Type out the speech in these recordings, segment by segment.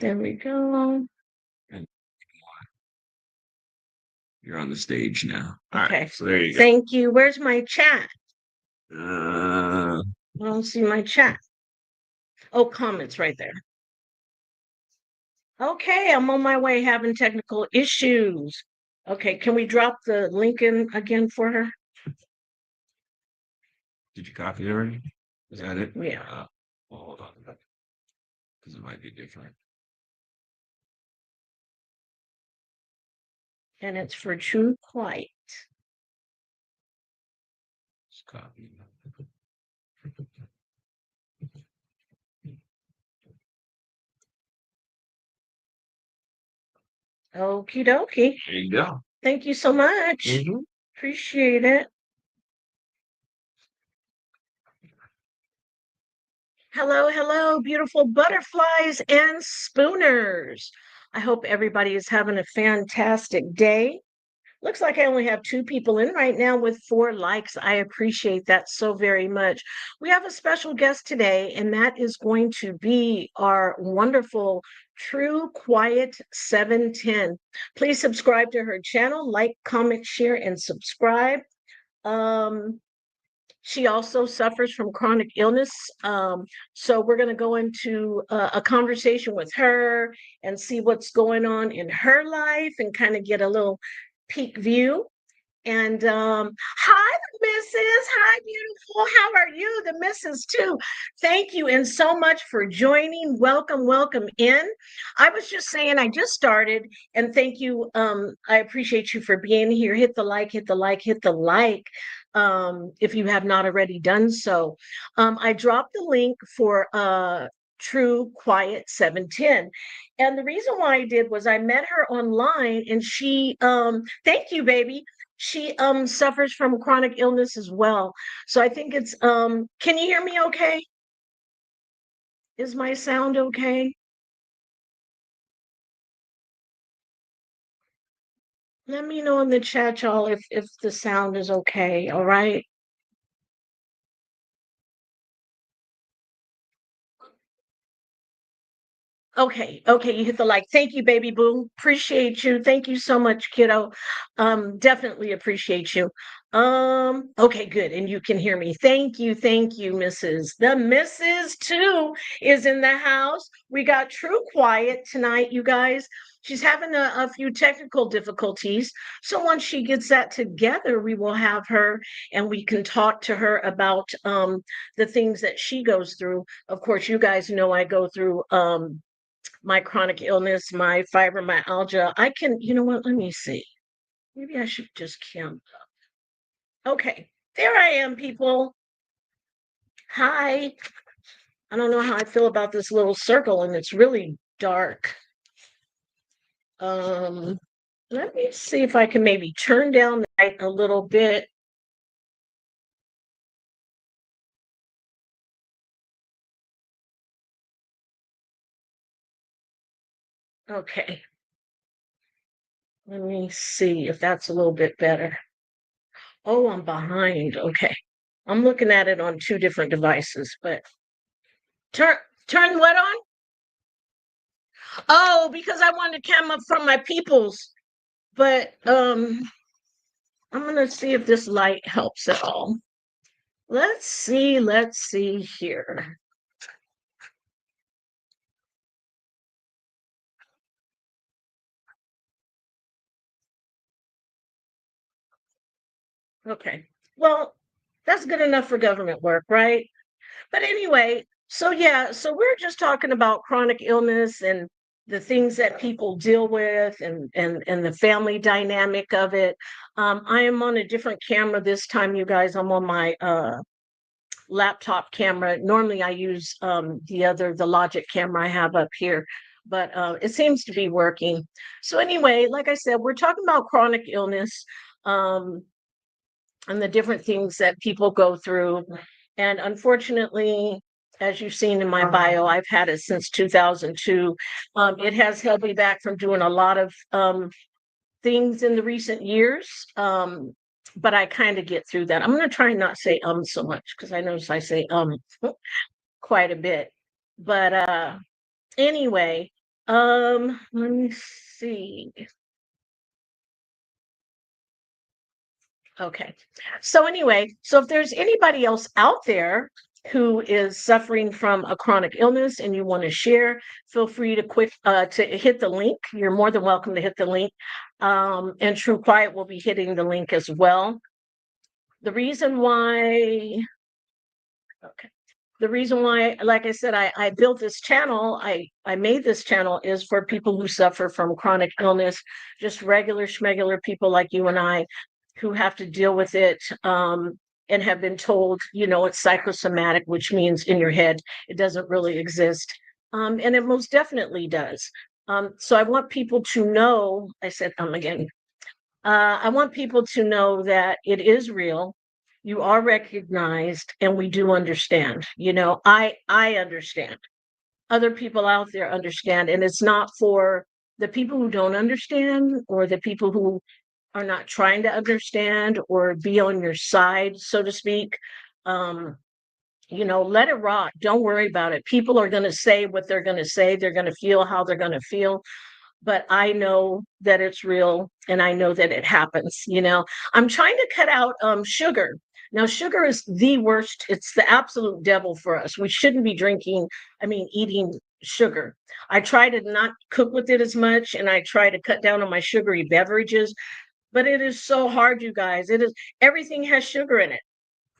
There we go. And you're on the stage now. All Okay. right, so there you go. Thank you. Where's my chat? Uh, I don't see my chat. Oh, comments right there. Okay, I'm on my way having technical issues. Okay, can we drop the link in again for her? did you copy it already? Is that it? Yeah. Well, hold on. Because it might be different. And it's for True Quiet. Just copy. Okie dokie. There you go. Thank you so much. Mhm. Appreciate it. Hello, hello, beautiful butterflies and spooners. I hope everybody is having a fantastic day. Looks like I only have 2 people in right now with 4 likes. I appreciate that so very much. We have a special guest today, and that is going to be our wonderful True Quiet 710. Please subscribe to her channel, like, comment, share, and subscribe. She also suffers from chronic illness. So we're going to go into a conversation with her and see what's going on in her life and kind of get a little peek view. And hi, Mrs. Hi, beautiful. How are you? The Mrs. too. Thank you and so much for joining. Welcome, welcome in. I was just saying I just started, and thank you. I appreciate you for being here. Hit the like, hit the like, hit the like. If you have not already done so. I dropped the link for True Quiet 710. And the reason why I did was I met her online and she thank you, baby. She suffers from chronic illness as well. So I think it's can you hear me okay? Is my sound okay? Let me know in the chat, y'all, if the sound is okay, all right? Okay, you hit the like. Thank you, baby boo. Appreciate you. Thank you so much, kiddo. Definitely appreciate you. Okay, good. And you can hear me. Thank you, Mrs. The Mrs. too is in the house. We got True Quiet tonight, you guys. She's having a few technical difficulties. So once she gets that together, we will have her and we can talk to her about the things that she goes through. Of course, you guys know I go through my chronic illness, my fibromyalgia. I can, you know what? Let me see. Maybe I should just count up. Okay, there I am, people. Hi. I don't know how I feel about this little circle, and it's really dark. Let me see if I can maybe turn down the light a little bit. Okay. Let me see if that's a little bit better. Oh, I'm behind. Okay. I'm looking at it on 2 different devices, but turn what on? Oh, because I wanted to come up from my peoples. But I'm gonna see if this light helps at all. Let's see here. Okay. Well, that's good enough for government work, right? But anyway, so yeah, so we're just talking about chronic illness and the things that people deal with and the family dynamic of it. I am on a different camera this time, you guys. I'm on my laptop camera. Normally I use the Logic camera I have up here, but it seems to be working. So anyway, like I said, we're talking about chronic illness and the different things that people go through. And unfortunately, as you've seen in my bio, I've had it since 2002. It has held me back from doing a lot of things in the recent years. But I kind of get through that. I'm going to try and not say so much because I notice I say quite a bit. But anyway, Let me see. Okay. So anyway, so if there's anybody else out there who is suffering from a chronic illness and you want to share, feel free to hit the link. You're more than welcome to hit the link. And True Quiet will be hitting the link as well. The reason why, okay. The reason why, like I said, I built this channel, I made this channel is for people who suffer from chronic illness, just regular schmegular people like you and I who have to deal with it and have been told, it's psychosomatic, which means in your head, it doesn't really exist. And it most definitely does. So I want people to know, I said again, I want people to know that it is real. You are recognized, and we do understand. I understand. Other people out there understand, and it's not for the people who don't understand or the people who are not trying to understand or be on your side, so to speak. Let it rot. Don't worry about it. People are going to say what they're going to say. They're going to feel how they're going to feel. But I know that it's real and I know that it happens. I'm trying to cut out sugar. Now, sugar is the worst. It's the absolute devil for us. We shouldn't be eating sugar. I try to not cook with it as much and I try to cut down on my sugary beverages, but it is so hard, you guys. Everything has sugar in it.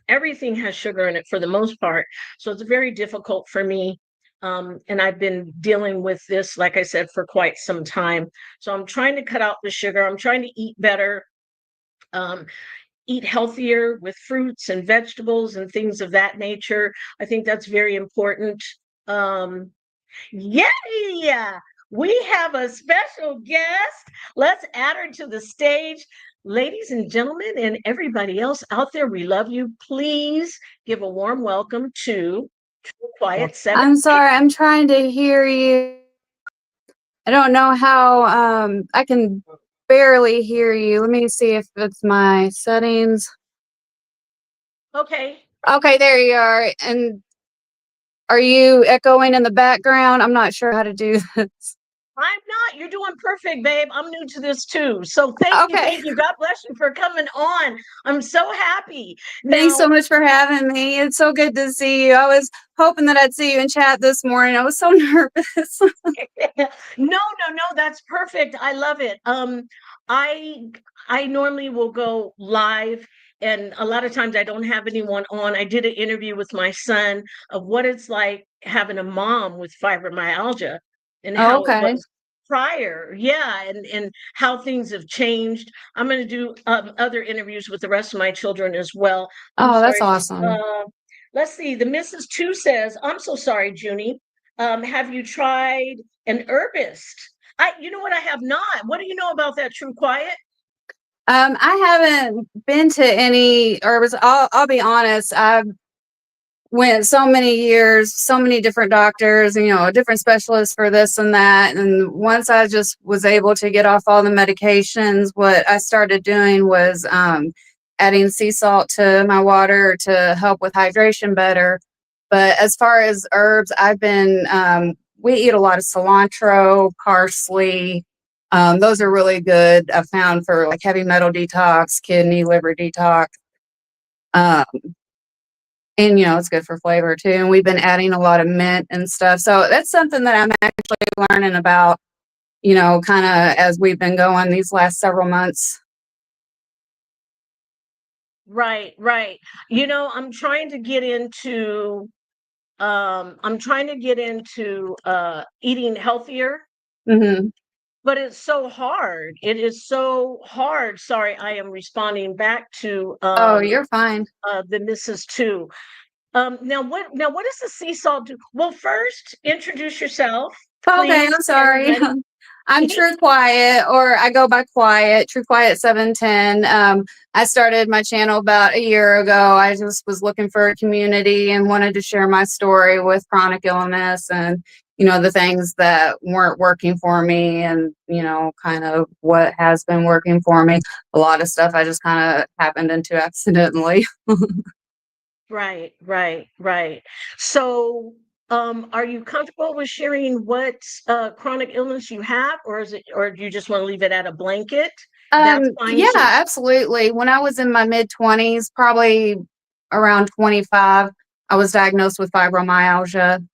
Everything has sugar in it for the most part. So it's very difficult for me. And I've been dealing with this, like I said, for quite some time. So I'm trying to cut out the sugar. I'm trying to eat better, eat healthier with fruits and vegetables and things of that nature. I think that's very important. Yeah, we have a special guest. Let's add her to the stage. Ladies and gentlemen, and everybody else out there, we love you. Please give a warm welcome to True Quiet 7. I'm sorry, I'm trying to hear you. I don't know how, I can barely hear you. Let me see if it's my settings. Okay. Okay, there you are. And are you echoing in the background? I'm not sure how to do this. I'm not. You're doing perfect, babe. I'm new to this too. So thank you. Okay. Thank you. God bless you for coming on. I'm so happy. Thanks so Now, much for having me. It's so good to see you. I was hoping that I'd see you in chat this morning. I was so nervous. no, that's perfect. I love it. I normally will go live, and a lot of times I don't have anyone on. I did an interview with my son of what it's like having a mom with fibromyalgia and how it Okay. was prior. Yeah, and how things have changed. I'm going to do other interviews with the rest of my children as well. I'm Oh, that's sorry. awesome. Let's see. The Mrs. Two says, "I'm so sorry, Junie. Have you tried an herbist?" You know what? I have not. What do you know about that, True Quiet? I haven't been to any herbs. I'll be honest. I've went so many years, so many different doctors, different specialists for this and that. And once I just was able to get off all the medications, what I started doing was adding sea salt to my water to help with hydration better. But as far as herbs, we eat a lot of cilantro, parsley. Those are really good. I found for like heavy metal detox, kidney, liver detox. And it's good for flavor too. And we've been adding a lot of mint and stuff. So that's something that I'm actually learning about, kind of as we've been going these last several months. Right. I'm trying to get into eating healthier. Mm-hmm. But it's so hard. It is so hard. Sorry, I am responding back to Oh, you're fine. The Mrs. Two. Now what does the sea salt do? Well, first introduce yourself, Okay, please. I'm sorry. Everybody. I'm True Quiet, or I go by Quiet, True Quiet 710. I started my channel about a year ago. I just was looking for a community and wanted to share my story with chronic illness and, the things that weren't working for me and, kind of what has been working for me. A lot of stuff I just kind of happened into accidentally. Right. So Are you comfortable with sharing what chronic illness you have, or do you just want to leave it at a blanket? That's fine Yeah, too. absolutely. When I was in my mid-20s, probably around 25, I was diagnosed with fibromyalgia.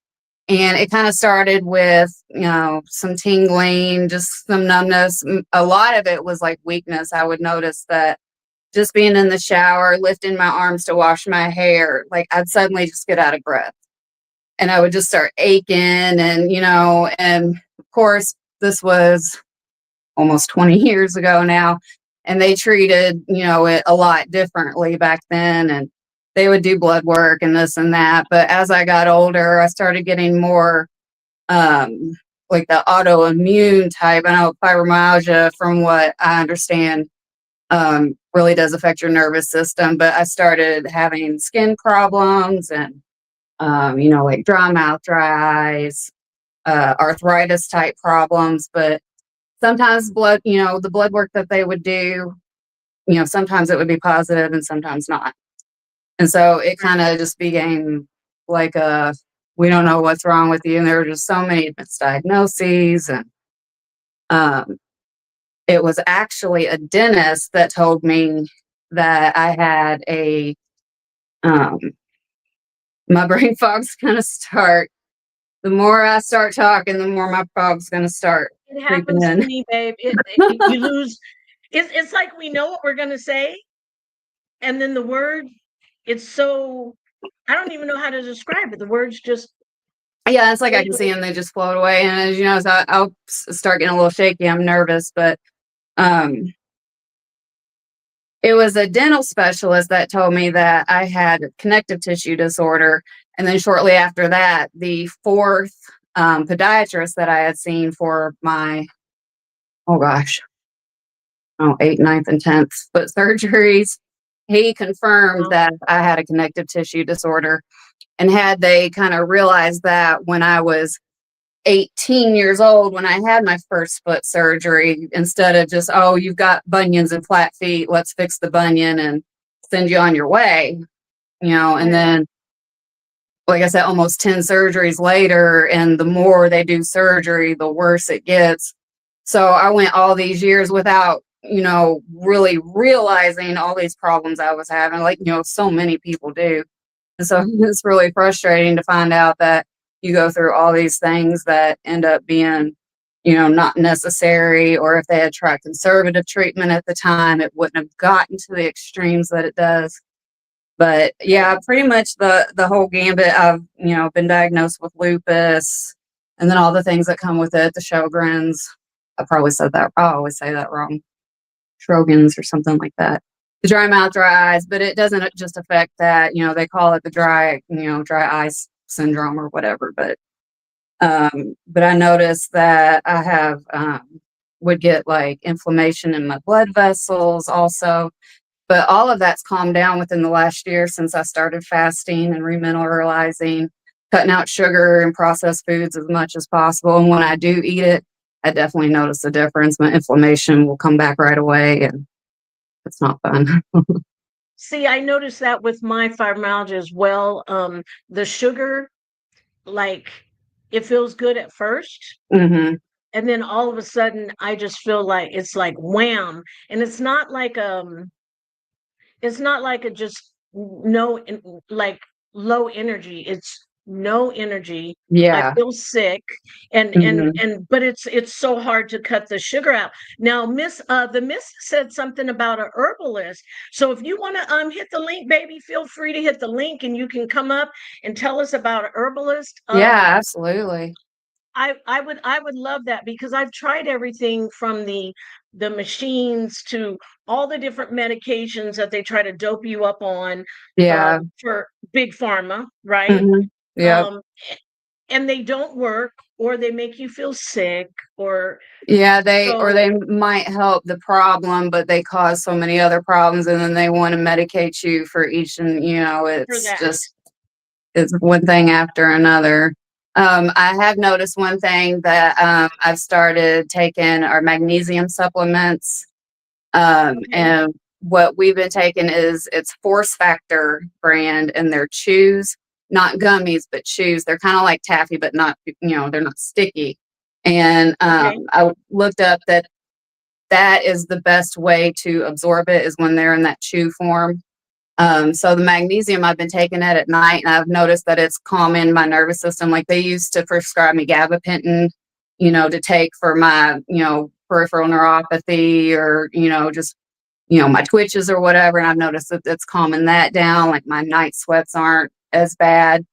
And it kind of started with, some tingling, just some numbness. A lot of it was like weakness. I would notice that just being in the shower, lifting my arms to wash my hair, like I'd suddenly just get out of breath. And I would just start aching and of course, this was almost 20 years ago now. And they treated, it a lot differently back then. And they would do blood work and this and that. But as I got older, I started getting more like the autoimmune type. I know fibromyalgia, from what I understand, really does affect your nervous system. But I started having skin problems and, like dry mouth, dry eyes, arthritis type problems. But sometimes the blood work that they would do, sometimes it would be positive and sometimes not. And so it kind of just became like we don't know what's wrong with you. And there were just so many misdiagnoses. And it was actually a dentist that told me that I had my brain fog's going to start. The more I start talking, the more my fog's going to start It creeping happens to in. me, babe. You lose. It's like we know what we're gonna say, and then the word. It's so. I don't even know how to describe it. The words just. Yeah, it's like I can see them; they just float away. And as you know, so I'll start getting a little shaky. I'm nervous, but it was a dental specialist that told me that I had connective tissue disorder. And then shortly after that, the fourth podiatrist that I had seen for my, eighth, ninth, and 10th foot surgeries, he confirmed that I had a connective tissue disorder. And had they kind of realized that when I was 18 years old, when I had my first foot surgery, instead of just, oh, you've got bunions and flat feet, let's fix the bunion and send you on your way, and then, like I said, almost 10 surgeries later, and the more they do surgery, the worse it gets. So I went all these years without, really realizing all these problems I was having, like, so many people do. And so it's really frustrating to find out that you go through all these things that end up being, not necessary, or if they had tried conservative treatment at the time, it wouldn't have gotten to the extremes that it does. But yeah, pretty much the whole gambit. I've, been diagnosed with lupus and then all the things that come with it, the Sjogren's. I always say that wrong. Sjogren's or something like that. The dry mouth, dry eyes, but it doesn't just affect that. They call it the dry eyes syndrome or whatever. But I noticed that I have would get like inflammation in my blood vessels also. But all of that's calmed down within the last year since I started fasting and remineralizing, cutting out sugar and processed foods as much as possible. And when I do eat it, I definitely notice a difference. My inflammation will come back right away, and it's not fun. See, I noticed that with my fibromyalgia as well. The sugar, like, it feels good at first, Mm-hmm. and then all of a sudden, I just feel like it's like wham, and it's not like a just like low energy. It's no energy. I Yeah. feel sick, and Mm-hmm. but it's so hard to cut the sugar out. Now, the miss said something about a herbalist. So if you want to hit the link, baby, feel free to hit the link, and you can come up and tell us about a herbalist. Yeah, absolutely. I would love that, because I've tried everything from the machines to all the different medications that they try to dope you up on, Yeah. for big pharma, right? Mm-hmm. Yep. Um, and they don't work, or they make you feel sick, or Yeah, they so might help the problem, but they cause so many other problems, and then they want to medicate you for each, and for it's that. just it's one thing after another. I have noticed one thing that I've started taking are magnesium supplements. Okay. And what we've been taking is it's Force Factor brand, and they're chews. not gummies, but chews. They're kind of like taffy, but not, they're not sticky. And Okay. I looked up that is the best way to absorb it is when they're in that chew form. So the magnesium I've been taking it at night, and I've noticed that it's calming my nervous system. Like they used to prescribe me gabapentin, to take for my, peripheral neuropathy or, just, my twitches or whatever. And I've noticed that it's calming that down. Like my night sweats aren't as bad.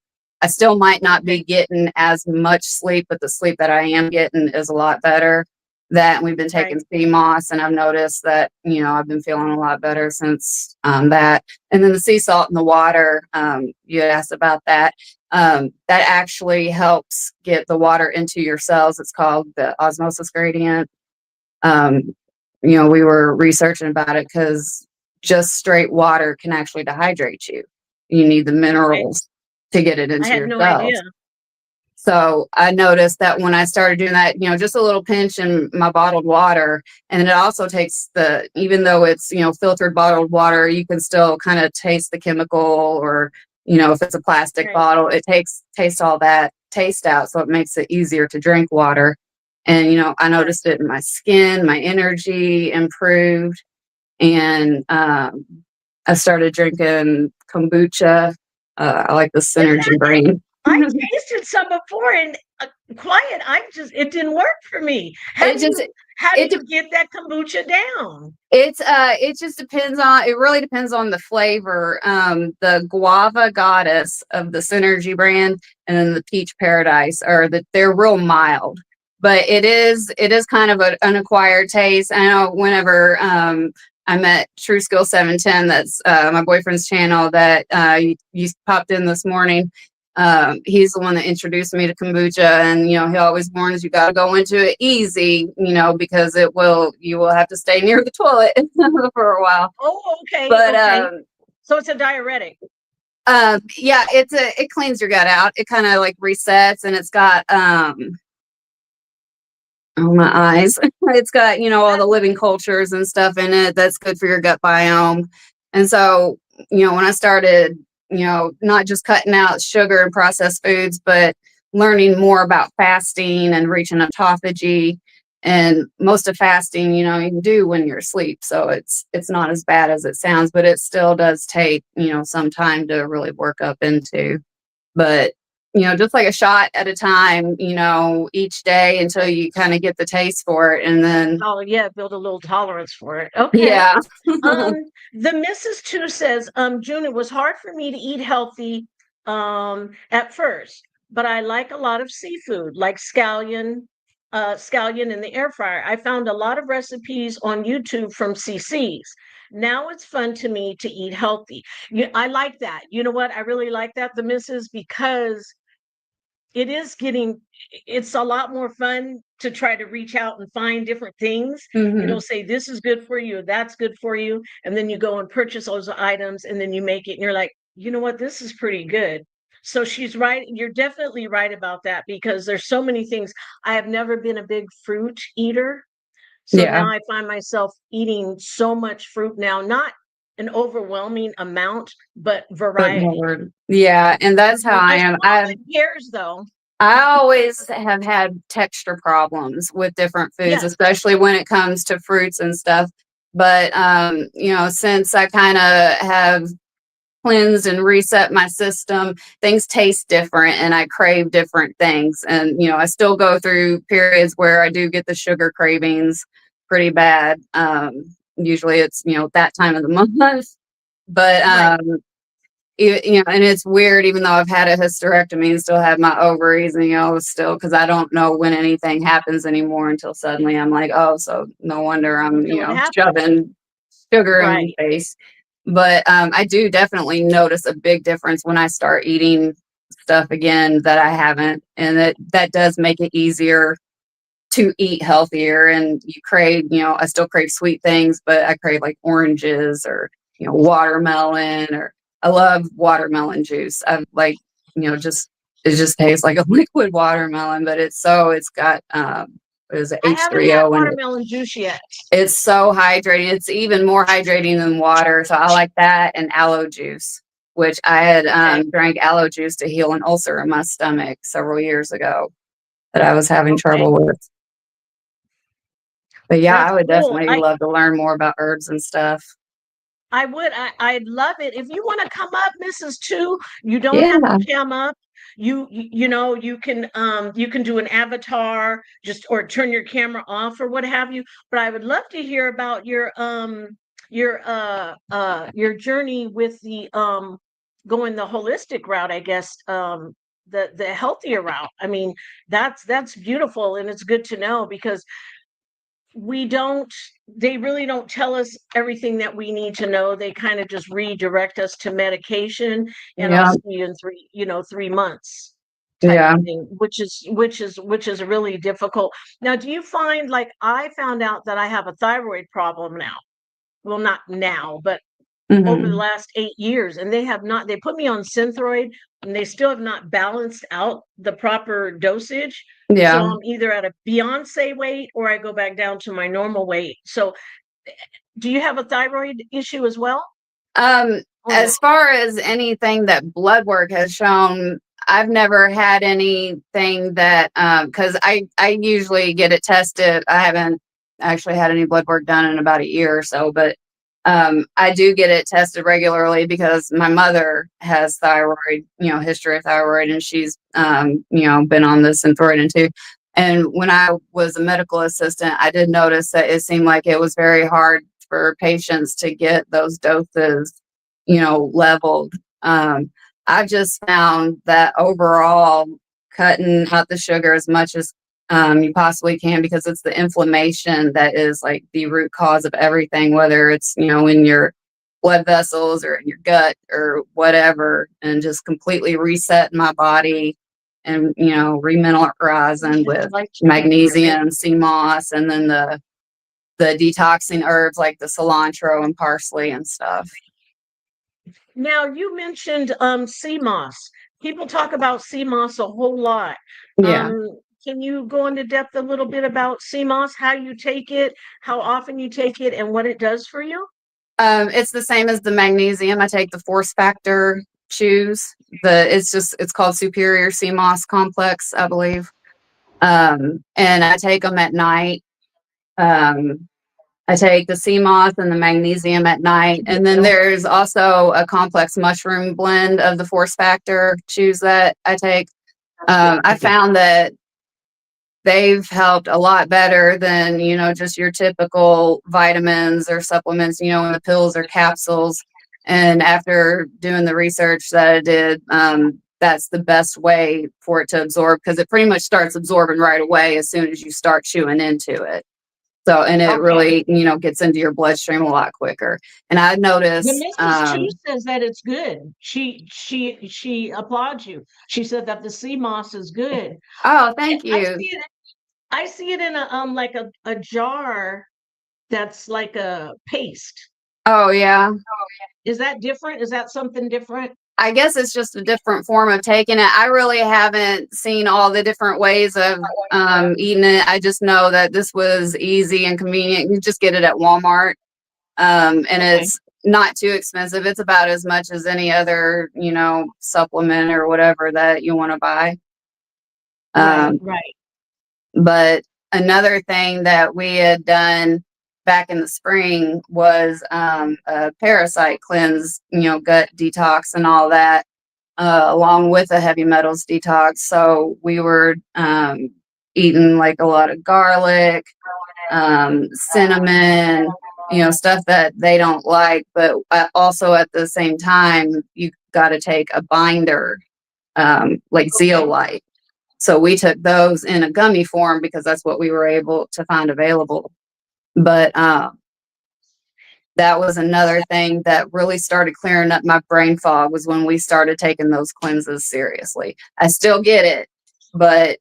I still might not be getting as much sleep, but the sleep that I am getting is a lot better. That and we've been taking sea moss, and I've noticed that I've been feeling a lot better since that. And then the sea salt in the water, you asked about that. That actually helps get the water into your cells. It's called the osmosis gradient. We were researching about it because just straight water can actually dehydrate you. You need the minerals to get it I into had your no cells. idea. So I noticed that when I started doing that, just a little pinch in my bottled water, and it also takes even though it's, filtered bottled water, you can still kind of taste the chemical or, if it's a plastic Right. bottle, it tastes all that taste out. So it makes it easier to drink water. And, I noticed it in my skin, my energy improved. And I started drinking kombucha. I like the Synergy Brain. I tasted some before, and quiet. It didn't work for me. How do you get that kombucha down? It just depends on. It really depends on the flavor. The Guava Goddess of the Synergy brand, and then the Peach Paradise they're real mild, but it is kind of an acquired taste. I know whenever I met True Skill 710. That's my boyfriend's channel that you popped in this morning. He's the one that introduced me to kombucha, and he always warns you got to go into it easy, because you will have to stay near the toilet for a while. Oh, okay. But okay. So it's a diuretic. Yeah, it cleans your gut out. It kind of like resets, and it's got oh, my eyes. It's got, all the living cultures and stuff in it that's good for your gut biome. And so, when I started, not just cutting out sugar and processed foods, but learning more about fasting and reaching autophagy. And most of fasting, you can do when you're asleep. So it's not as bad as it sounds, but it still does take, some time to really work up into. But just like a shot at a time, each day until you kind of get the taste for it. And then, oh yeah, build a little tolerance for it. Okay. Yeah. The Mrs. Two says, June, it was hard for me to eat healthy at first, but I like a lot of seafood, like scallion in the air fryer. I found a lot of recipes on YouTube from CC's. Now it's fun to me to eat healthy. I like that. You know what? I really like that, the Mrs., because it's a lot more fun to try to reach out and find different things, say this is good for you, that's good for you. And then you go and purchase those items, and then you make it and you're like, you know what, this is pretty good. So she's right. You're definitely right about that, because there's so many things. I have never been a big fruit eater. So Yeah. now I find myself eating so much fruit now, not an overwhelming amount, but variety. Yeah. And that's how I am. Pears though. I always have had texture problems with different foods, Yes. especially when it comes to fruits and stuff. But, since I kind of have cleansed and reset my system, things taste different and I crave different things. And, I still go through periods where I do get the sugar cravings pretty bad. Usually it's, that time of the month. But, and it's weird, even though I've had a hysterectomy and still have my ovaries, and still, because I don't know when anything happens anymore until suddenly I'm like, oh, so no wonder I'm shoving sugar in my face. But I do definitely notice a big difference when I start eating stuff again that I haven't, and that does make it easier to eat healthier. And you crave, I still crave sweet things, but I crave like oranges or watermelon, or I love watermelon juice. I like, it just tastes like a liquid watermelon, but it's got is it I haven't had H3O watermelon juice yet. It's so hydrating. It's even more hydrating than water. So I like that, and aloe juice. which I had drank aloe juice to heal an ulcer in my stomach several years ago that I was having trouble with. But yeah, That's I would cool. definitely love to learn more about herbs and stuff. I would. I'd love it. If you want to come up, Mrs. Two, you don't have Yeah. to come up. You know, you can do an avatar just or turn your camera off or what have you. But I would love to hear about your journey with the going the holistic route, I guess. The healthier route. I mean, that's beautiful and it's good to know because they really don't tell us everything that we need to know. They kind of just redirect us to medication and I'll Yeah. see you in 3 months type Yeah. of thing, which is really difficult. Now, do you find, like, I found out that I have a thyroid problem now. Well, not now, but over the Hmm. last 8 years, and they put me on Synthroid, and they still have not balanced out the proper dosage. So Yeah. I'm either at a Beyonce weight or I go back down to my normal weight. So do you have a thyroid issue as well? Or no? As far as anything that blood work has shown, I've never had anything that because I usually get it tested. I haven't actually had any blood work done in about a year or so, but I do get it tested regularly because my mother has thyroid, history of thyroid, and she's been on this and Synthroid too. And when I was a medical assistant, I did notice that it seemed like it was very hard for patients to get those doses, leveled. I've just found that overall, cutting out the sugar as much as you possibly can, because it's the inflammation that is like the root cause of everything, whether it's, in your blood vessels or in your gut or whatever, and just completely reset my body and, remineralizing with magnesium, sea moss, and then the detoxing herbs like the cilantro and parsley and stuff. Now you mentioned sea moss. People talk about sea moss a whole lot. Yeah. Um, can you go into depth a little bit about sea moss, how you take it, how often you take it, and what it does for you? It's the same as the magnesium. I take the Force Factor chews. It's called Superior Sea Moss Complex, I believe. And I take them at night. I take the sea moss and the magnesium at night. And then there's also a complex mushroom blend of the Force Factor chews that I take. I found that they've helped a lot better than, just your typical vitamins or supplements, in the pills or capsules. And after doing the research that I did, that's the best way for it to absorb, because it pretty much starts absorbing right away as soon as you start chewing into it. So, and it really, gets into your bloodstream a lot quicker. And I The noticed, Mrs. Chu says that it's good. She applauds you. She said that the sea moss is good. oh, thank I you. see it. I see it in like a jar that's like a paste. Oh, yeah. Is that different? Is that something different? I guess it's just a different form of taking it. I really haven't seen all the different ways of eating it. I just know that this was easy and convenient. You just get it at Walmart, and it's not too expensive. It's about as much as any other, supplement or whatever that you want to buy. Right. But another thing that we had done back in the spring was a parasite cleanse, gut detox and all that, along with a heavy metals detox. So we were eating like a lot of garlic, cinnamon, stuff that they don't like. But also at the same time, you got to take a binder, like zeolite. So we took those in a gummy form because that's what we were able to find available. But that was another thing that really started clearing up my brain fog, was when we started taking those cleanses seriously. I still get it, but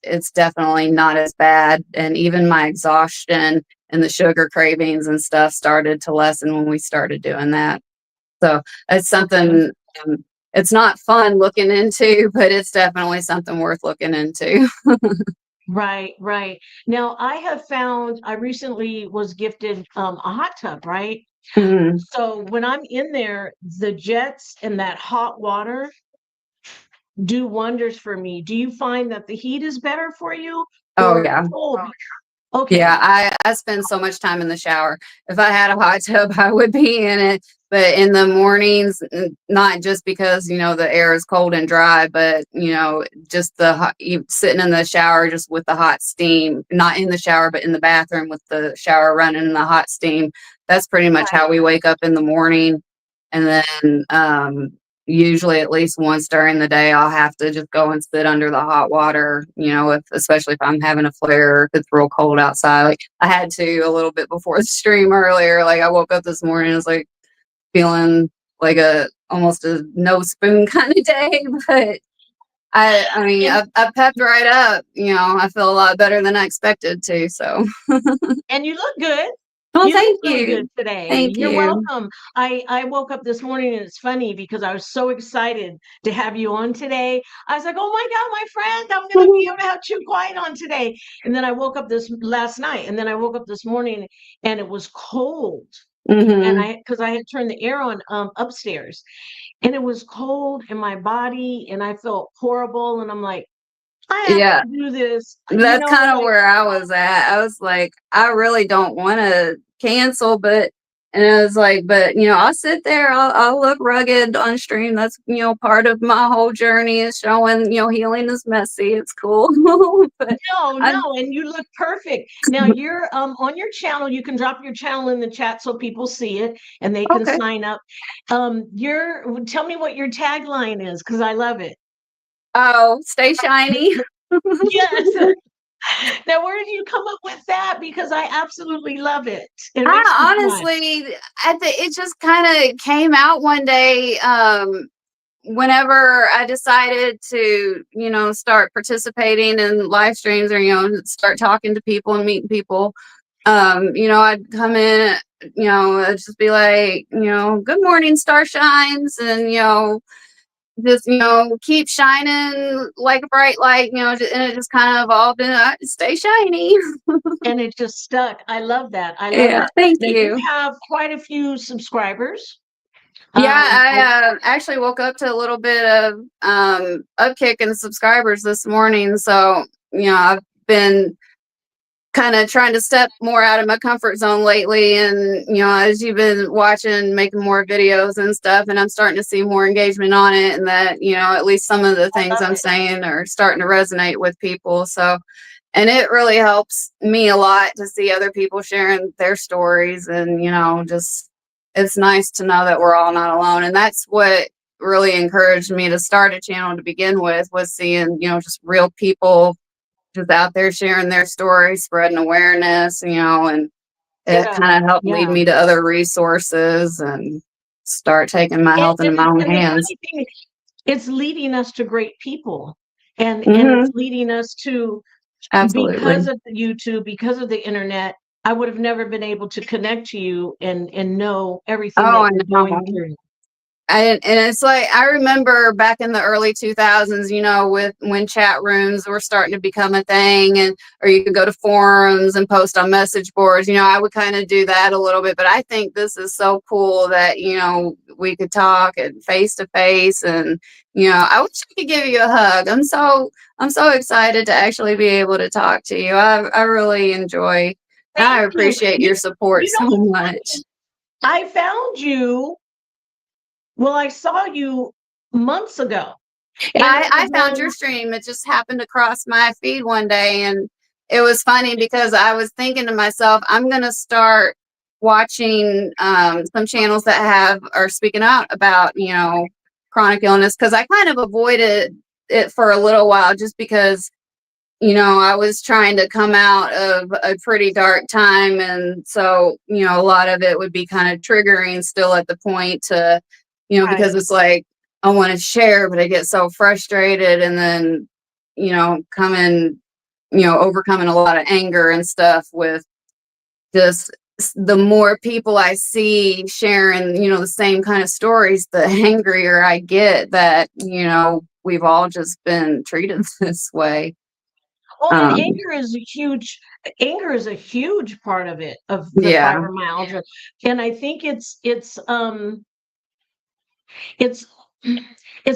it's definitely not as bad. And even my exhaustion and the sugar cravings and stuff started to lessen when we started doing that. So it's something, it's not fun looking into, but it's definitely something worth looking into. Right. Now I recently was gifted a hot tub, right? Mhm. So when I'm in there, the jets and that hot water do wonders for me. Do you find that the heat is better for you Oh or yeah. cold? Okay. Yeah, I spend so much time in the shower. If I had a hot tub, I would be in it. But in the mornings, not just because, the air is cold and dry, but, just the hot, sitting in the shower just with the hot steam, not in the shower, but in the bathroom with the shower running and the hot steam. That's pretty much how we wake up in the morning. And then, usually at least once during the day, I'll have to just go and sit under the hot water, especially if I'm having a flare or if it's real cold outside. Like I had to a little bit before the stream earlier. Like I woke up this morning, it was like feeling like almost a no spoon kind of day. But I mean, And, I pepped right up. I feel a lot better than I expected to. So, and you look good. well, You look thank really you. good today. Thank You're you. welcome. I woke up this morning and it's funny because I was so excited to have you on today. I was like, oh my God, my friend, I'm going to be able to have Chew Quiet on today. And then I woke up this last night and then I woke up this morning and it was cold. And Hmm. because I had turned the air on upstairs and it was cold in my body and I felt horrible. And I'm like, I have Yeah. to do this, That's kind of like, where I was at. I was like, I really don't want to cancel, and I was like, but I'll sit there. I'll look rugged on stream. That's part of my whole journey is showing. Healing is messy. It's cool, but no, I no, and you look perfect. Now you're on your channel. You can drop your channel in the chat so people see it and they can okay. sign up. Tell me what your tagline is because I love it. Oh, stay shiny. Yes. Now, where did you come up with that? Because I absolutely love it. It makes me I smile. honestly, it just kind of came out one day. Whenever I decided to, start participating in live streams or, start talking to people and meeting people, I'd come in, I'd just be like, good morning, star shines, and, just, keep shining like a bright light, and it just kind of evolved in stay shiny. And it just stuck. I love that. I love Yeah, that. thank Now, you you. have quite a few subscribers. Yeah, I I actually woke up to a little bit of upkick in subscribers this morning. So, I've been kind of trying to step more out of my comfort zone lately. And, as you've been watching, making more videos and stuff, and I'm starting to see more engagement on it. And that, at least some of the things love I'm it. saying are starting to resonate with people. So, and it really helps me a lot to see other people sharing their stories and just it's nice to know that we're all not alone. And that's what really encouraged me to start a channel to begin with, was seeing just real people just out there sharing their stories, spreading awareness, and it Yeah. kind of helped lead Yeah. me to other resources and start taking my health into my own And the hands. funny thing, it's leading us to great people. And Hmm. it's leading us to, because Absolutely. of the YouTube, because of the internet, I would have never been able to connect to you and know everything Oh, that I you're going know. through. And it's like I remember back in the early 2000s, with when chat rooms were starting to become a thing, and or you could go to forums and post on message boards. I would kind of do that a little bit, but I think this is so cool that we could talk and face to face, and I wish I could give you a hug. I'm so excited to actually be able to talk to you. I really enjoy. I Thank you. appreciate your support You know so what's much. funny? I found you, well, I saw you months ago. And it I was found your on, stream. It just happened to cross my feed one day, and it was funny because I was thinking to myself, I'm gonna start watching some channels that are speaking out about chronic illness, because I kind of avoided it for a little while just because I was trying to come out of a pretty dark time, and so a lot of it would be kind of triggering still at the point to because right. it's like I want to share, but I get so frustrated, and then coming overcoming a lot of anger and stuff with just the more people I see sharing the same kind of stories, the angrier I get that we've all just been treated this way. Well, and Um, anger is a huge part of it, of the yeah. fibromyalgia. And I think it's it's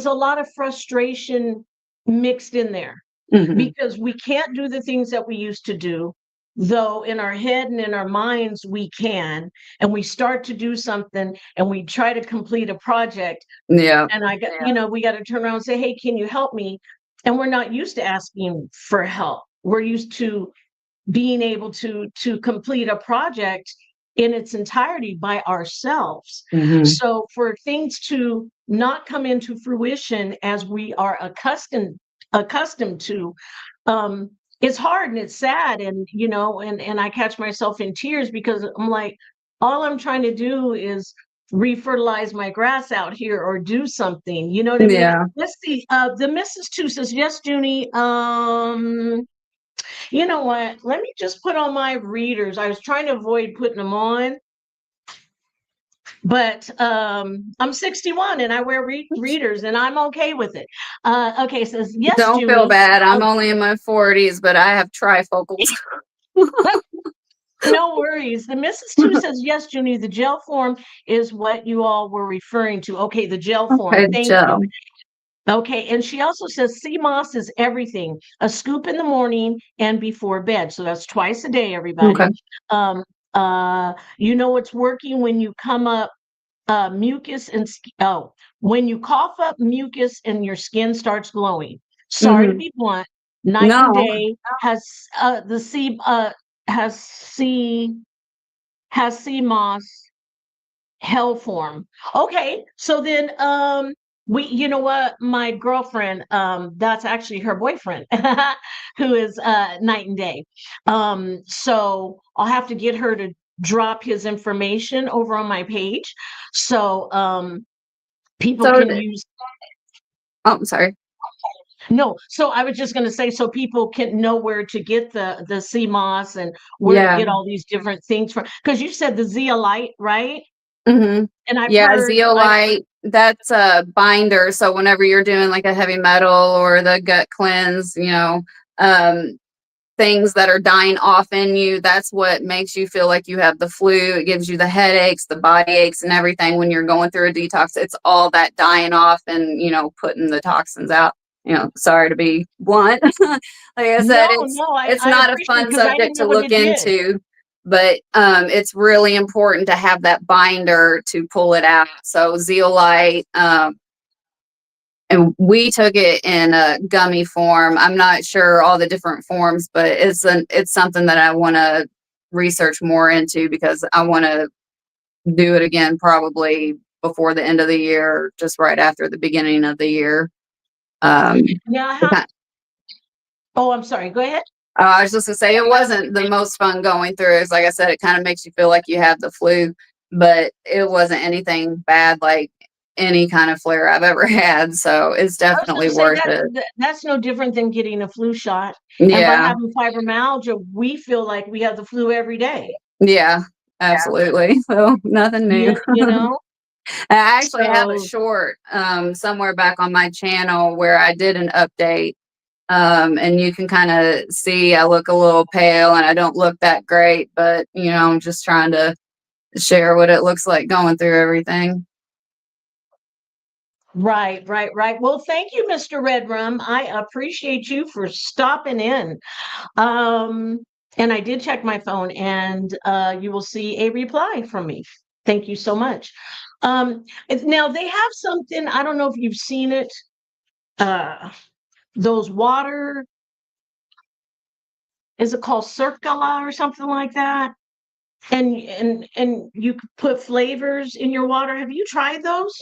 a lot of frustration mixed in there Mhm. because we can't do the things that we used to do, though in our head and in our minds we can, and we start to do something and we try to complete a project, Yeah. and we got to turn around and say, hey, can you help me? And we're not used to asking for help. We're used to being able to complete a project in its entirety by ourselves. Mhm. So for things to not come into fruition as we are accustomed to, it's hard and it's sad, and and I catch myself in tears because I'm like, all I'm trying to do is refertilize my grass out here or do something, you know what I mean? Yeah. Let's see. The Mrs. Two says, yes, Junie. You know what? Let me just put on my readers. I was trying to avoid putting them on, but I'm 61 and I wear readers and I'm okay with it. Okay, it says, yes, Don't feel Junie. bad. I'm only in my 40s, but I have trifocals. No worries. The Mrs. Two says, yes, Junie, the gel form is what you all were referring to. Okay, the gel form. Okay, Thank you. Joe. Okay, and she also says sea moss is everything. A scoop in the morning and before bed. So that's twice a day, everybody. Okay. Um, you know it's working when you come up mucus when you cough up mucus and your skin starts glowing. Sorry to Mhm. be blunt. Night and No. day the sea has sea moss hell form. Okay, so then we you know what, my girlfriend, that's actually her boyfriend who is night and day. So I'll have to get her to drop his information over on my page so people So, can use. oh, I'm sorry. No, so I was just going to say so people can know where to get the CMOS and where to Yeah. get all these different things from, because you said the Zeolite, right? Hmm. And Yeah, zeolite, that's a binder. So whenever you're doing like a heavy metal or the gut cleanse, um, things that are dying off in you, that's what makes you feel like you have the flu. It gives you the headaches, the body aches, and everything when you're going through a detox. It's all that dying off and, putting the toxins out. Sorry to be blunt. Like I said, no, it's I not a appreciate it fun because I subject didn't to know what look it did. into, but it's really important to have that binder to pull it out. So zeolite, and we took it in a gummy form. I'm not sure all the different forms, but it's something that I want to research more into because I want to do it again probably before the end of the year, just right after the beginning of the year. Now, Okay. oh, I'm sorry. Go ahead. I was just gonna say it wasn't the most fun going through. It's like I said, it kind of makes you feel like you have the flu, but it wasn't anything bad like any kind of flare I've ever had. So it's I was going definitely to say worth it. that's no different than getting a flu shot. And by Yeah. having fibromyalgia, we feel like we have the flu every day. Yeah, absolutely. So nothing new. You know? I actually have a So, short somewhere back on my channel where I did an update. And you can kind of see I look a little pale and I don't look that great, but I'm just trying to share what it looks like going through everything. right. Well, thank you, Mr. Redrum. I appreciate you for stopping in. And I did check my phone, and you will see a reply from me. Thank you so much. Now they have something, I don't know if you've seen it, those water, is it called Circula or something like that? And you could put flavors in your water. Have you tried those?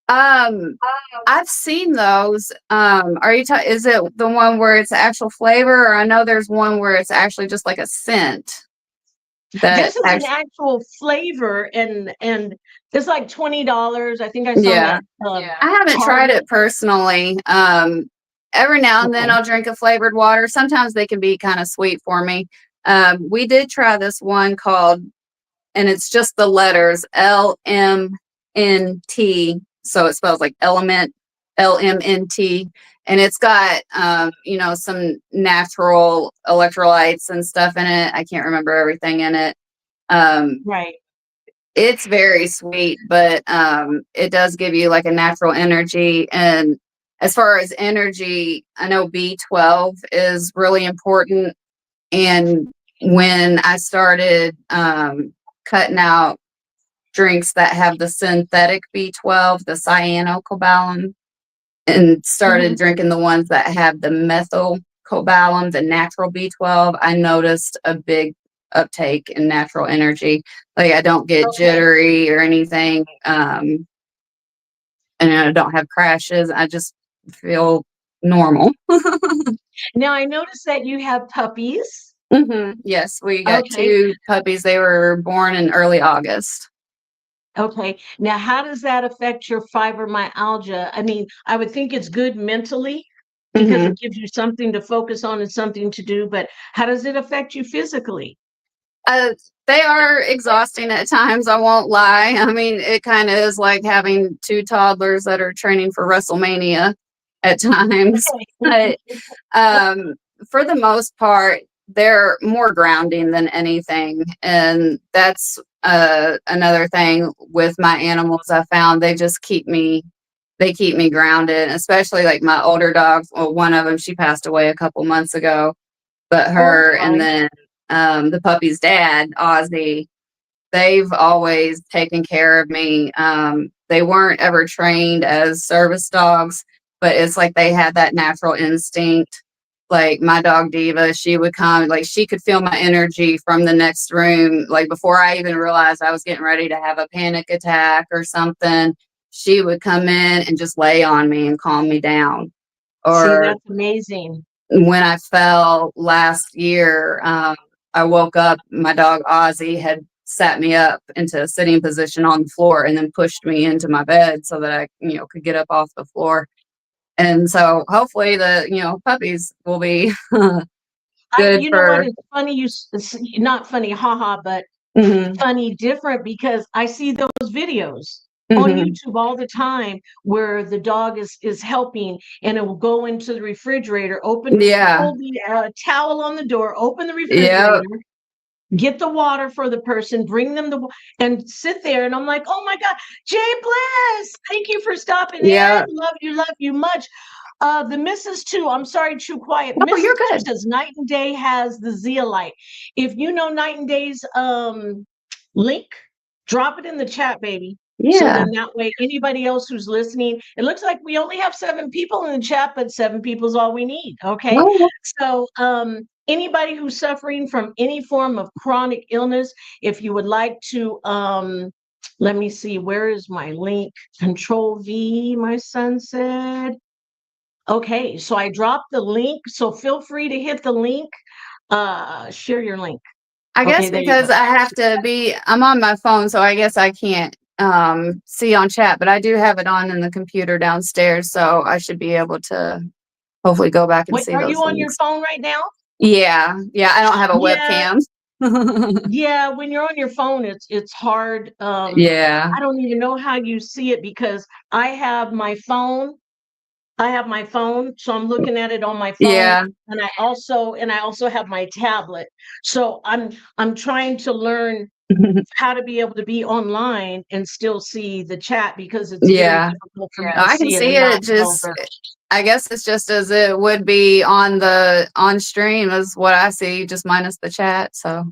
Um, I've seen those. Are you is it the one where it's actual flavor, or I know there's one where it's actually just like a scent that This is an actually, actual flavor, and it's like $20. I think I saw yeah. that. Yeah. I haven't tried Target. it personally. Every now and then Okay. I'll drink a flavored water. Sometimes they can be kind of sweet for me. We did try this one called, and it's just the letters LMNT. So it spells like element. LMNT, and it's got some natural electrolytes and stuff in it. I can't remember everything in it. Right. It's very sweet, but it does give you like a natural energy. And as far as energy, I know B12 is really important. And when I started cutting out drinks that have the synthetic B12, the cyanocobalamin, and started drinking the ones that have the methylcobalamin, the natural B12, I noticed a big uptake in natural energy. Like I don't get Okay. jittery or anything, and I don't have crashes. I just feel normal. Now I noticed that you have puppies. Yes, we got Okay. 2 puppies. They were born in early August. Okay. Now, how does that affect your fibromyalgia? I mean, I would think it's good mentally because Mhm. it gives you something to focus on and something to do, but how does it affect you physically? Uh, they are exhausting at times, I won't lie. I mean, it kind of is like having 2 toddlers that are training for WrestleMania at times. But for the most part, they're more grounding than anything. And that's another thing with my animals. I found they keep me grounded, especially like my older dogs. Well, one of them, she passed away a couple months ago, but Oh, I'm her and sorry. then the puppy's dad, Ozzy, they've always taken care of me. They weren't ever trained as service dogs, but it's like they had that natural instinct. Like my dog Diva, she would come, like she could feel my energy from the next room. Like before I even realized I was getting ready to have a panic attack or something, she would come in and just lay on me and calm me down. See, Or that's amazing. when I fell last year, I woke up, my dog Ozzy had sat me up into a sitting position on the floor and then pushed me into my bed so that I, could get up off the floor. And so hopefully the, puppies will be good You know what? for. It's funny. Not funny, haha, but Mhm, funny, different because I see those videos on mhm. YouTube all the time where the dog is helping and it will go into the refrigerator, Yeah. hold the towel on the door, open the Yeah. refrigerator, get the water for the person, bring them and sit there. And I'm like, oh my God, Jay Bliss, thank you for stopping in. Yeah. Love you much. The Mrs. Two, I'm sorry, Too Quiet. Oh, Mrs. you're Two good. says Night and Day has the zeolite. If you know Night and Day's link, drop it in the chat, baby. So Yeah. then that way, anybody else who's listening, it looks like we only have 7 people in the chat, but 7 people is all we need. Okay. Oh, So anybody who's suffering from any form of chronic illness, if you would like to, let me see, where is my link? Control V, my son said. Okay, so I dropped the link. So feel free to hit the link. Share your link. I Okay, guess there you because go. I'm on my phone, so I guess I can't see on chat, but I do have it on in the computer downstairs, so I should be able to hopefully go back and Wait, see are you those on your links. phone right now? Yeah, yeah, I don't have a Yeah, webcam. yeah. When you're on your phone, it's hard. Yeah, I don't even know how you see it because I have my phone. I have my phone, so I'm looking at it on my phone, yeah. and I also have my tablet. So I'm trying to learn how to be able to be online and still see the chat because it's very Yeah, difficult for me no, to I can see it see and not it. know. Just, I guess it's just as it would be on stream as what I see, just minus the chat. So it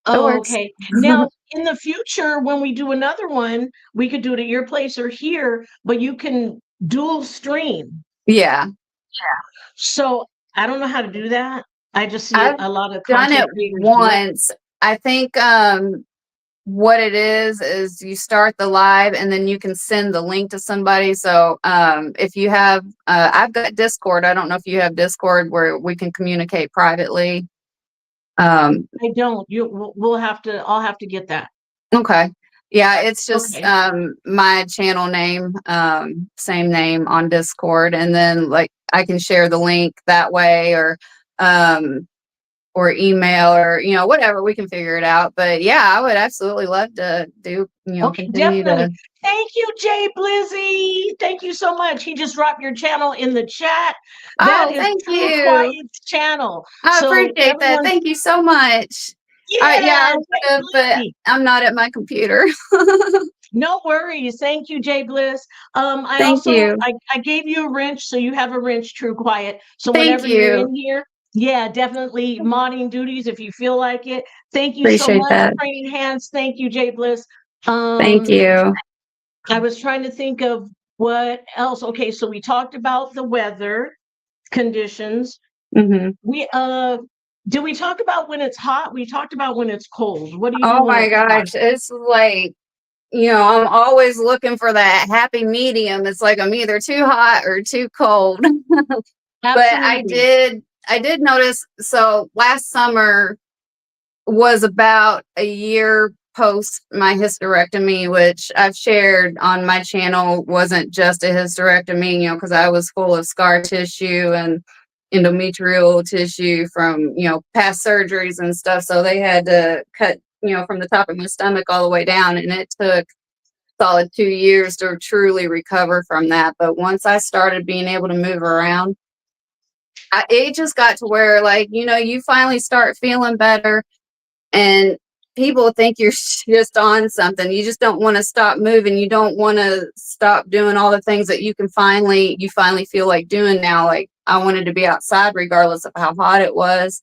Oh, works. okay. Now, in the future, when we do another one, we could do it at your place or here, but you can dual stream. Yeah, So I don't know how to do that. I just see I've a lot of done it content creators do it. once. I think what it is you start the live and then you can send the link to somebody. So if you have I've got Discord. I don't know if you have Discord where we can communicate privately. I don't. I'll have to get that. Okay. Yeah, it's just Okay. my channel name, same name on Discord, and then like I can share the link that way, um or email or, whatever, we can figure it out. But yeah, I would absolutely love to do, Okay, continue definitely. to. Thank you, Jay Blizzy. Thank you so much. He just dropped your channel in the chat. That Oh, is thank True you. Quiet's channel. I So appreciate that. everyone, Thank you so much. Yeah, yeah, I Jay would have, but Blizzy. I'm not at my computer. No worries. Thank you, Jay Bliss. I Thank also you. I gave you a wrench, so you have a wrench, True Quiet. So Thank whenever you're you. in here, yeah, definitely modding duties if you feel like it. Thank you so Appreciate much, that. Training Hands. Thank you, Jay Bliss. Thank you. I was trying to think of what else. Okay, so we talked about the weather conditions. Hmm. We did we talk about when it's hot? We talked about when it's cold. What do you do Oh when my it's hot? gosh. It's like, I'm always looking for that happy medium. It's like I'm either too hot or too cold. But Absolutely. I did notice, so last summer was about a year post my hysterectomy, which I've shared on my channel wasn't just a hysterectomy, because I was full of scar tissue and endometrial tissue from, past surgeries and stuff. So they had to cut, from the top of my stomach all the way down. And it took solid 2 years to truly recover from that. But once I started being able to move around, it just got to where, like, you finally start feeling better, and people think you're just on something. You just don't want to stop moving. You don't want to stop doing all the things that you finally feel like doing now. Like, I wanted to be outside regardless of how hot it was.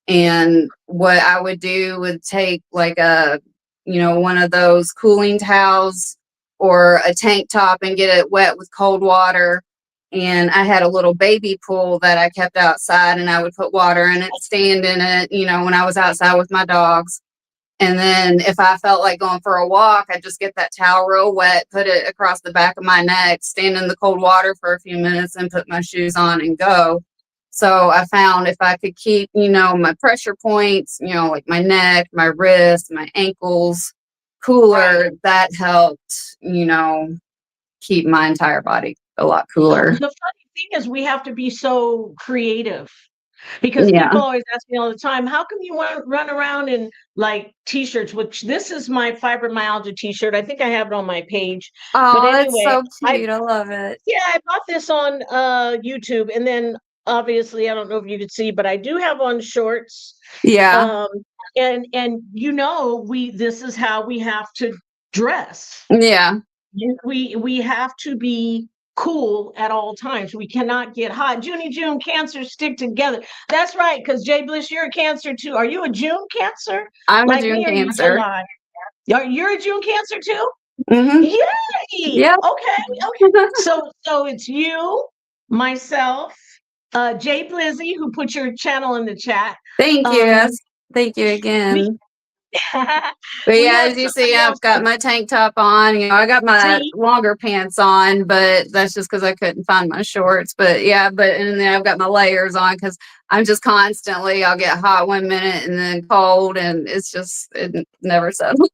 And what I would do would take like one of those cooling towels or a tank top and get it wet with cold water. And I had a little baby pool that I kept outside, and I would put water in it, stand in it, when I was outside with my dogs. And then if I felt like going for a walk, I'd just get that towel real wet, put it across the back of my neck, stand in the cold water for a few minutes and put my shoes on and go. So I found if I could keep, my pressure points, like my neck, my wrist, my ankles cooler, Right. that helped, keep my entire body a lot cooler. The funny thing is we have to be so creative because Yeah. people always ask me all the time, how come you want to run around in like t-shirts, which this is my fibromyalgia t-shirt. I think I have it on my page. But Oh, that's anyway, so cute. I love it. I bought this on YouTube, and then obviously I don't know if you could see, but I do have on shorts. Yeah. Um and this is how we have to dress. Yeah. We have to be cool at all times. We cannot get hot. Junie June, Cancer stick together. That's right, because Jay Bliss, you're a Cancer too. Are you a June Cancer I'm a like June me? Or are you Cancer. July? You're a June Cancer too? Mm-hmm. Yay! Yep. Okay. So it's you, myself, Jay Blizzy, who put your channel in the chat. Thank you. Um, Thank you again. we But we yeah, had as you somebody see, else. I've got my tank top on. I got my See, longer pants on, but that's just because I couldn't find my shorts. But yeah, and then I've got my layers on because I'm just constantly, I'll get hot one minute and then cold, and it never settles.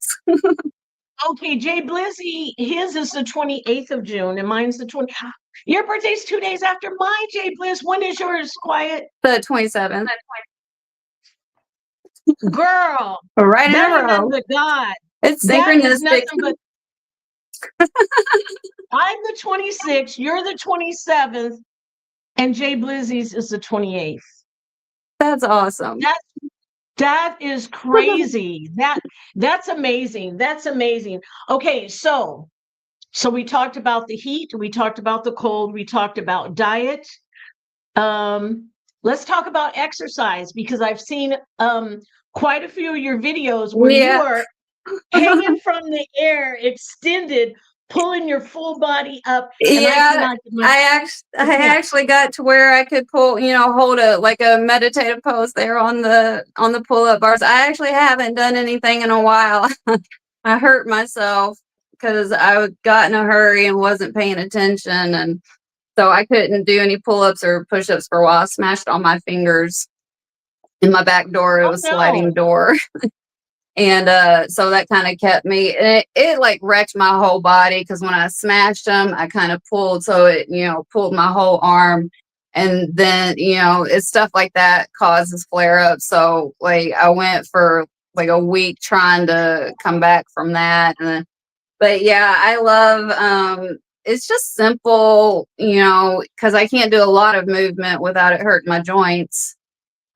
okay, Jay Blizzy, his is the 28th of June, and mine's the 20th. Your birthday's 2 days after mine, Jay Bliss. When is yours, Quiet? The 27th. Girl, Right in that a ain't nothing row. but God. It's That is synchronistic. nothing but I'm the 26th, you're the 27th, and Jay Blizzy's is the 28th. That's awesome. That is crazy. That's amazing. That's amazing. Okay, so we talked about the heat, we talked about the cold, we talked about diet. Let's talk about exercise, because I've seen quite a few of your videos where you Yeah. are hanging from the air, extended, pulling your full body up. And I Yeah, cannot get my I actually got to where I could hold a meditative pose there on the pull-up bars. I actually haven't done anything in a while. I hurt myself because I got in a hurry and wasn't paying attention, and so I couldn't do any pull-ups or push-ups for a while. I smashed all my fingers in my back door. It was a sliding door. And so that kind of kept me, and it like wrecked my whole body, because when I smashed them, I kind of pulled, so it, pulled my whole arm. And then, it's stuff like that causes flare ups. So like I went for like a week trying to come back from that. But yeah, I love, it's just simple, because I can't do a lot of movement without it hurting my joints.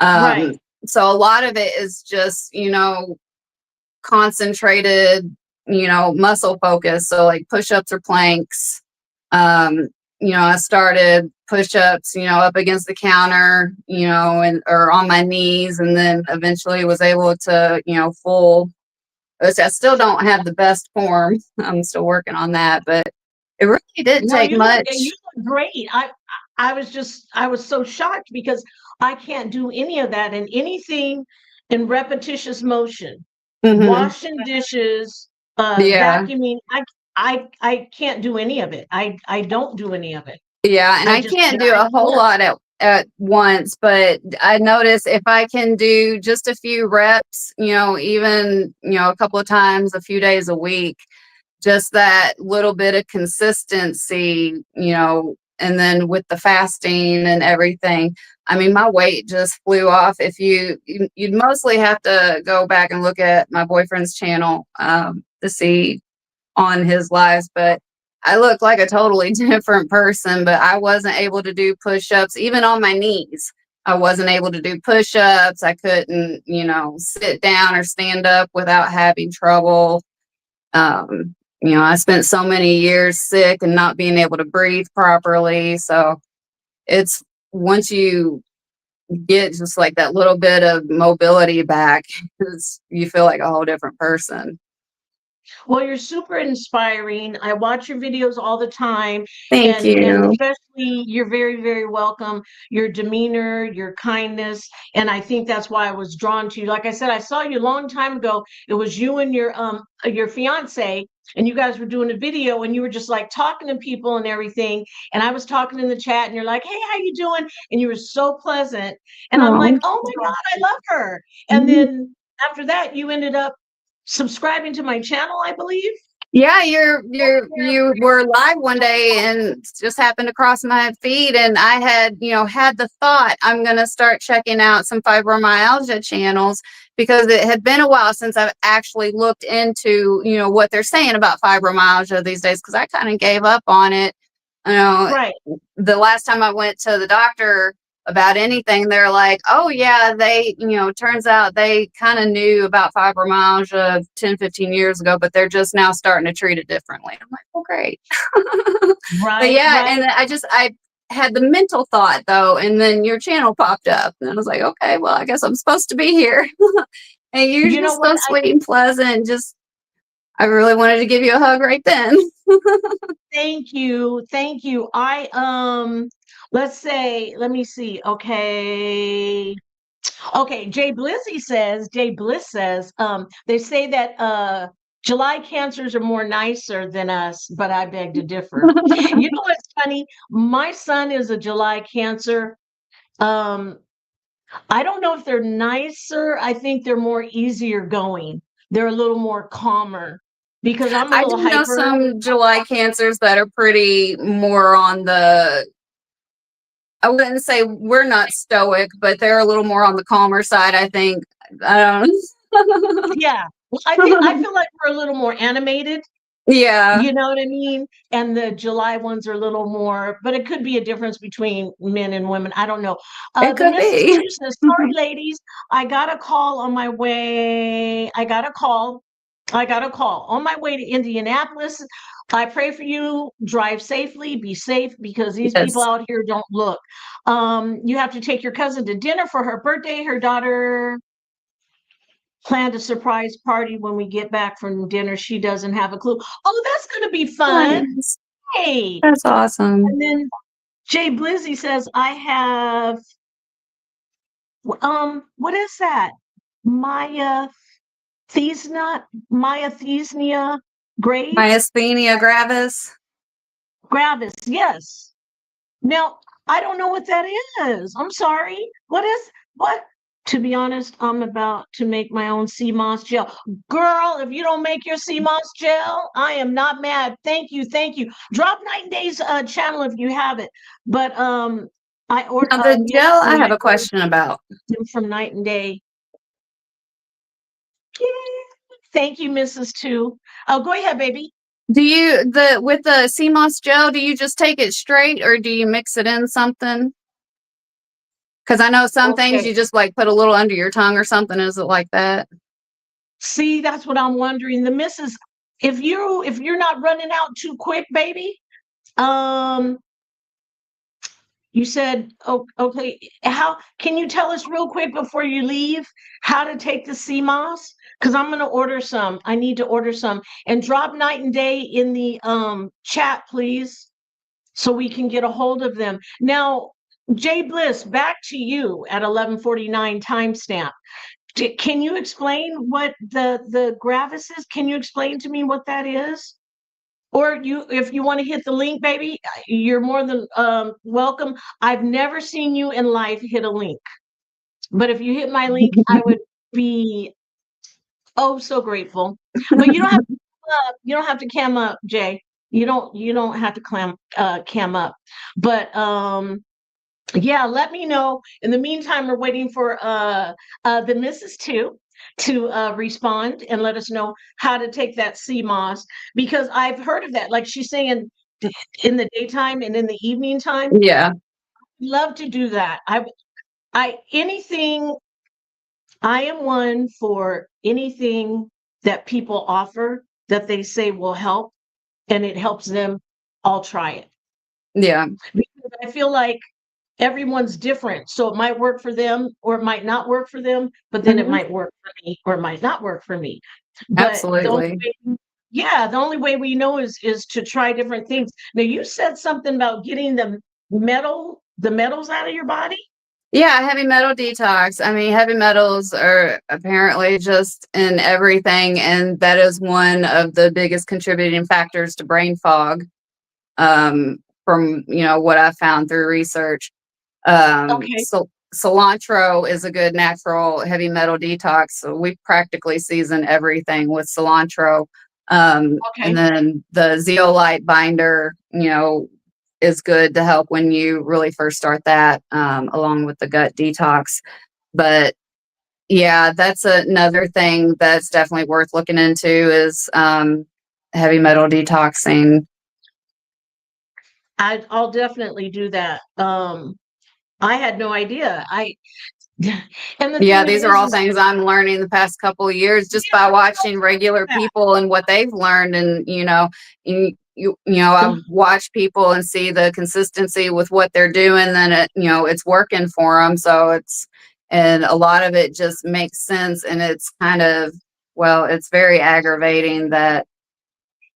Right. So a lot of it is just, concentrated, muscle focus. So like push-ups or planks. I started push-ups, up against the counter, or on my knees, and then eventually was able to, full. I still don't have the best form. I'm still working on that, but it really didn't No, take much. you look great. I was so shocked because I can't do any of that, and anything in repetitious motion, Mhm. washing dishes, Yeah. vacuuming. I can't do any of it. I don't do any of it. Yeah, and I just can't do a whole lot at once, but I notice if I can do just a few reps, even, a couple of times, a few days a week, just that little bit of consistency, and then with the fasting and everything, I mean, my weight just flew off. If you'd mostly have to go back and look at my boyfriend's channel to see on his lives, but I look like a totally different person. But I wasn't able to do push-ups even on my knees. I wasn't able to do push-ups. I couldn't, sit down or stand up without having trouble. I spent so many years sick and not being able to breathe properly. So it's once you get just like that little bit of mobility back, you feel like a whole different person. Well, you're super inspiring. I watch your videos all the time. Thank And you. especially, you're very, very welcome. Your demeanor, your kindness. And I think that's why I was drawn to you. Like I said, I saw you a long time ago. It was you and your fiance, and you guys were doing a video, and you were just like talking to people and everything. And I was talking in the chat, and you're like, "Hey, how you doing?" And you were so pleasant. And I'm like, Oh. "Oh my God, I love her." And then after that, you ended up subscribing to my channel, I believe. Yeah, you were live one day and just happened to cross my feed, and I had, had the thought I'm gonna start checking out some fibromyalgia channels because it had been a while since I've actually looked into, what they're saying about fibromyalgia these days, because I kind of gave up on it. Right. The last time I went to the doctor about anything, they're like, oh yeah, they, turns out they kind of knew about fibromyalgia 10, 15 years ago, but they're just now starting to treat it differently. I'm like, well, great. But yeah, Right. and I had the mental thought though, and then your channel popped up, and I was like, okay, well, I guess I'm supposed to be here. And you're You know just so what? sweet and pleasant. Just, I really wanted to give you a hug right then. Thank you. Thank you. Let me see. Okay, Jay Bliss says, they say that July cancers are more nicer than us, but I beg to differ. You know what's funny? My son is a July cancer. Um, I don't know if they're nicer. I think they're more easier going. They're a little more calmer because I'm a I little do know hyper. some July cancers that are pretty more on the, I wouldn't say we're not stoic, but they're a little more on the calmer side, I think. I don't. Yeah. I feel like we're a little more animated. Yeah, You know what I mean? And the July ones are a little more, but it could be a difference between men and women. I don't know. it The could Mrs. be. Two says, sorry, ladies, I got a call on my way. I got a call on my way to Indianapolis. I pray for you. Drive safely, be safe because these people Yes. out here don't look. You have to take your cousin to dinner for her birthday. Her daughter planned a surprise party when we get back from dinner. She doesn't have a clue. Oh, that's going to be fun. Nice. Hey. That's awesome. And then Jay Blizzy says, I have, what is that? Maya Myasthenia Myasthenia gravis. gravis. Yes. Now, I don't know what that is. I'm sorry. What? To be honest, I'm about to make my own sea moss gel. Girl, if you don't make your sea moss gel, I am not mad. Thank you. Thank you. Drop Night and Day's channel if you have it. But I ordered Now the gel I have a question about. from Night and Day. Yay. Thank you, Mrs. Two. Oh, go ahead, baby. Do you with the sea moss gel, do you just take it straight or do you mix it in something? Because I know some things Okay. you just like put a little under your tongue or something. Is it like that? See, that's what I'm wondering. The missus, if you're not running out too quick, baby, you said, oh, okay. How can you tell us real quick before you leave how to take the sea moss? Because I'm gonna order some. I need to order some and drop Night and Day in the chat, please, so we can get a hold of them. Now, Jay Bliss, back to you at 11:49 timestamp. Can you explain what the Gravis is? Can you explain to me what that is? Or if you want to hit the link, baby, you're more than welcome. I've never seen you in life hit a link, but if you hit my link, I would be oh so grateful. But you don't have to, you don't have to cam up, Jay. You don't have to cam up. But yeah, let me know. In the meantime, we're waiting for the Mrs. Two to respond and let us know how to take that sea moss, because I've heard of that. Like she's saying in the daytime and in the evening time. Yeah. Love to do that. Anything, I am one for anything that people offer that they say will help and it helps them, I'll try it. Yeah. Because I feel like everyone's different. So it might work for them or it might not work for them, but then it Mhm. might work for me or it might not work for me. But Absolutely. the only way we know is to try different things. Now you said something about getting the metals out of your body. Yeah, heavy metal detox. I mean, heavy metals are apparently just in everything, and that is one of the biggest contributing factors to brain fog. From what I found through research. Okay. So cilantro is a good natural heavy metal detox. So we practically season everything with cilantro. Okay. And then the zeolite binder, is good to help when you really first start that, along with the gut detox. But yeah, that's another thing that's definitely worth looking into is heavy metal detoxing. I'll definitely do that. I had no idea. And the Yeah, thing these are all is things I'm learning the past couple of years just by watching regular people and what they've learned. And, I watch people and see the consistency with what they're doing, then it's working for them. So and a lot of it just makes sense. And it's kind of, it's very aggravating that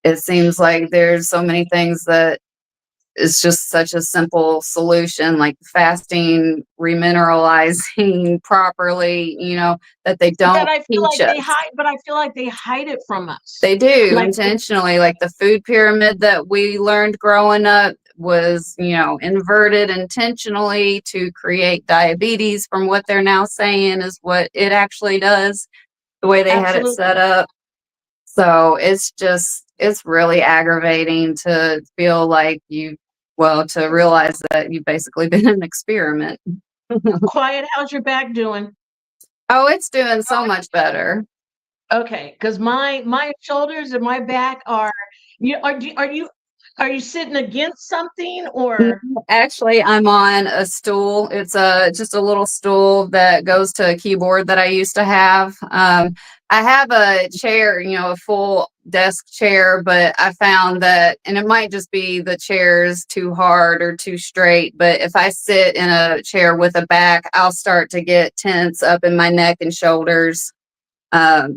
it seems like there's so many things that is just such a simple solution, like fasting, remineralizing properly, that they don't I feel teach like they us. hide, but I feel like they hide it from us. They do Like intentionally, like the food pyramid that we learned growing up was, inverted intentionally to create diabetes from what they're now saying is what it actually does, the way they had it absolutely. set up. So it's really aggravating to feel like to realize that you've basically been an experiment. Quiet, how's your back doing? Oh, it's doing so much better. Okay, because my shoulders and my back are are you sitting against something or Actually, I'm on a stool. It's just a little stool that goes to a keyboard that I used to have. I have a chair, a full desk chair, but I found that, and it might just be the chair is too hard or too straight, but if I sit in a chair with a back, I'll start to get tense up in my neck and shoulders. I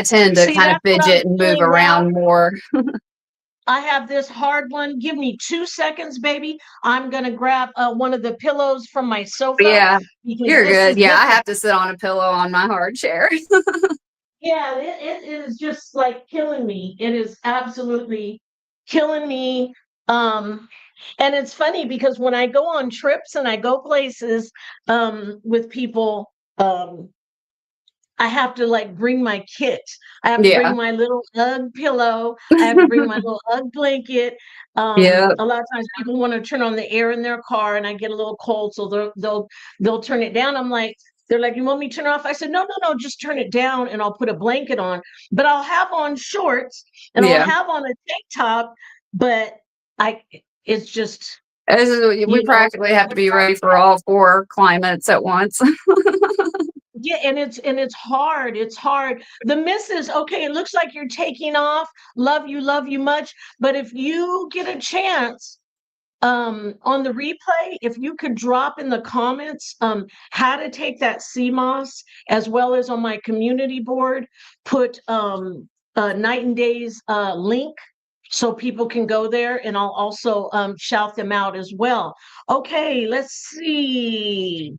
tend to See, kind of that's what I'm fidget and move feeling now. around more. I have this hard one. Give me 2 seconds, baby. I'm gonna grab one of the pillows from my sofa. Yeah, Because you're this good. is Yeah, this I have to sit on a pillow on my hard chair. yeah, it is just like killing me. It is absolutely killing me. And it's funny because when I go on trips and I go places with people, I have to like bring my kit. I have to Yeah. bring my little UGG pillow. I have to bring my little UGG blanket. Yeah. A lot of times people want to turn on the air in their car, and I get a little cold, so they'll turn it down. I'm like, they're like, you want me to turn it off? I said, no, no, no, just turn it down, and I'll put a blanket on. But I'll have on shorts, and I'll Yeah. have on a tank top. But it's just, We you know, practically have to be ready for all 4 climates at once. yeah, and it's hard. It's hard. The miss is okay. It looks like you're taking off. Love you much. But if you get a chance, on the replay, if you could drop in the comments, how to take that CMOS, as well as on my community board, put Night and Day's link so people can go there, and I'll also shout them out as well. Okay, let's see.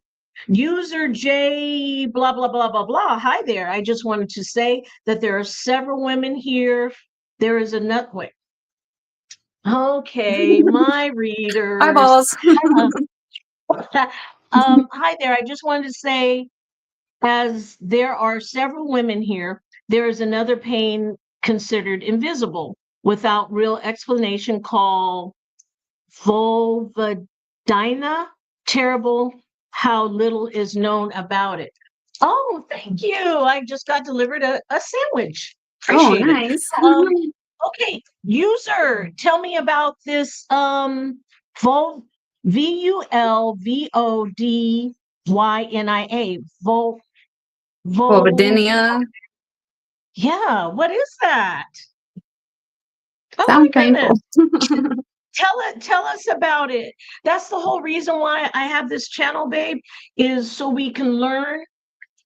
User J blah blah blah blah blah. Hi there. I just wanted to say that there are several women here. There is a nut. Wait. Okay, my readers. Eyeballs. Hi there. I just wanted to say, as there are several women here, there is another pain considered invisible without real explanation called vulvodynia. Terrible how little is known about it. Oh, thank you. I just got delivered a sandwich. Oh, Appreciate it. nice. Okay, user, tell me about this Vul VULVODYNIA. Vul Vulvodynia. Yeah, what is that? Oh my Sounds painful. goodness. Tell us about it. That's the whole reason why I have this channel, babe, is so we can learn,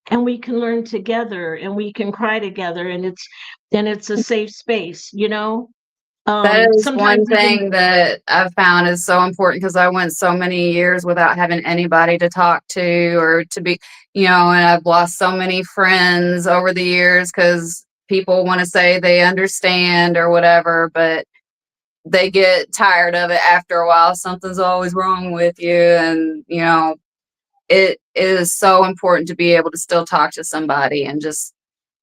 and we can learn together, and we can cry together, and it's a safe space, you know? That is Sometimes one thing that I've found is so important, because I went so many years without having anybody to talk to or to be, and I've lost so many friends over the years because people want to say they understand or whatever, but they get tired of it after a while. Something's always wrong with you. And, it is so important to be able to still talk to somebody and just,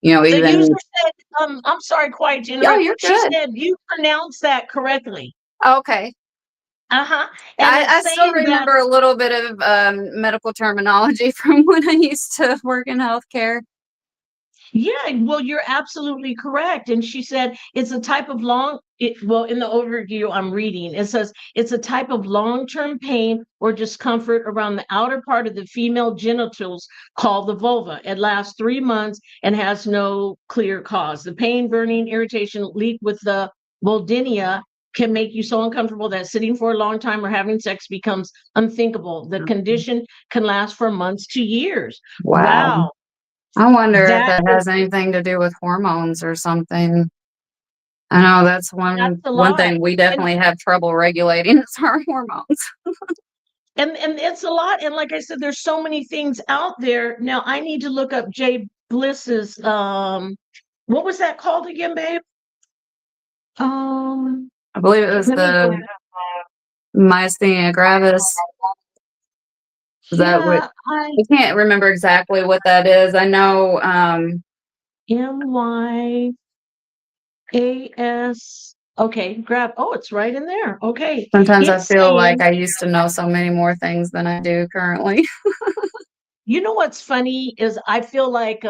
the even. user said, I'm sorry, quiet to Oh, interrupt. you're She good. said you pronounced that correctly. Okay. Uh-huh. And I it's still saying that, remember a little bit of medical terminology from when I used to work in healthcare. yeah, well, you're absolutely correct. And she said it's a type of in the overview I'm reading, it says it's a type of long-term pain or discomfort around the outer part of the female genitals called the vulva. It lasts 3 months and has no clear cause. The pain, burning, irritation, leak with the vulvodynia can make you so uncomfortable that sitting for a long time or having sex becomes unthinkable. The condition can last for months to years. Wow. Wow. I wonder if That it has anything to do with hormones or something. I know that's That's a one lot. thing we definitely have trouble regulating is our hormones. And it's a lot. And like I said, there's so many things out there. Now I need to look up Jay Bliss's what was that called again, babe? I believe it was Let me the myasthenia gravis. Is that what? yeah, I I can't remember exactly what that is. I know MYAS. Okay, grab. Oh, it's right in there. Okay. sometimes I It's feel like saying, I used to know so many more things than I do currently. you know what's funny is I feel like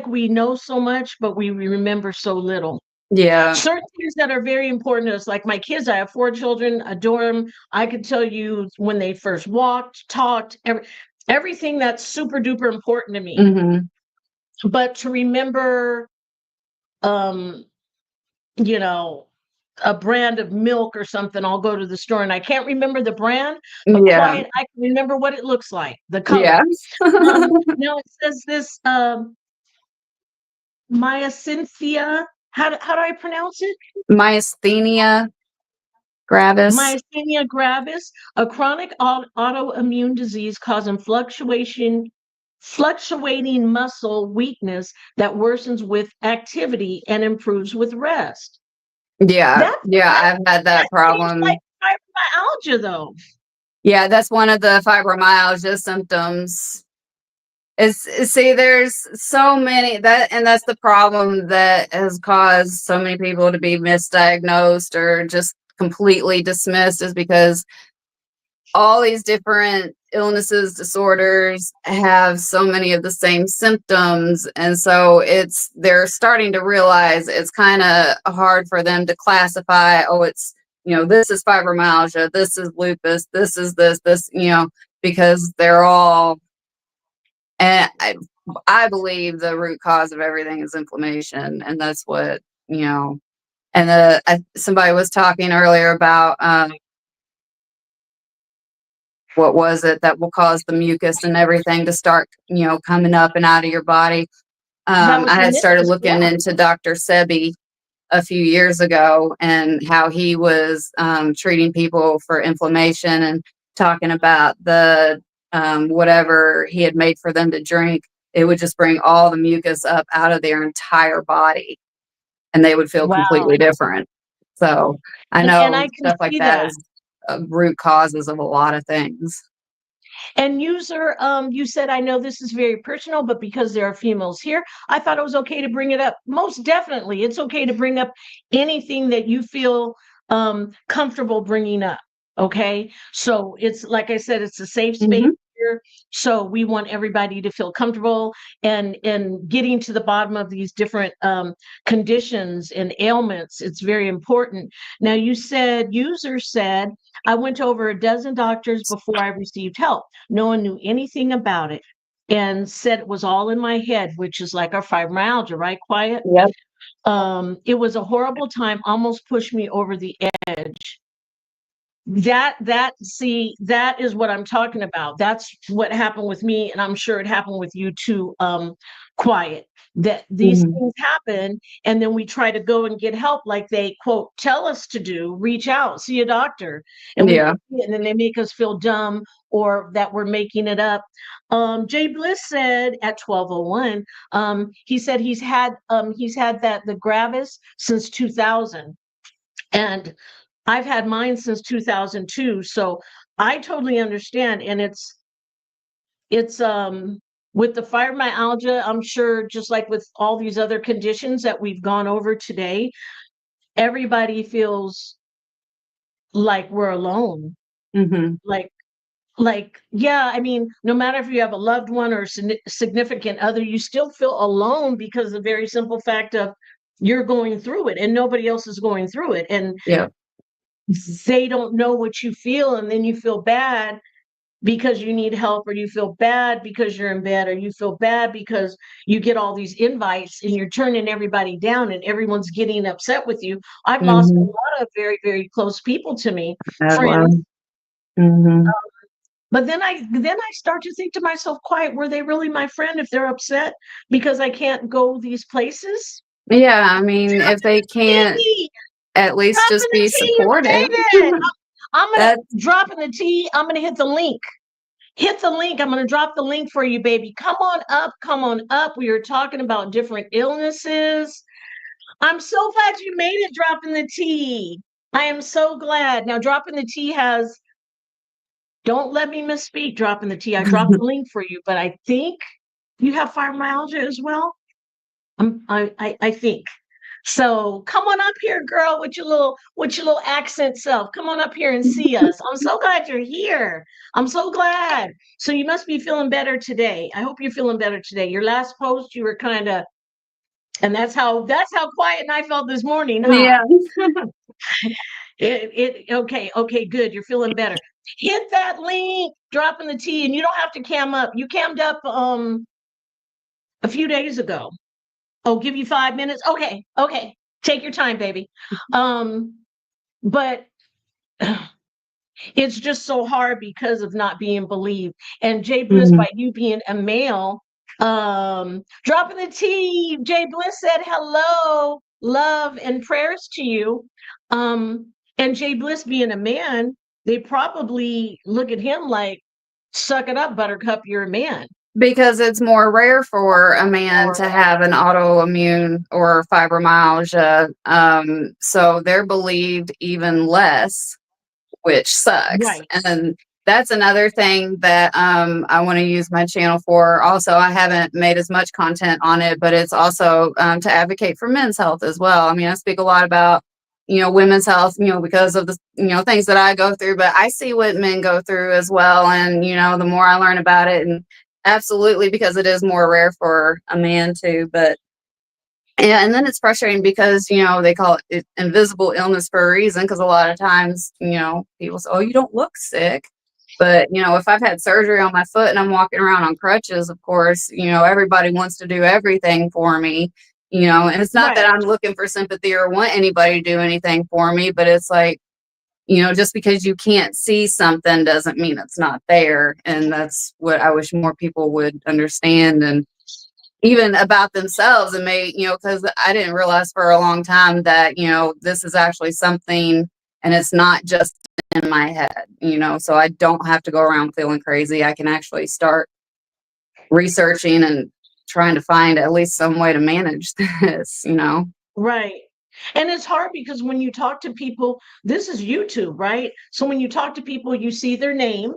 we know so much, but we remember so little. Yeah. Certain things that are very important to us, like my kids, I have 4 children, adore them. I could tell you when they first walked, talked, everything that's super duper important to me. Hmm. But to remember, um, you know, a brand of milk or something, I'll go to the store and I can't remember the brand, but Yeah. quiet, I can remember what it looks like, the color. Yeah. Now it says this myasthenia. How do I pronounce it? Myasthenia gravis. Myasthenia gravis, a chronic autoimmune disease causing fluctuating muscle weakness that worsens with activity and improves with rest. Yeah. That Yeah. I've had that seems problem. like fibromyalgia, though. Yeah, that's one of the fibromyalgia symptoms. See, there's so many and that's the problem that has caused so many people to be misdiagnosed or just completely dismissed, is because all these different illnesses, disorders have so many of the same symptoms. And so they're starting to realize it's kind of hard for them to classify, oh, it's, this is fibromyalgia, this is lupus, this is this, because they're all, and I believe the root cause of everything is inflammation. And that's what, and somebody was talking earlier about, what was it that will cause the mucus and everything to start, coming up and out of your body. That was I had started meniscus, looking yeah. into Dr. Sebi a few years ago, and how he was treating people for inflammation and talking about the whatever he had made for them to drink. It would just bring all the mucus up out of their entire body, and they would feel Wow. completely different. So I And know I can stuff like see that that. is root causes of a lot of things. And user, you said, I know this is very personal, but because there are females here, I thought it was okay to bring it up. Most definitely, it's okay to bring up anything that you feel comfortable bringing up. Okay, so it's like I said, it's a safe space here. So we want everybody to feel comfortable and getting to the bottom of these different conditions and ailments. It's very important. Now, user said, I went to over a dozen doctors before I received help. No one knew anything about it and said it was all in my head, which is like our fibromyalgia, right? Quiet. Yep. It was a horrible time, almost pushed me over the edge. That is what I'm talking about. That's what happened with me, and I'm sure it happened with you too. Quiet, that these things happen, and then we try to go and get help like they quote tell us to do, reach out, see a doctor, and Yeah. and then they make us feel dumb or that we're making it up. Jay Bliss said at 12:01, he said he's had that the gravis since 2000, and I've had mine since 2002, so I totally understand. And it's with the fibromyalgia, I'm sure just like with all these other conditions that we've gone over today, everybody feels like we're alone. Like, yeah, I mean, no matter if you have a loved one or significant other, you still feel alone because of the very simple fact of you're going through it and nobody else is going through it. And Yeah. they don't know what you feel, and then you feel bad because you need help, or you feel bad because you're in bed, or you feel bad because you get all these invites and you're turning everybody down and everyone's getting upset with you. I've lost a lot of very, very close people to me, friends. But then I start to think to myself, quiet, were they really my friend if they're upset because I can't go these places? Yeah, I mean, if they can't Tea! at least just Dropping the be tea, you supportive. made it! I'm gonna That's drop in the tea. I'm gonna hit the link. Hit the link. I'm gonna drop the link for you, baby. Come on up. Come on up. We are talking about different illnesses. I'm so glad you made it, dropping the tea. I am so glad. Now, dropping the tea has. Don't let me misspeak. Dropping the tea. I dropped the link for you, but I think you have fibromyalgia as well. I think. So come on up here, girl, with your little accent self. Come on up here and see us. I'm so glad you're here. I'm so glad. So you must be feeling better today. I hope you're feeling better today. Your last post, you were kind of, and that's how quiet and I felt this morning, huh? yeah. Okay, good. You're feeling better. Hit that link, dropping the tea, and you don't have to cam up. You cammed up a few days ago. Oh, give you 5 minutes. Okay. Take your time, baby. But it's just so hard because of not being believed. And Jay Bliss, by you being a male, dropping the tea. Jay Bliss said hello, love, and prayers to you. And Jay Bliss being a man, they probably look at him like, suck it up, Buttercup, you're a man. Because it's more rare for a man to have an autoimmune or fibromyalgia. So they're believed even less, which sucks. Right. And that's another thing that I want to use my channel for. Also, I haven't made as much content on it, but it's also to advocate for men's health as well. I mean, I speak a lot about, women's health, because of the, things that I go through, but I see what men go through as well. And, the more I learn about it, and absolutely, because it is more rare for a man too, but yeah, and then it's frustrating because, they call it invisible illness for a reason, because a lot of times, people say, oh, you don't look sick. But, if I've had surgery on my foot and I'm walking around on crutches, of course, everybody wants to do everything for me, and it's not that Right. I'm looking for sympathy or want anybody to do anything for me, but it's like, just because you can't see something doesn't mean it's not there. And that's what I wish more people would understand. And even about themselves, and because I didn't realize for a long time that, this is actually something, and it's not just in my head, so I don't have to go around feeling crazy. I can actually start researching and trying to find at least some way to manage this. Right. And it's hard because when you talk to people, this is YouTube, right? So when you talk to people, you see their name.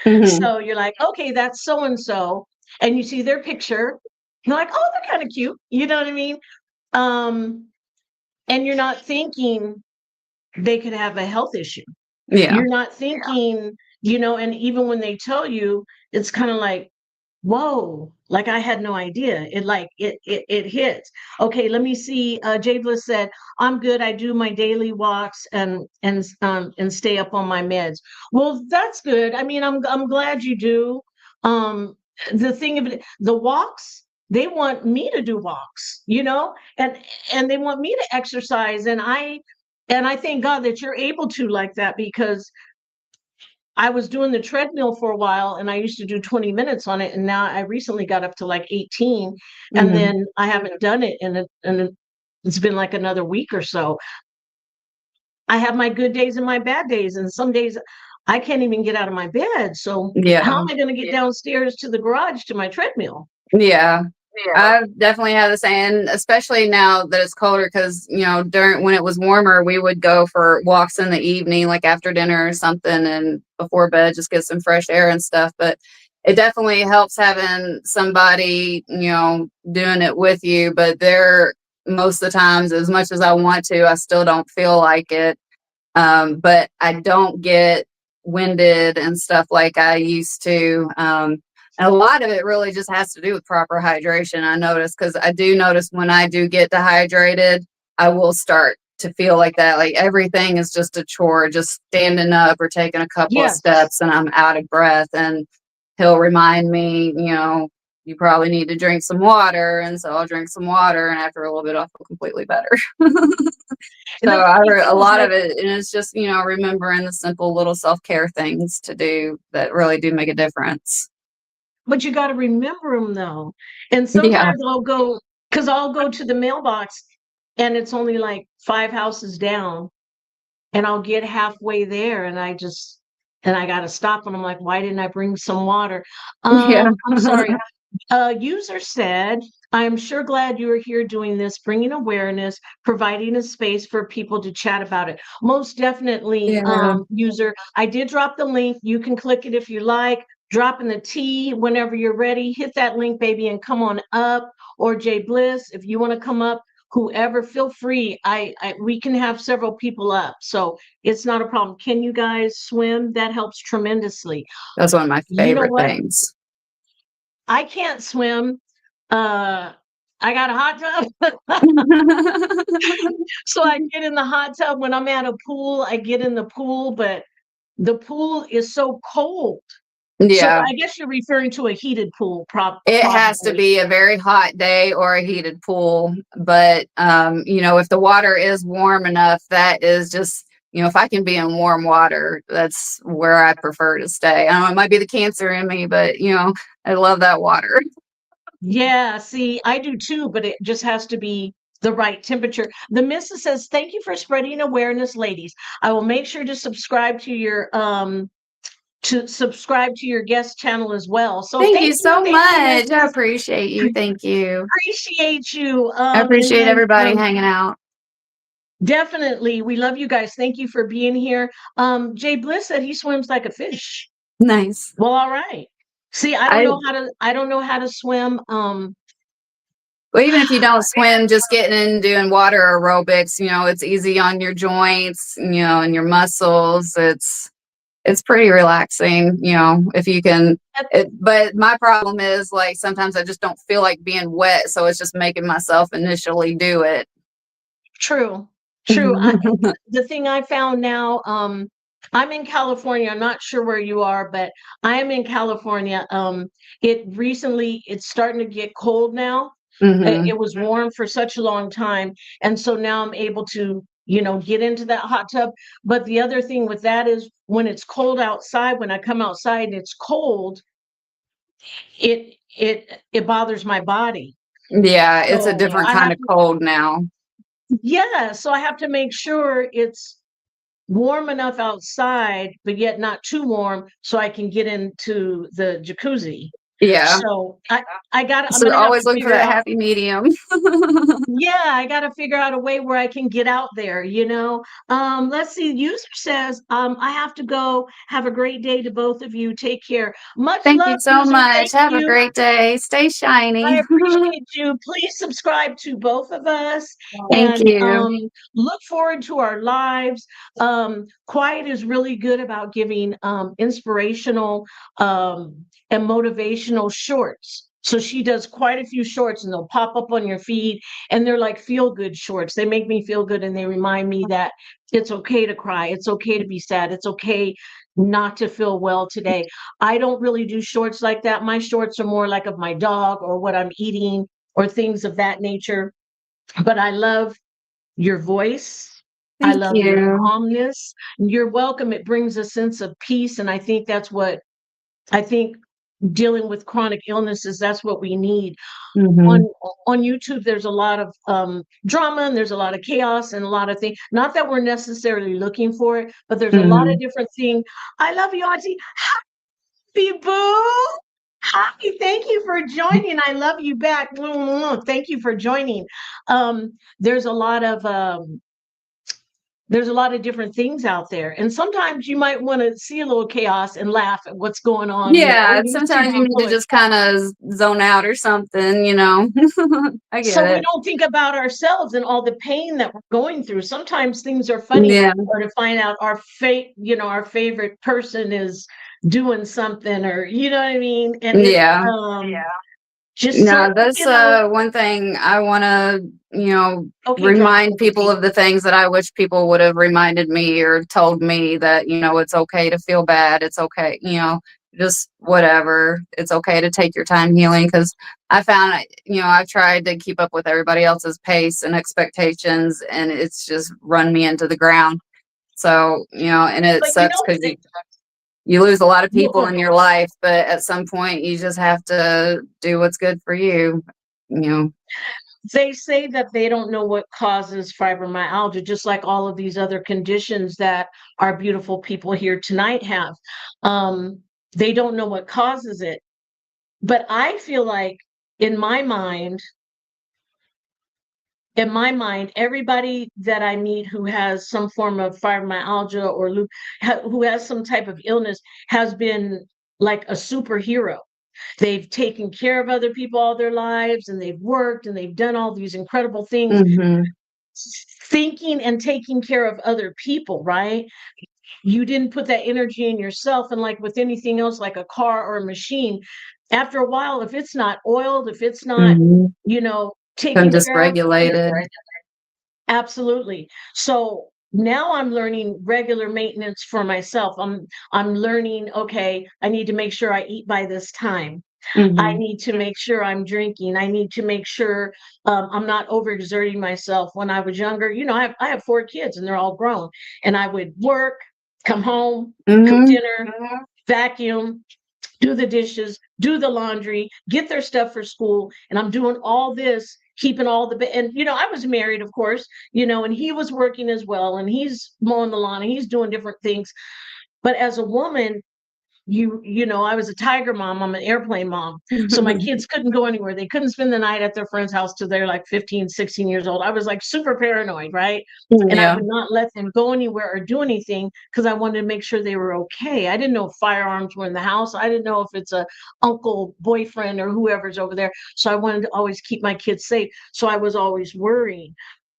Mhm. So you're like, okay, that's so and so. And you see their picture. You're like, oh, they're kind of cute. You know what I mean? Um, and you're not thinking they could have a health issue. Yeah. You're not thinking, and even when they tell you, it's kind of like, whoa, like I had no idea. It hits. Okay, let me see. Jay Bliss said, I'm good. I do my daily walks and stay up on my meds. Well, that's good. I mean, I'm glad you do. Um, the thing of it, the walks, they want me to do walks, and they want me to exercise. And I thank God that you're able to like that, because I was doing the treadmill for a while and I used to do 20 minutes on it. And now I recently got up to like 18. And Mhm. then I haven't done it it's been like another week or so. I have my good days and my bad days. And some days I can't even get out of my bed. So how Yeah. am I going to get downstairs to the garage to my treadmill? Yeah. Yeah. I definitely have the same, especially now that it's colder, because, during when it was warmer, we would go for walks in the evening, like after dinner or something, and before bed, just get some fresh air and stuff. But it definitely helps having somebody, doing it with you. But most of the times, as much as I want to, I still don't feel like it. But I don't get winded and stuff like I used to. And a lot of it really just has to do with proper hydration. I notice, because I do notice when I do get dehydrated, I will start to feel like that. Like everything is just a chore, just standing up or taking a couple of Yes. steps and I'm out of breath. And he'll remind me, you probably need to drink some water. And so I'll drink some water. And after a little bit, I'll feel completely better. And So the funny a thing is, lot like, of it, and it's just, remembering the simple little self-care things to do that really do make a difference. but you got to remember them though. And Yeah. sometimes I'll go to the mailbox and it's only like 5 houses down. And I'll get halfway there and I got to stop and I'm like, why didn't I bring some water? Yeah. I'm sorry. A user said, I am sure glad you are here doing this, bringing awareness, providing a space for people to chat about it. Most definitely, Yeah. user. I did drop the link. You can click it if you like. Drop in the T whenever you're ready. Hit that link, baby, and come on up. Or Jay Bliss, if you want to come up, whoever, feel free. We can have several people up, so it's not a problem. Can you guys swim? That helps tremendously. That's one of my You know favorite what? things. I can't swim. I got a hot tub. So I get in the hot tub when I'm at a pool. I get in the pool, but the pool is so cold. So Yeah. I guess you're referring to a heated pool, It has to probably. be a very hot day or a heated pool. But, if the water is warm enough, that is just, if I can be in warm water, that's where I prefer to stay. I know it might be the cancer in me, but, I love that water. Yeah, see, I do too, but it just has to be the right temperature. The missus says, thank you for spreading awareness, ladies. I will make sure to subscribe to your guest channel as well. So Thank you thank you, so much. I missus. appreciate you. Thank you. Appreciate you. I appreciate And everybody hanging out. definitely, we love you guys. Thank you for being here. Jay Bliss said he swims like a fish. Nice. Well, all right. See, I I don't know how to swim. Well, even if you don't swim, just getting in and doing water aerobics, it's easy on your joints, and your muscles. It's pretty relaxing, if you can. But my problem is, like, sometimes I just don't feel like being wet, so it's just making myself initially do it. True, true. The thing I found now, I'm in California. I'm not sure where you are, but I am in California. It's starting to get cold now. Mhm. It was warm for such a long time, and so now I'm able to, get into that hot tub. But the other thing with that is when it's cold outside, when I come outside and it's cold, it bothers my body. Yeah, it's a So different I kind have of to, cold now. yeah, so I have to make sure it's warm enough outside, but yet not too warm, so I can get into the jacuzzi. Yeah. So I'm So gonna have always to look for figure that out. happy medium. Yeah, I got to figure out a way where I can get out there, Let's see. User says, I have to go. Have a great day to both of you. Take care. Much Thank you love, so user. much. Thank Have a you. great day. Stay I shiny. appreciate you. Please subscribe to both of us Thank and you. look forward to our lives. Quiet is really good about giving inspirational and motivational shorts. So she does quite a few shorts and they'll pop up on your feed and they're like feel good shorts. They make me feel good and they remind me that it's okay to cry. It's okay to be sad. It's okay not to feel well today. I don't really do shorts like that. My shorts are more like of my dog or what I'm eating or things of that nature. But I love your voice. I Thank love your you. calmness. You're welcome. It brings a sense of peace. And I think I think dealing with chronic illnesses, that's what we need. Mhm. On on YouTube, there's a lot of drama and there's a lot of chaos and a lot of things. Not that we're necessarily looking for it, but there's a lot of Mhm. different things. I love you, Auntie. Happy Boo. Hi, thank you for joining. I love you back. Thank you for joining. Um, there's a lot of there's a lot of different things out there, and sometimes you might want to see a little chaos and laugh at what's going on. Yeah, YouTube sometimes you will need pull to it. just kind of zone out or something. I get So we it. don't think about ourselves and all the pain that we're going through. Sometimes things are funny, Yeah. or to find out our fate, our favorite person is doing something, or you know what I mean. And it's Yeah. just No, certain, that's one thing I want to, okay, John. remind people of the things that I wish people would have reminded me or told me that, it's okay to feel bad. It's okay, just whatever. It's okay to take your time healing because I found, I've tried to keep up with everybody else's pace and expectations and it's just run me into the ground. So, and it But you sucks know, because you lose a lot of no, go people in ahead. your life, but at some point you just have to do what's good for you. You know. They say that they don't know what causes fibromyalgia, just like all of these other conditions that our beautiful people here tonight have. Um, they don't know what causes it. But I feel like in my mind, everybody that I meet who has some form of fibromyalgia or who has some type of illness has been like a superhero. They've taken care of other people all their lives and they've worked and they've done all these incredible things, Mhm. thinking and taking care of other people, right? You didn't put that energy in yourself. And like with anything else, like a car or a machine, after a while, if it's not oiled, if it's not, Mhm. I'm taken care of, dysregulated. absolutely. So now I'm learning regular maintenance for myself. I'm learning, okay, I need to make sure I eat by this time. I Mhm. need to make sure I'm drinking. I need to make sure I'm not overexerting myself. When I was younger, I have 4 kids and they're all grown. And I would work, come home, cook Mhm. dinner, vacuum, do the dishes, do the laundry, get their stuff for school. And I'm doing all this, keeping all and I was married, of course, and he was working as well. And he's mowing the lawn and he's doing different things. But as a woman, I was a tiger mom, I'm an airplane mom. So my kids couldn't go anywhere. They couldn't spend the night at their friend's house till they're like 15, 16 years old. I was like super paranoid, right? And I Yeah. would not let them go anywhere or do anything because I wanted to make sure they were okay. I didn't know if firearms were in the house. I didn't know if it's a uncle, boyfriend, or whoever's over there. So I wanted to always keep my kids safe. So I was always worrying.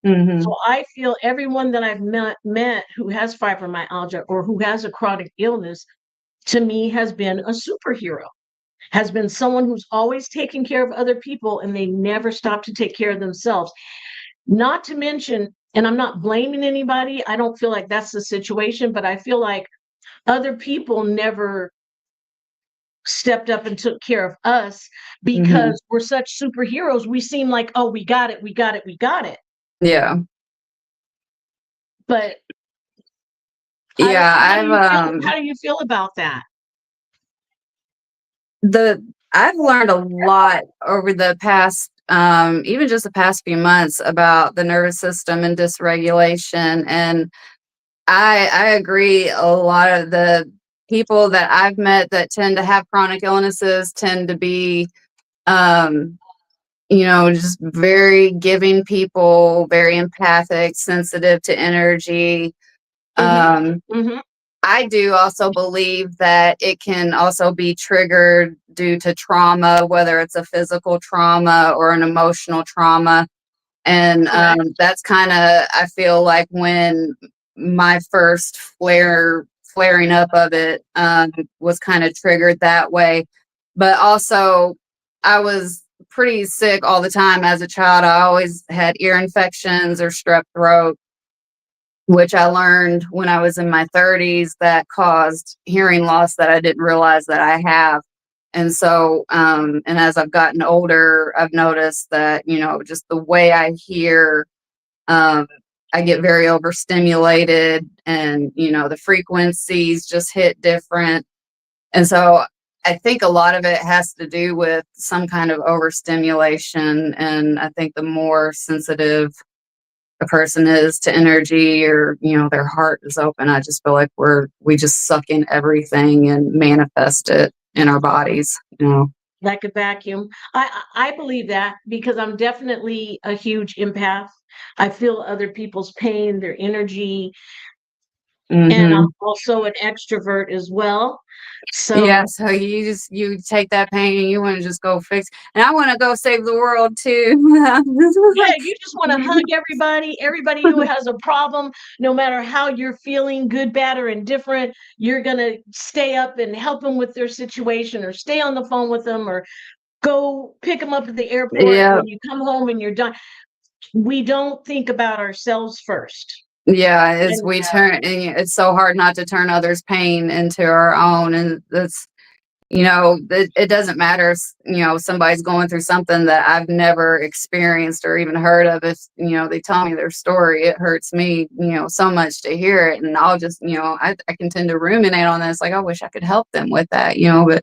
Hmm. So I feel everyone that I've met who has fibromyalgia or who has a chronic illness, to me, has been a superhero, has been someone who's always taken care of other people and they never stop to take care of themselves. Not to mention, and I'm not blaming anybody, I don't feel like that's the situation, but I feel like other people never stepped up and took care of us Hmm. because we're such superheroes. We seem like, oh, we got it, we got it, we got it. Yeah. But I don't Yeah. know. How do I've you feel? How do you feel about that? I've learned a lot over the past, even just the past few months about the nervous system and dysregulation. And I agree. A lot of the people that I've met that tend to have chronic illnesses tend to be, um, just very giving people, very empathic, sensitive to energy. Mm-hmm. Um, Mm-hmm. I do also believe that it can also be triggered due to trauma, whether it's a physical trauma or an emotional trauma. And Correct. that's kind of, I feel like when my first flaring up of it was kind of triggered that way. But also, I was pretty sick all the time as a child. I always had ear infections or strep throat, which I learned when I was in my 30s that caused hearing loss that I didn't realize that I have. And so, and as I've gotten older, I've noticed that, just the way I hear, um, I get very overstimulated and, the frequencies just hit different. And so I think a lot of it has to do with some kind of overstimulation. And I think the more sensitive a person is to energy or their heart is open, I just feel like we just suck in everything and manifest it in our bodies. Like a vacuum. I believe that because I'm definitely a huge empath. I feel other people's pain, their energy, and I'm Hmm. also an extrovert as well. Yeah, So so you take that pain and you want to just go fix, and I want to go save the world too. yeah, you just want to hug everybody who has a problem, no matter how you're feeling, good, bad, or indifferent, you're gonna stay up and help them with their situation or stay on the phone with them or go pick them up at the airport Yeah. when you come home and you're done. We don't think about ourselves first. Yeah, And we turn, and it's so hard not to turn others' pain into our own, and it doesn't matter if, somebody's going through something that I've never experienced or even heard of. If, they tell me their story, it hurts me, so much to hear it. And I'll just, I can tend to ruminate on this. Like, I wish I could help them with that, but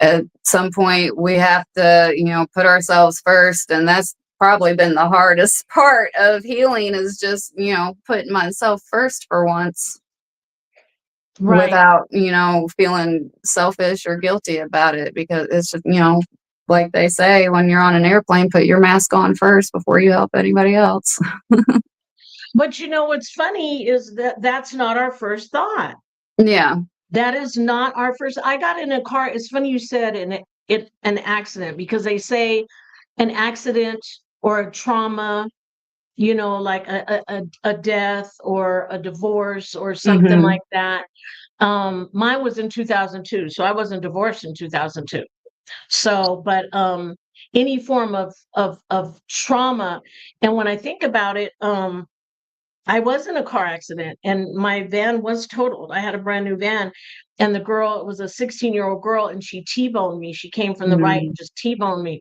at some point we have to, put ourselves first. And that's probably been the hardest part of healing is just, putting myself first for once right. without, feeling selfish or guilty about it, because it's just, like they say, when you're on an airplane, put your mask on first before you help anybody else. But what's funny is that that's not our first thought. Yeah. That is not our first. I got in a car. It's funny you said an accident because they say an accident or a trauma, like a death or a divorce or something Hmm. like that. Mine was in 2002, so I wasn't divorced in 2002. So, but any form of trauma, and when I think about it, I was in a car accident and my van was totaled. I had a brand new van, and the girl, it was a 16-year-old girl, and she T-boned me. She came from the right Hmm. and just T-boned me.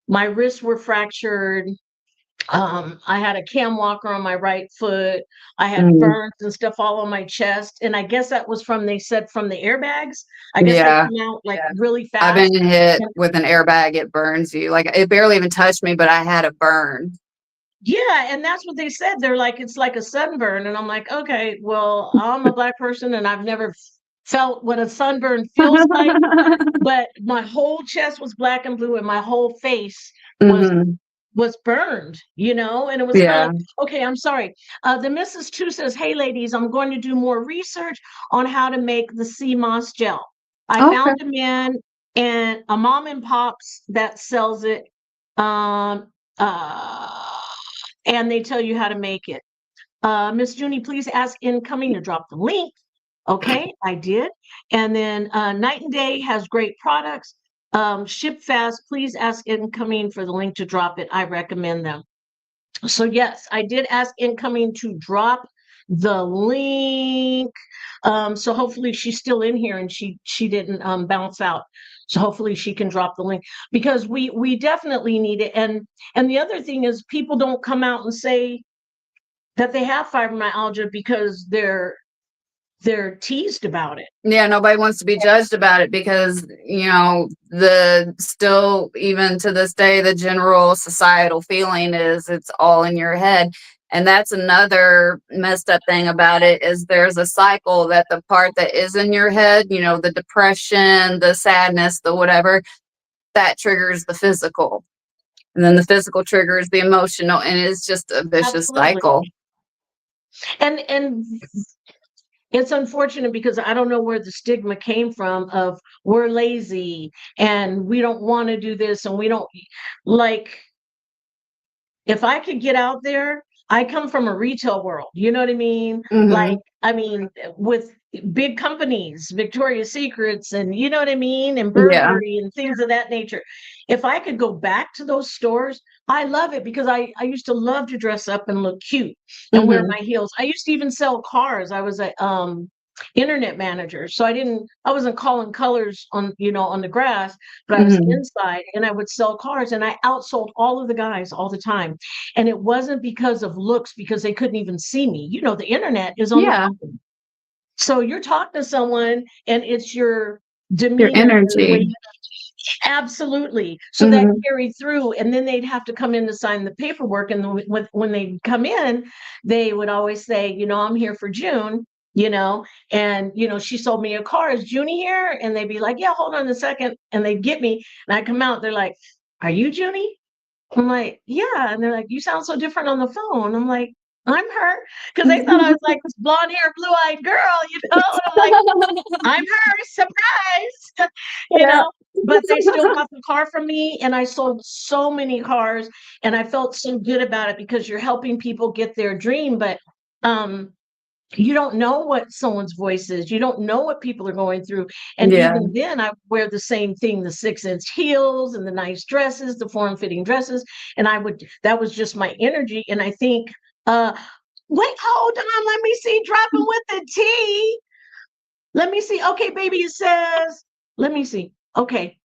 My wrists were fractured. I had a cam walker on my right foot. I had Hmm. burns and stuff all on my chest. And I guess that was they said from the airbags. I guess they Yeah. come out like Yeah. really I've fast. been hit And with an airbag. It burns you. Like, it barely even touched me, but I had a burn. yeah, and that's what they said. They're like, it's like a sunburn. And I'm like, okay, well, I'm a black person and I've never felt what a sunburn feels like, but my whole chest was black and blue and my whole face was Mhm. was burned, and it was kind Yeah. of okay. I'm sorry. The Mrs. Two says, "Hey, ladies, I'm going to do more research on how to make the sea moss gel. I Okay. found a man and a mom and pops that sells it, um, and they tell you how to make it. Miss Junie, please ask incoming to drop the link." Okay, I did. And then Night and Day has great products. Ship fast. Please ask incoming for the link to drop it. I recommend them. So yes, I did ask incoming to drop the link. So hopefully she's still in here and she didn't bounce out. So hopefully she can drop the link because we definitely need it. And the other thing is people don't come out and say that they have fibromyalgia because they're teased about it. Yeah, nobody wants to be judged about it because, the still, even to this day, the general societal feeling is it's all in your head. And that's another messed up thing about it is there's a cycle that the part that is in your head, the depression, the sadness, the whatever, that triggers the physical. And then the physical triggers the emotional, and it's just a vicious Absolutely. cycle. And it's unfortunate because I don't know where the stigma came from of we're lazy and we don't want to do this and we don't like. If I could get out there, I come from a retail world, you know what I mean? Mhm. With big companies, Victoria's Secrets, and you know what I mean, and Yeah. Burberry and things of that nature. If I could go back to those stores, I love it because I used to love to dress up and look cute and wear Mhm. my heels. I used to even sell cars. I was a internet manager, so I wasn't calling colors on the grass, but I was Mhm. inside and I would sell cars and I outsold all of the guys all the time. And it wasn't because of looks, because they couldn't even see me. The internet is on the Yeah. phone. So you're talking to someone and it's your Your demeanor, the way energy. absolutely. So that Mhm. carried through, and then they'd have to come in to sign the paperwork. And when they come in, they would always say, "I'm here for June." And she sold me a car. Is Junie here? And they'd be like, "Yeah, hold on a second." And they'd get me, and I come out. They're like, "Are you Junie?" I'm like, "Yeah." And they're like, "You sound so different on the phone." I'm like, "I'm her," because they thought I was like this blonde hair, blue eyed girl. And I'm like, "I'm her, surprise." you Yeah. know, but they still bought the car from me and I sold so many cars and I felt so good about it because you're helping people get their dream. But um you don't know what someone's voice is. You don't know what people are going through. And Yeah. even then I wear the same thing, the 6-inch heels and the nice dresses, the form-fitting dresses. And that was just my energy. And I think, wait, hold on, let me see, dropping with the T. Let me see. Okay, baby, it says, let me see. Okay.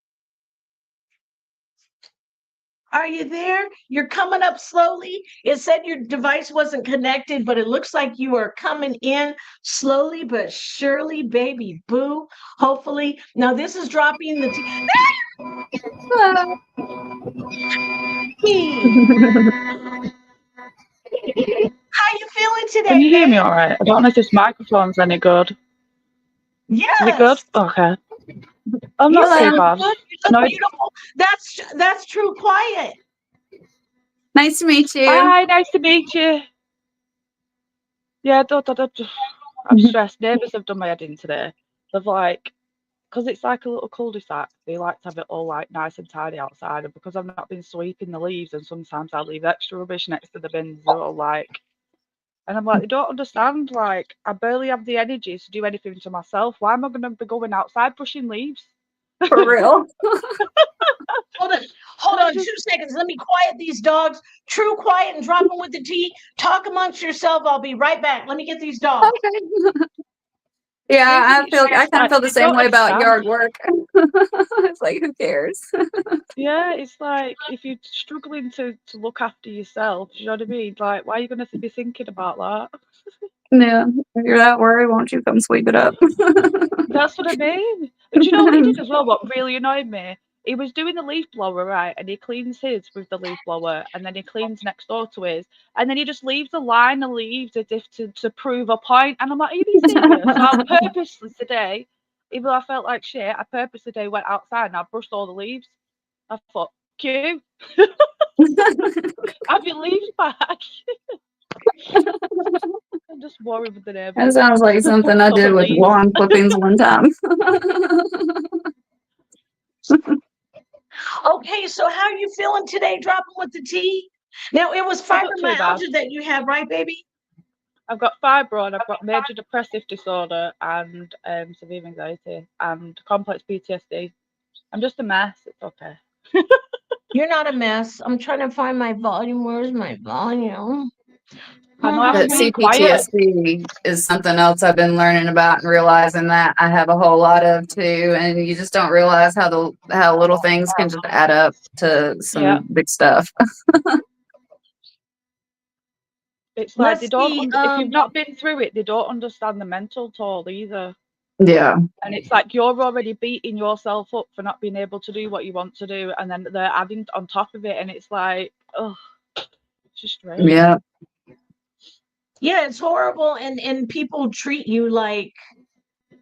Are you there? You're coming up slowly. It said your device wasn't connected, but it looks like you are coming in slowly but surely, baby boo. Hopefully. Now this is dropping the T. How you feeling Can today, you hear me babe? all right? I don't know if this microphone's any good. Is it good? Yes. Okay. I'm You not too sound Hello. bad. good. You look No, beautiful. That's true quiet. Nice to meet you. hi, nice to meet you. Yeah, I'm stressed. Neighbours have done my head in today. They've because it's like a little cul-de-sac, they like to have it all like nice and tidy outside. And because I've not been sweeping the leaves, and sometimes I leave extra rubbish next to the bins, they're all and I'm like, they don't understand. Like, I barely have the energy to do anything to myself. Why am I going to be going outside brushing leaves? For real. Hold on. Hold And I'm on just 2 seconds. Let me quiet these dogs. True quiet and drop them with the T. Talk amongst yourself. I'll be right back. Let me get these dogs. Okay. Yeah, and I it's feel I just kind of like feel the they same don't way about understand. yard work. It's like, who cares? Yeah, it's like if you're struggling to look after yourself, do you know what I mean? Like, why are you going to be thinking about that? Yeah. If you're that worried, won't you come sweep it up? That's what I mean. And do you know what he did as well? What really annoyed me? he was doing the leaf blower, right? And he cleans his with the leaf blower, and then he cleans next door to his, and then he just leaves a line of leaves as if to prove a point. And I'm like, are you being serious? So I purposely today, even though I felt like shit, I purposely today went outside and I brushed all the leaves. I thought, Q, have your leaves back. I'm just worried with the That neighbours. sounds like something I did with lawn clippings one time. Okay, so how are you feeling today, dropping with the tea? Now, it was Not too bad. fibromyalgia that you have, right, baby? I've got fibro and I've got major depressive disorder and severe anxiety and complex PTSD. I'm just a mess. It's okay. You're not a mess. I'm trying to find my volume. Where's my volume? I know I have But to be quiet. CPTSD is something else I've been learning about and realizing that I have a whole lot of too, and you just don't realize how little things can just add up to some Yeah. big stuff. It's like Let's they don't. see, If you've not been through it, they don't understand the mental toll either. Yeah. And it's like you're already beating yourself up for not being able to do what you want to do, and then they're adding on top of it, and it's like, oh, it's just strange. Yeah. Yeah, it's horrible, and people treat you like,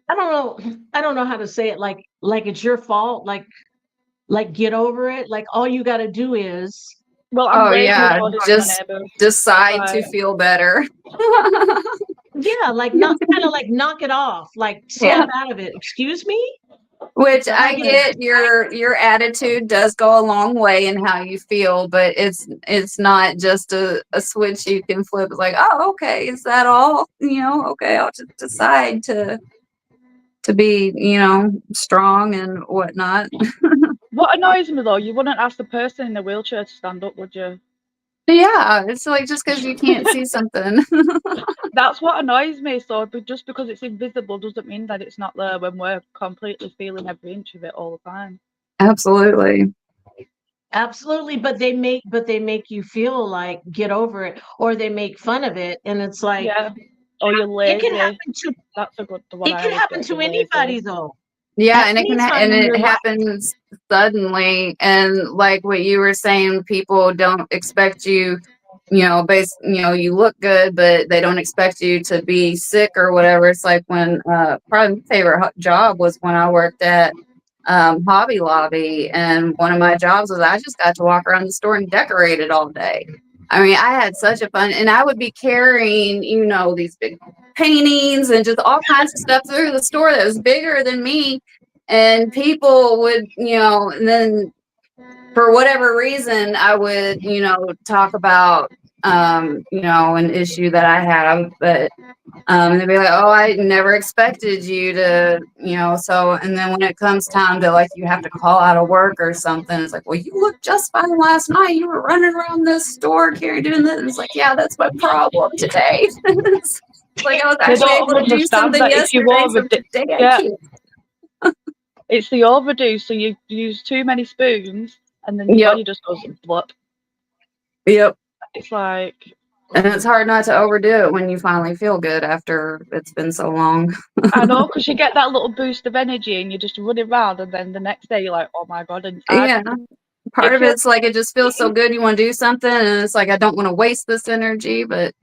I don't know how to say it, like it's your fault, like get over it. Like all you got to do is, Well, I'm Oh raging yeah. according to my Just neighbours. decide to Right. feel better. yeah, like not kind of like knock it off, like Yeah. snap out of it. Excuse me? Which Like I it's- get your attitude does go a long way in how you feel, but it's not just a switch you can flip. It's like, oh, okay, is that all? Okay, I'll just decide to be, strong and whatnot. What annoys me though, you wouldn't ask the person in the wheelchair to stand up, would you? Yeah, it's like just because you can't see something. That's what annoys me. So just because it's invisible doesn't mean that it's not there when we're completely feeling every inch of it all the time. Absolutely. Absolutely, but they make you feel like get over it, or they make fun of it, and it's like, Yeah. Or you're it can lazy. happen to That's a good one. it I can always happen get, to you're lazy. anybody though. Yeah, At and any time in it your life. happens suddenly, and like what you were saying, people don't expect you, you look good, but they don't expect you to be sick or whatever. It's like when probably my favorite job was when I worked at Hobby Lobby, and one of my jobs was I just got to walk around the store and decorate it all day. I mean, I had such a fun, and I would be carrying, these big paintings and just all kinds of stuff through the store that was bigger than me. And people would, and then for whatever reason, I would, talk about, an issue that I have, but they'd be like, oh, I never expected you to, so, and then when it comes time to like, you have to call out of work or something, it's like, well, you looked just fine last night. You were running around this store, doing this. It's like, yeah, that's my problem today. It's like I was They actually don't able to do understand something that if you yesterday, so overdo, today I yeah, can't. it's the overdo. So you use too many spoons, and then your Yep. body just goes blup. Yep. It's like, And it's hard not to overdo it when you finally feel good after it's been so long. I know, because you get that little boost of energy, and you just run around, and then the next day you're like, oh my god, and Yeah. Part it of feels- it's like it just feels so good. You want to do something, and it's like I don't want to waste this energy. But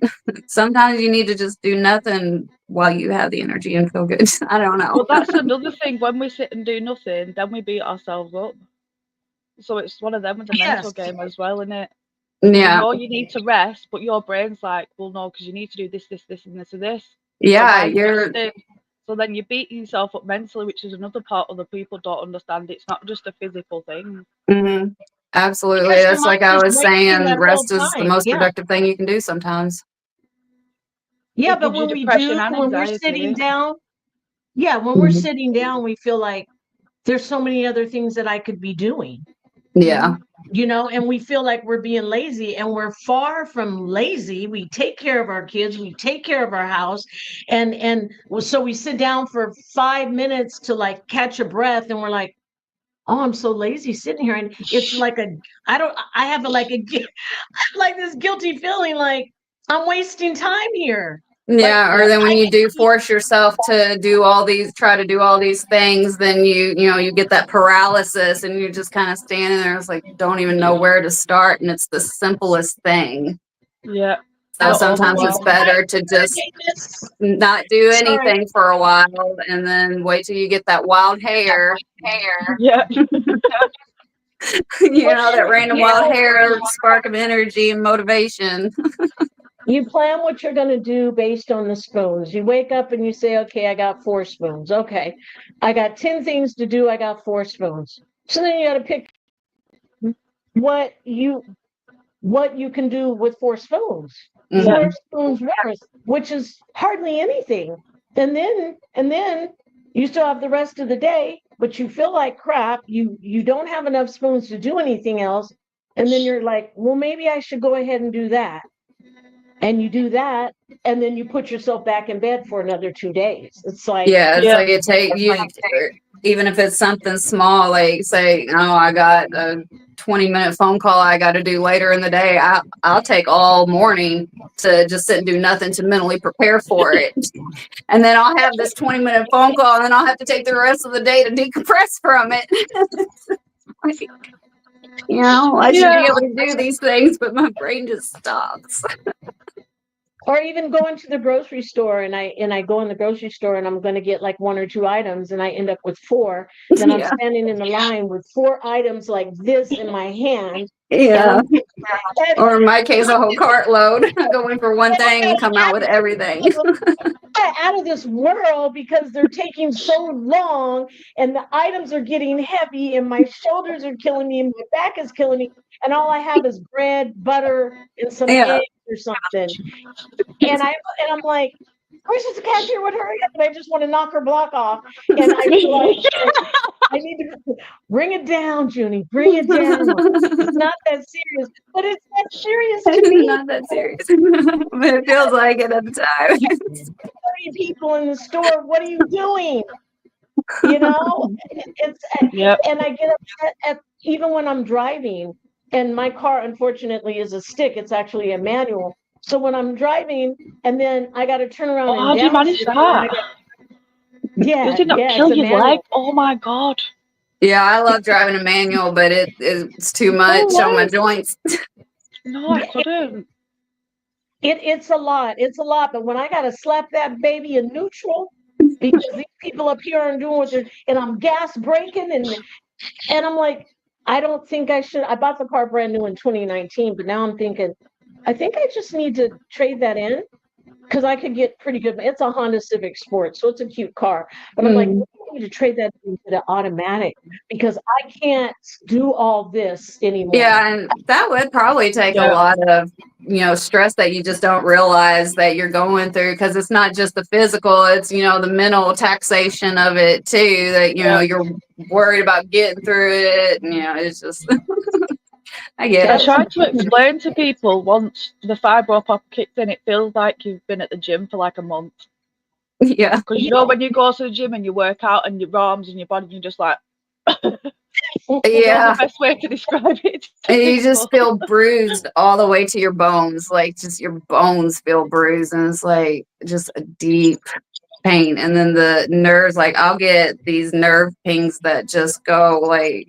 sometimes you need to just do nothing while you have the energy and feel good. I don't know. Well, that's another thing. When we sit and do nothing, then we beat ourselves up. So it's one of them with the mental Yes. game as well, isn't it? Yeah. You know you need to rest, but your brain's like, well, no, because you need to do this, this, this, and this, and this. Yeah. So You're. So then you're beating yourself up mentally, which is another part of the people don't understand. It's not just a physical thing. Mhm. Absolutely. Yes, your That's like mind I is was racing saying. that Rest whole is the time. most Yeah. productive thing you can do sometimes. Yeah, It but gives you when we depression do, and when we're anxiety. sitting down, when we're Mhm. sitting down, we feel like there's so many other things that I could be doing, Yeah. and we feel like we're being lazy, and we're far from lazy. We take care of our kids, we take care of our house, and so we sit down for 5 minutes to like catch a breath, and we're like, oh, I'm so lazy sitting here. And it's like I have like this guilty feeling like I'm wasting time here. Yeah, or then when you do force yourself to do all these, try to do all these things, then you get that paralysis and you're just kind of standing there. It's like, don't even know where to start. And it's the simplest thing. Yeah. So You're sometimes it's overwhelmed. better to just not do anything for a while and then wait till you get that wild hair, Yeah. that random wild hair spark of energy and motivation. You plan what you're going to do based on the spoons. You wake up and you say, okay, I got 4 spoons. Okay, I got 10 things to do. I got 4 spoons. So then you got to pick what you can do with 4 spoons. Mhm. 4 spoons worth, which is hardly anything. And then you still have the rest of the day, but you feel like crap. You don't have enough spoons to do anything else. And then you're like, well, maybe I should go ahead and do that. And you do that, and then you put yourself back in bed for another 2 days. It's like, Yeah, it's Yeah. like it take you, even if it's something small, like say, oh, I got a 20-minute phone call I got to do later in the day. I'll take all morning to just sit and do nothing to mentally prepare for it. And then I'll have this 20-minute phone call, and then I'll have to take the rest of the day to decompress from it. I should be able to do these things, but my brain just stops. or even going to the grocery store, and I go in the grocery store and I'm going to get like 1 or 2 items, and I end up with 4. Then I'm Yeah. standing in the line with 4 items like this in my hand. Yeah. And Or in my case, a whole cartload. Go in for one thing and come out with everything. out of this world because they're taking so long, and the items are getting heavy, and my shoulders are killing me, and my back is killing me, and all I have is bread, butter, and some Yeah. eggs or something. And I'm like, where's the cashier would hurry up, and I just want to knock her block off. And I feel like I need to bring it down, Junie, bring it down. It's not that serious, but it's that serious to It's me. not that serious. But it feels like it at the time. 30 people in the store, what are you doing? It's Yep. and I get upset at even when I'm driving, and my car unfortunately is a stick. It's actually a manual. So when I'm driving, and then I got to turn around Oh, and how do you manage downshift, and I that? yeah, Does it not yeah, kill it's a your manual. leg? Oh my god. Yeah, I love driving a manual, but it's too much on my joints. No, I couldn't. It's a lot. It's a lot. But when I got to slap that baby in neutral, because these people up here aren't doing what they're, and I'm gas braking, and I'm like, I don't think I should. I bought the car brand new in 2019, but now I'm thinking, I think I just need to trade that in, because I could get pretty good. It's a Honda Civic Sport, so it's a cute car. But I'm like, I need to trade that into the automatic, because I can't do all this anymore. Yeah, and that would probably take a Yeah. lot of, stress that you just don't realize that you're going through, because it's not just the physical, it's, the mental taxation of it too, that, you're worried about getting through it. And, it's just, I get I it. tried to explain to people once the fibro pop kicked in, it feels like you've been at the gym for like a month. Yeah. Because when you go to the gym and you work out and your arms and your body, you're just like, Yeah. the best way to describe it. And you just feel bruised all the way to your bones, like just your bones feel bruised, and it's like just a deep pain. And then the nerves, like I'll get these nerve pings that just go like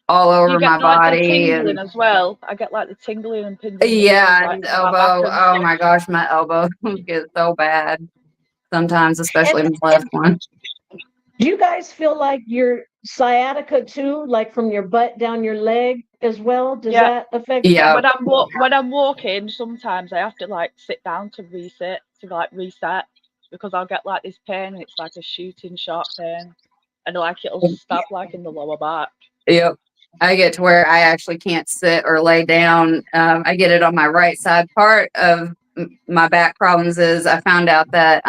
all over You get my like the body. tingling And as well. I get like the tingling and pingling. yeah, like, and my elbow. back and Oh stuff. my gosh, my elbow gets so bad sometimes, especially my left one. Do you guys feel like your sciatica too, like from your butt down your leg as well? Does Yeah. that affect? Yeah. When I'm walking, sometimes I have to like sit down to reset, because I'll get like this pain, and it's like a shooting sharp pain, and like it'll stab like in the lower back. Yep. I get to where I actually can't sit or lay down. I get it on my right side. Part of my back problems is I found out that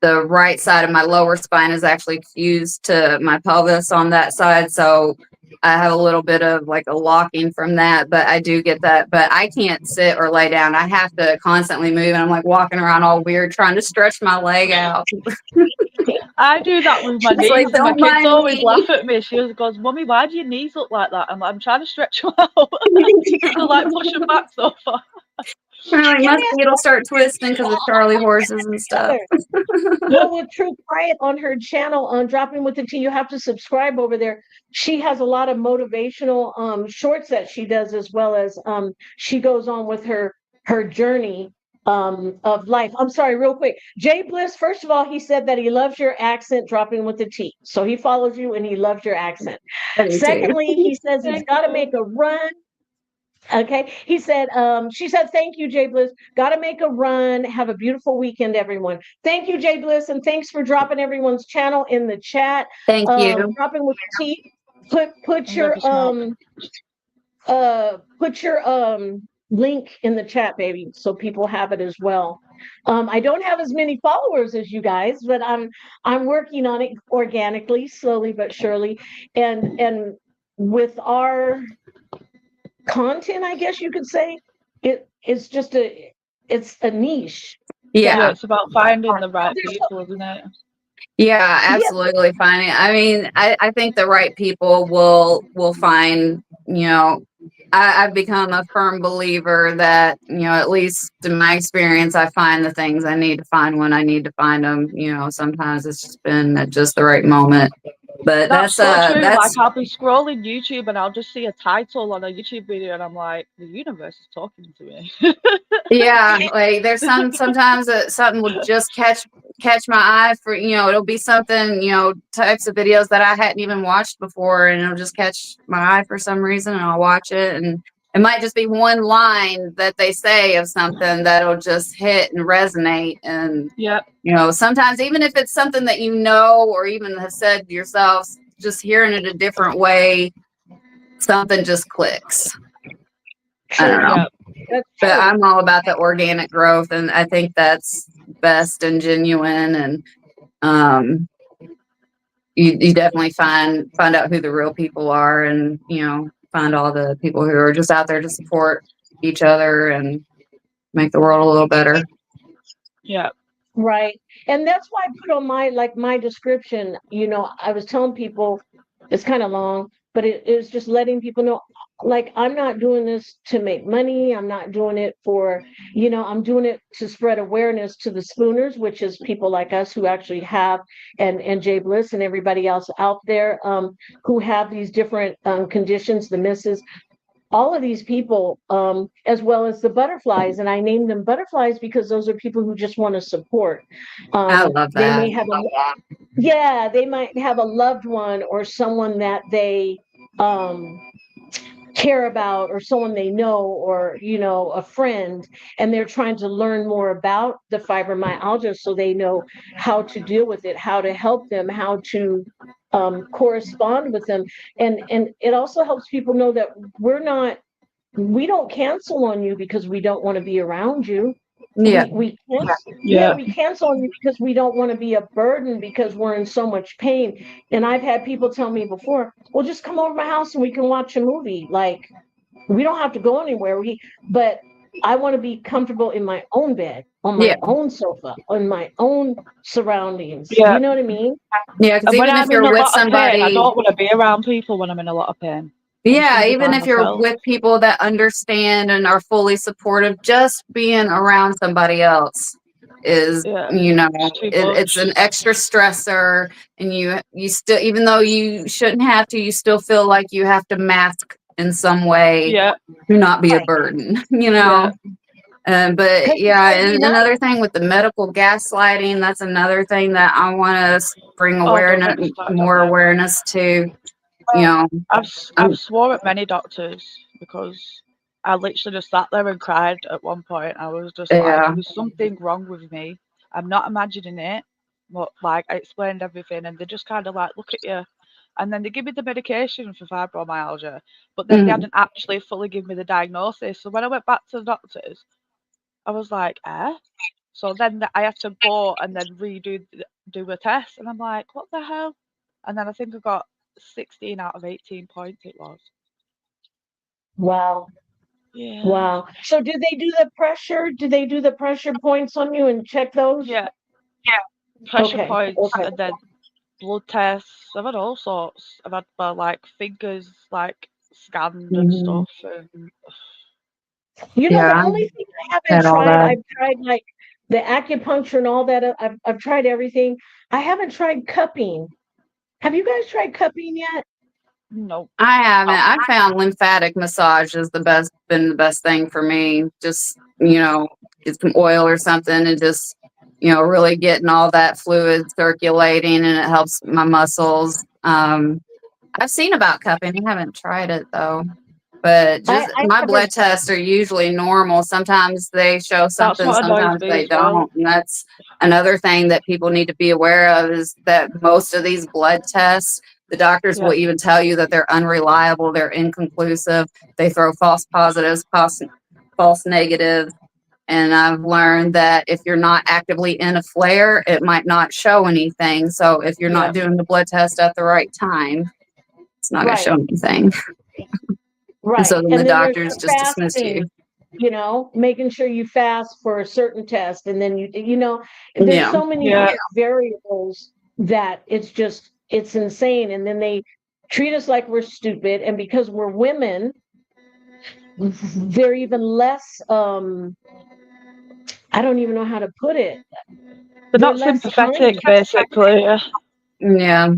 the right side of my lower spine is actually fused to my pelvis on that side. So I have a little bit of like a locking from that, but I do get that. But I can't sit or lay down. I have to constantly move, and I'm like walking around all weird, trying to stretch my leg out. I do that with my knees, like, and my "Don't kids mind always me." laugh at me. She always goes, "Mummy, why do your knees look like that?" I'm trying to stretch them out. They're like pushing back so far. Like It my is feet will start twisting because of Charlie horses and stuff. well, with True Quiet on her channel on Dropping with the Tea, you have to subscribe over there. She has a lot of motivational shorts that she does, as well as she goes on with her journey of life. I'm sorry, real quick. Jay Bliss, first of all, he said that he loves your accent, Dropping with the Tea. So he follows you and he loves your accent. I do too. Secondly, he says he's Thank got to you. make a run. Okay. He said, she said, thank you, Jay Bliss. Gotta make a run. Have a beautiful weekend, everyone. Thank you, Jay Bliss, and thanks for dropping everyone's channel in the chat. Thank you. Dropping with the Tea. Put I'm your very put your link in the chat, baby, so people have it as well. I don't have as many followers as you guys, but I'm working on it organically, slowly but surely. And with our content, I guess you could say, it's just it's a niche. Yeah, Yeah. it's about finding the right There's people, isn't it? Yeah, Yeah. absolutely finding. I mean, I think the right people will find, I've become a firm believer that, at least in my experience, I find the things I need to find when I need to find them. Sometimes it's just been at just the right moment. But That's so true. that's Like I'll be scrolling YouTube and I'll just see a title on a YouTube video and I'm like, the universe is talking to me. yeah, like there's sometimes that something will just catch my eye for, it'll be something, types of videos that I hadn't even watched before, and it'll just catch my eye for some reason, and I'll watch it, and it might just be one line that they say of something that'll just hit and resonate. And Yep. sometimes even if it's something that or even have said yourself, just hearing it a different way, something just clicks. I don't know. Yep. That's But true. I'm all about the organic growth, and I think that's best and genuine. And you definitely find out who the real people are, and find all the people who are just out there to support each other and make the world a little better. Yep. Right. And that's why I put on my description, I was telling people, it's kind of long, but it is just letting people know, like, I'm not doing this to make money. I'm not doing it for, I'm doing it to spread awareness to the spooners, which is people like us who actually have, and Jay Bliss and everybody else out there who have these different conditions, the misses, all of these people, as well as the butterflies. And I named them butterflies because those are people who just want to support. I love They that. may have they might have a loved one or someone that they care about, or someone they know, or a friend, and they're trying to learn more about the fibromyalgia so they know how to deal with it, how to help them, how to correspond with them. And it also helps people know that we don't cancel on you because we don't want to be around you. Yeah. We cancel, Yeah. we cancel on you because we don't want to be a burden, because we're in so much pain. And I've had people tell me before, well, just come over to my house and we can watch a movie. Like, we don't have to go anywhere. But I want to be comfortable in my own bed, on my Yeah. own sofa, on my own surroundings. Yeah. You know what I mean? Yeah, because And when even if I'm in you're a with lot of pain, I somebody, don't want to be around people when I'm in a lot of pain. I just yeah, wanna be even by if you're myself. with people that understand and are fully supportive, just being around somebody else is, Yeah. It's too it's much. an extra stressor, and you still, even though you shouldn't have to, you still feel like you have to mask in some way Yeah. to not be a burden, Yeah. but 'Cause yeah, it's and not- another thing with the medical gaslighting, that's another thing that I want to bring Oh, don't get me awareness, started on more that. awareness to. I've swore at many doctors because I literally just sat there and cried at one point. I was just like, Yeah. there was something wrong with me. I'm not imagining it, but like I explained everything, and they just kind of like look at you, and then they give me the medication for fibromyalgia, but then they Mhm. hadn't actually fully given me the diagnosis. So when I went back to the doctors, I was like, eh? So then I had to go and then do a test, and I'm like, what the hell? And then I think I got 16 out of 18 points. It was. Wow. Yeah. Wow. So did they do the pressure? Did they do the pressure points on you and check those? Yeah. Pressure Okay. points, Okay. and then blood tests. I've had all sorts. I've had my like fingers like scanned and Mhm. stuff. And You know, the Yeah, only thing I haven't had all tried, that. I've tried like the acupuncture and all that. I've tried everything. I haven't tried cupping. Have you guys tried cupping yet? No. I haven't. I found lymphatic massage is been the best thing for me. Just, get some oil or something and just, really getting all that fluid circulating, and it helps my muscles. I've seen about cupping. I haven't tried it though. But just I my never. blood tests are usually normal. Sometimes they show That's something, what annoys sometimes me they as well. don't. And that's another thing that people need to be aware of, is that most of these blood tests, the doctors Yeah. will even tell you that they're unreliable, they're inconclusive, they throw false positives, false negatives. And I've learned that if you're not actively in a flare, it might not show anything. So if you're Yeah. not doing the blood test at the right time, it's not going to Right, show anything. And so right. then the And then there's doctors the just dismiss you. fasting, making sure you fast for a certain test. And then there's Yeah. so many Yeah. variables that it's insane. And then they treat us like we're stupid. And because we're women, they're even less, I don't even know how to put it. They're not less sympathetic, kind. basically. Yeah. Yeah.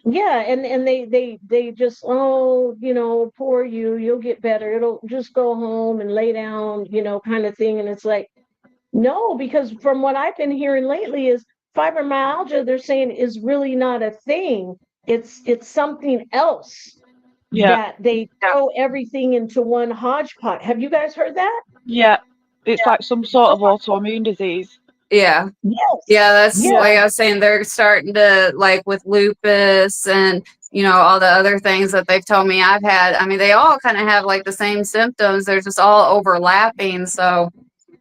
Yeah, and they just, poor you, you'll get better. It'll just go home and lay down, kind of thing. And it's like, no, because from what I've been hearing lately is fibromyalgia, they're saying is really not a thing. It's something else Yeah. that they throw everything into one hodgepodge. Have you guys heard that? Yeah. It's like some sort of autoimmune disease. Yeah. Yes. Yeah. That's Yeah. like I was saying, they're starting to, like with lupus and, all the other things that they've told me I've had. I mean, they all kind of have like the same symptoms. They're just all overlapping. So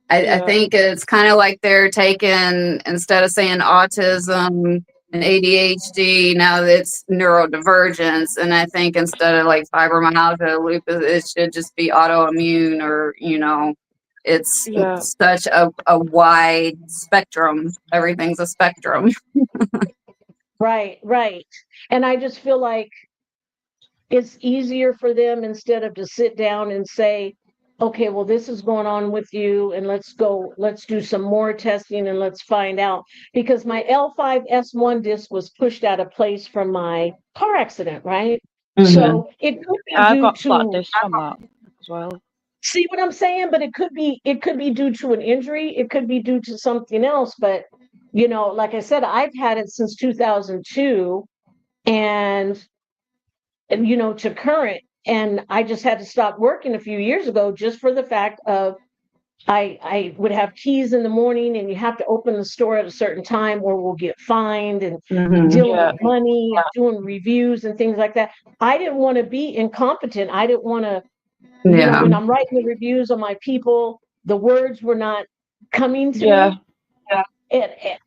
I Yeah. think it's kind of like they're taking, instead of saying autism and ADHD, now it's neurodivergence. And I think instead of like fibromyalgia, lupus, it should just be autoimmune, or, it's Yeah. such a wide spectrum. Everything's a spectrum. Right, right. And I just feel like it's easier for them, instead of to sit down and say, okay, well, this is going on with you, and let's do some more testing and let's find out. Because my L5S1 disc was pushed out of place from my car accident, right? So it could be I've due got flat to, disc from that as well. see what I'm saying? But it could be due to an injury, it could be due to something else. But like I said, I've had it since 2002, and to current. And I just had to stop working a few years ago, just for the fact of I would have keys in the morning, and you have to open the store at a certain time or we'll get fined, and dealing Yeah. with money and doing reviews and things like that. I didn't want to be incompetent. I didn't want to, Yeah. when I'm writing the reviews on my people, the words were not coming to Yeah. me.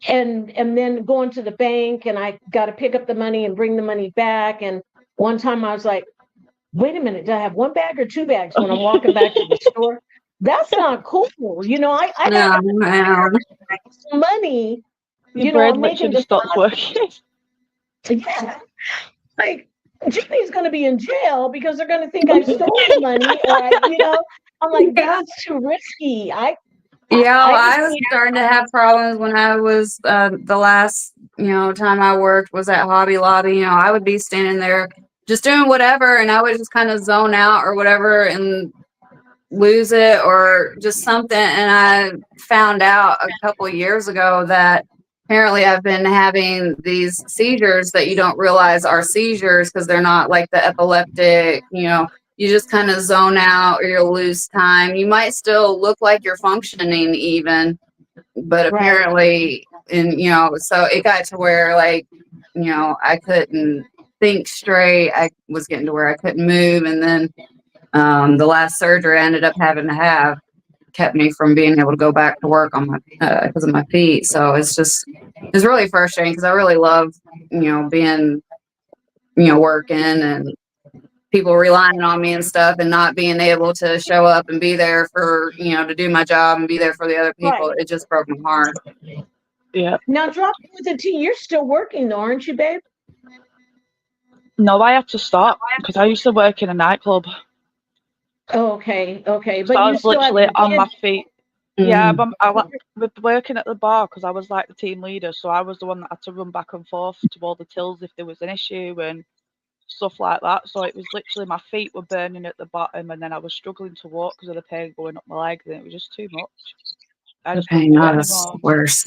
And then going to the bank, and I got to pick up the money and bring the money back. And one time I was like, wait a minute, do I have one bag or two bags when I'm walking back to the store? That's not cool. I got money, Your brain I'm making literally stops working. yeah. Like, Jimmy's going to be in jail because they're going to think I stole the money, or I'm like, that's too risky. I was starting to have problems when I was the last time I worked was at Hobby Lobby. I would be standing there just doing whatever, and I would just kind of zone out or whatever and lose it or just something. And I found out a couple of years ago that apparently I've been having these seizures that you don't realize are seizures, because they're not like the epileptic, you just kind of zone out or you'll lose time. You might still look like you're functioning even, but apparently, so it got to where like, I couldn't think straight. I was getting to where I couldn't move. And then the last surgery I ended up having to have kept me from being able to go back to work on my because of my feet. So it's really frustrating, because I really love being working and people relying on me and stuff, and not being able to show up and be there for to do my job and be there for the other people. Right. It just broke my heart. Yeah. Now, drop with the T. You're still working though, aren't you, babe? No, I had to stop because I used to work in a nightclub. Oh, okay, okay, So but I you was still have literally your on my kids. feet. Yeah, Mhm. but with working at the bar because I was like the team leader, so I was the one that had to run back and forth to all the tills if there was an issue and stuff like that. So it was literally my feet were burning at the bottom, and then I was struggling to walk because of the pain going up my legs, and it was just too much. I The just couldn't pain, do it oh, that's anymore. worse.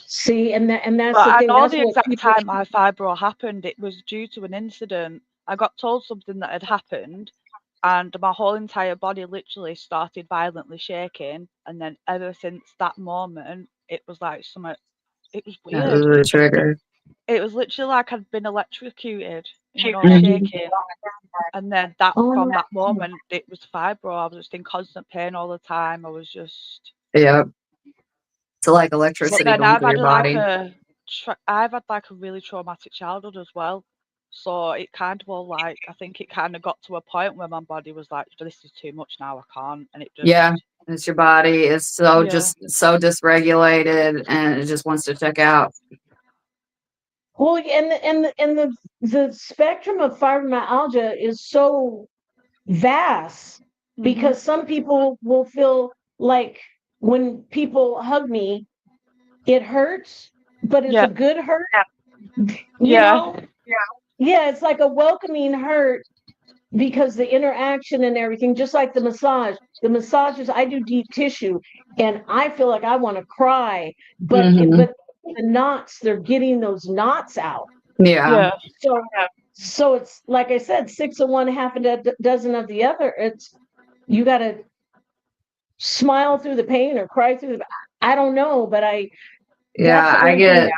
See, and that's But the I thing. know That's the what exact people. time my fibro happened. It was due to an incident. I got told something that had happened, and my whole entire body literally started violently shaking. And then ever since that moment, it was like something. It was That was weird. the trigger. It was literally like I'd been electrocuted, Mhm. shaking. And then that Oh from my. that moment, it was fibro. I was just in constant pain all the time. I was just. Yep. It's like But electricity then going through your body. I've had like a really traumatic childhood as well. So it kind of all like I think it kind of got to a point where my body was like, this is too much now. I can't, and it Yeah. just It's your body is so yeah. so dysregulated and it just wants to check out. Well, and the spectrum of fibromyalgia is so vast Mhm. because some people will feel like when people hug me, it hurts, but it's a Yeah, good hurt. You yeah, know? Yeah, it's like a welcoming hurt because the interaction and everything, just like the massage. The massages, I do deep tissue, and I feel like I want to cry, but Hmm. but the knots, they're getting those knots out. Yeah. yeah. So so it's like I said, six of one, half a dozen of the other. It's you got to smile through the pain or cry through the. I don't know, but I. That's Yeah. the only thing.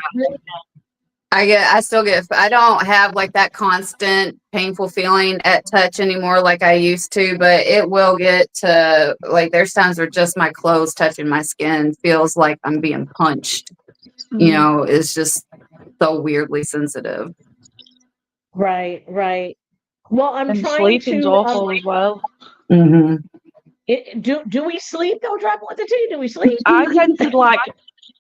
I still get, I don't have like that constant painful feeling at touch anymore like I used to, but it will get to like, there's times where just my clothes touching my skin feels like I'm being punched. You Mhm. know, it's just so weirdly sensitive. Right, right. Well, I'm And trying sleeping's to. awful as well. Hmm. Do we sleep though? Dropping with the tea? Do we sleep? I tend to like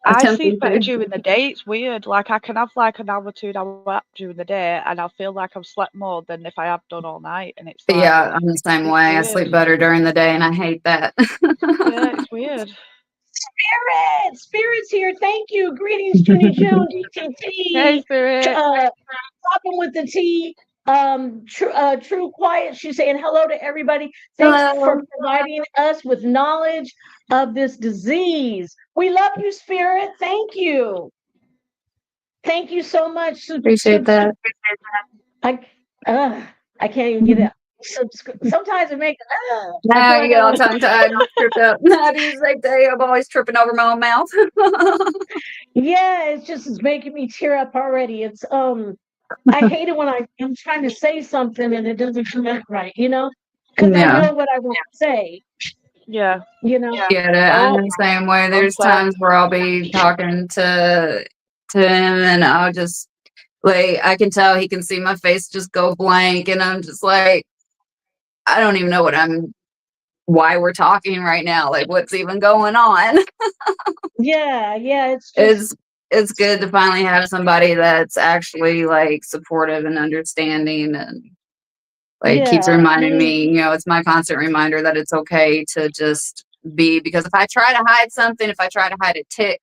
I sleep Attempting better to. during the day. It's weird. Like I can have like an hour, 2 hour nap during the day, and I feel like I've slept more than if I have done all night. And it's like Yeah, I'm the same it's way. I weird. sleep better during the day and I hate that. Yeah, it's weird. Spirit's here. Thank you. Greetings, Junie June, Hey, DTT, spirit. Popping with the tea. True Quiet. She's saying hello to everybody. Thanks for Hello. providing us with knowledge of this disease. We love you, Spirit. Thank you. Thank you so much. Appreciate that. I, uh, I can't even get it. Sometimes it makes. I feel Now you like get I all want to. tongue tied, tripped up. How do you say day? I'm always tripping over my own mouth. Yeah, it's making me tear up already. I hate it when I'm trying to say something and it doesn't come out right, because I Yeah. know what I want to say, Yeah. Get it. I'm Oh, the same way. one There's sec. times where I'll be talking to him and I'll just like I can tell he can see my face just go blank and I'm just like I don't even know why we're talking right now. Like what's even going on? Yeah, it's just, It's it's good to finally have somebody that's actually like supportive and understanding and like keeps yeah, reminding me, it's my constant reminder that it's okay to just be because if I try to hide something, if I try to hide a tick,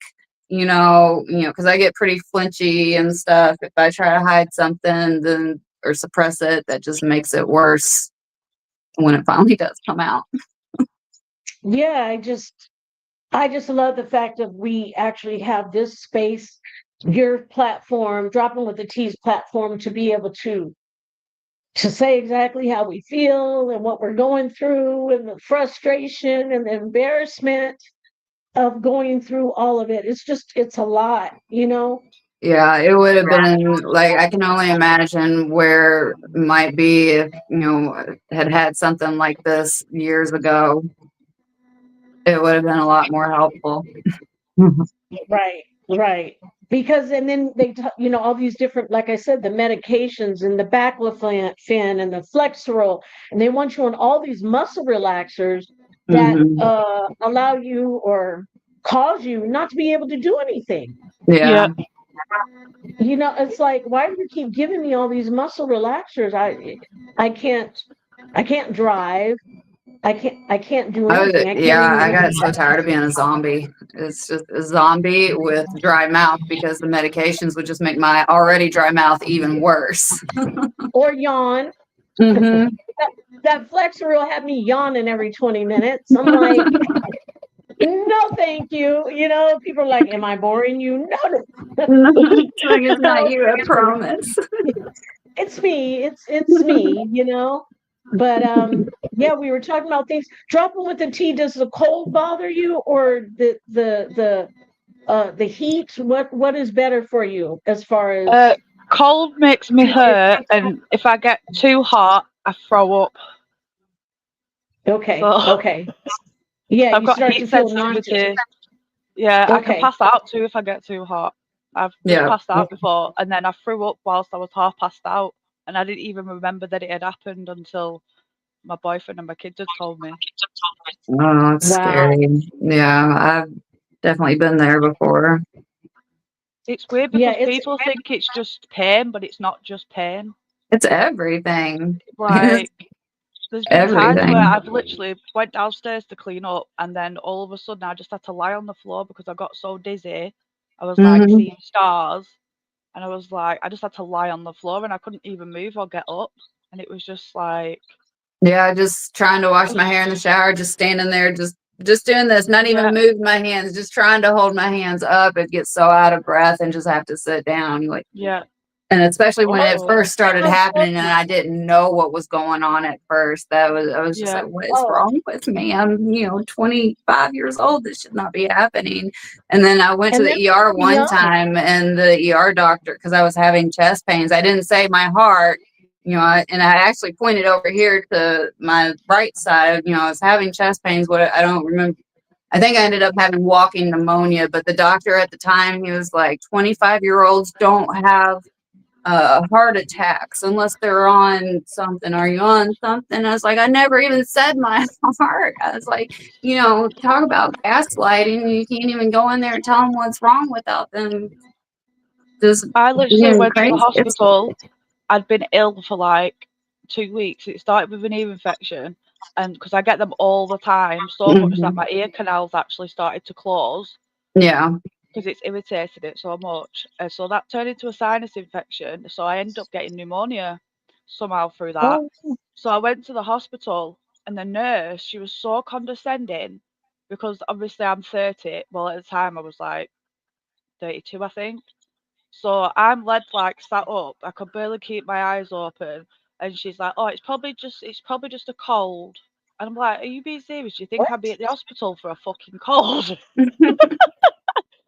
because I get pretty flinchy and stuff. If I try to hide something then or suppress it, that just makes it worse when it finally does come out. yeah, I just love the fact that we actually have this space, your platform, Dropping with the T's platform, to be able to say exactly how we feel and what we're going through and the frustration and the embarrassment of going through all of it. It's a lot. Yeah, it would have been like I can only imagine where it might be if had something like this years ago. It would have been a lot more helpful. Right, right. Because and then all these different, like I said, the medications and the baclofen and the Flexeril, and they want you on all these muscle relaxers that Hmm. allow you or cause you not to be able to do anything. Yeah. Yeah. It's like, why do you keep giving me all these muscle relaxers? I can't. I can't drive. I can't do I was, anything. I can't yeah, I even got so tired of being a zombie. It's just a zombie with dry mouth because the medications would just make my already dry mouth even worse. or yawn. Mm-hmm. That Flexeril had me yawning every 20 minutes. I'm like, no, thank you. You know, people are like, am I boring you? No, no. Like it's not you, I promise. It's me. It's me, you know. But yeah, we were talking about things. Dropping with the tea, does the cold bother you or the heat? What is better for you as far as Cold makes me hurt, and if I get too hot, I throw up. okay, So okay. Yeah, I've you got start heat to feel nauseous. sensitivity. Yeah, I can Okay. pass out too if I get too hot. I've just Yeah. passed out before, and then I threw up whilst I was half passed out, and I didn't even remember that it had happened until my boyfriend and my kids had told me. Oh, it's Wow. scary. Yeah, I've definitely been there before. It's weird Yeah, because people think it's just pain, but it's not just pain. It's everything. Like, there's been times where Everything. I've literally went downstairs to clean up, and then all of a sudden I just had to lie on the floor because I got so dizzy. I was like Mhm. seeing stars, and I was like, I just had to lie on the floor, and I couldn't even move or get up, and it was just like, Yeah, just trying to wash my hair in the shower, just standing there, just doing this, not Yeah. even moving my hands, just trying to hold my hands up and get so out of breath and just have to sit down. Like, yeah. and especially when it Oh, first started Oh, happening and I didn't know what was going on at first. I was just Yeah. like, what is Oh. wrong with me? I'm, 25 years old. This should not be happening. And then I went to And the that's ER pretty one young. time and the ER doctor, because I was having chest pains. I didn't say my heart, and I actually pointed over here to my right side. I was having chest pains. What I don't remember. I think I ended up having walking pneumonia, but the doctor at the time, he was like, 25-year-olds don't have heart attacks unless they're on something. Are you on something? I was like, I never even said my heart. I was like, talk about gaslighting. You can't even go in there and tell them what's wrong without them just I literally being went to the crazy. hospital. I'd been ill for like 2 weeks. It started with an ear infection, and because I get them all the time, so much that my ear canals actually started to close Yeah. because it's irritated it so much. So that turned into a sinus infection. So I ended up getting pneumonia somehow through that. Oh, So I went to the hospital, and the nurse, she was so condescending because obviously I'm 30. Well, at the time I was like 32, I think. So I'm led like sat up. I could barely keep my eyes open. And she's like, "Oh, it's probably just a cold." And I'm like, "Are you being serious? Do you think what? I'd be at the hospital for a fucking cold?"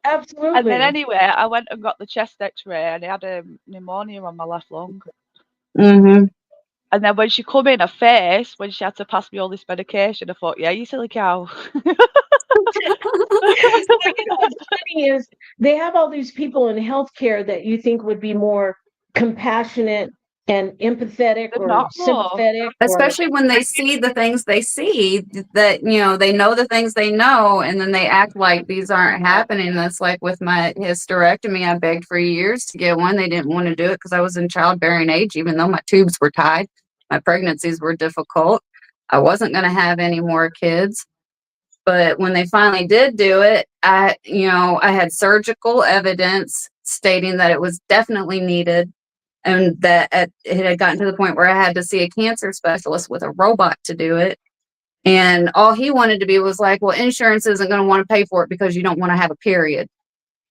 Absolutely. And then anyway, I went and got the chest X-ray, and I had pneumonia on my left lung. Mm-hmm. And then when she come in her face, when she had to pass me all this medication, I thought, "Yeah, you silly cow." What's funny is they have all these people in healthcare that you think would be more compassionate and empathetic They're or not though. sympathetic Especially when they see the things they see, that they know the things they know, and then they act like these aren't happening. That's like with my hysterectomy. I begged for years to get one. They didn't want to do it because I was in childbearing age, even though my tubes were tied. My pregnancies were difficult. I wasn't going to have any more kids. But when they finally did do it, I had surgical evidence stating that it was definitely needed, and that it had gotten to the point where I had to see a cancer specialist with a robot to do it. And all he wanted to be was like, well, insurance isn't going to want to pay for it because you don't want to have a period.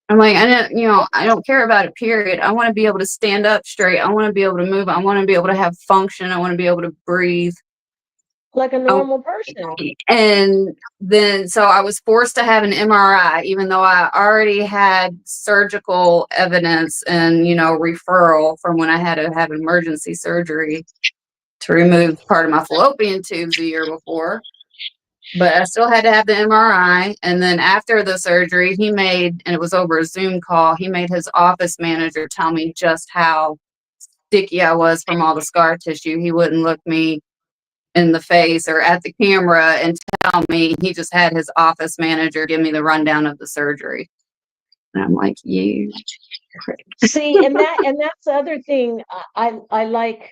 I'm like, I don't care about a period. I want to be able to stand up straight. I want to be able to move. I want to be able to have function. I want to be able to breathe. like a normal person. And then, so I was forced to have an MRI, even though I already had surgical evidence and, referral from when I had to have emergency surgery to remove part of my fallopian tubes the year before. But I still had to have the MRI. And then after the surgery, and it was over a Zoom call, he made his office manager tell me just how sticky I was from all the scar tissue. He wouldn't look me in the face or at the camera and tell me. He just had his office manager give me the rundown of the surgery. And I'm like, you prick. See, and that's the other thing I like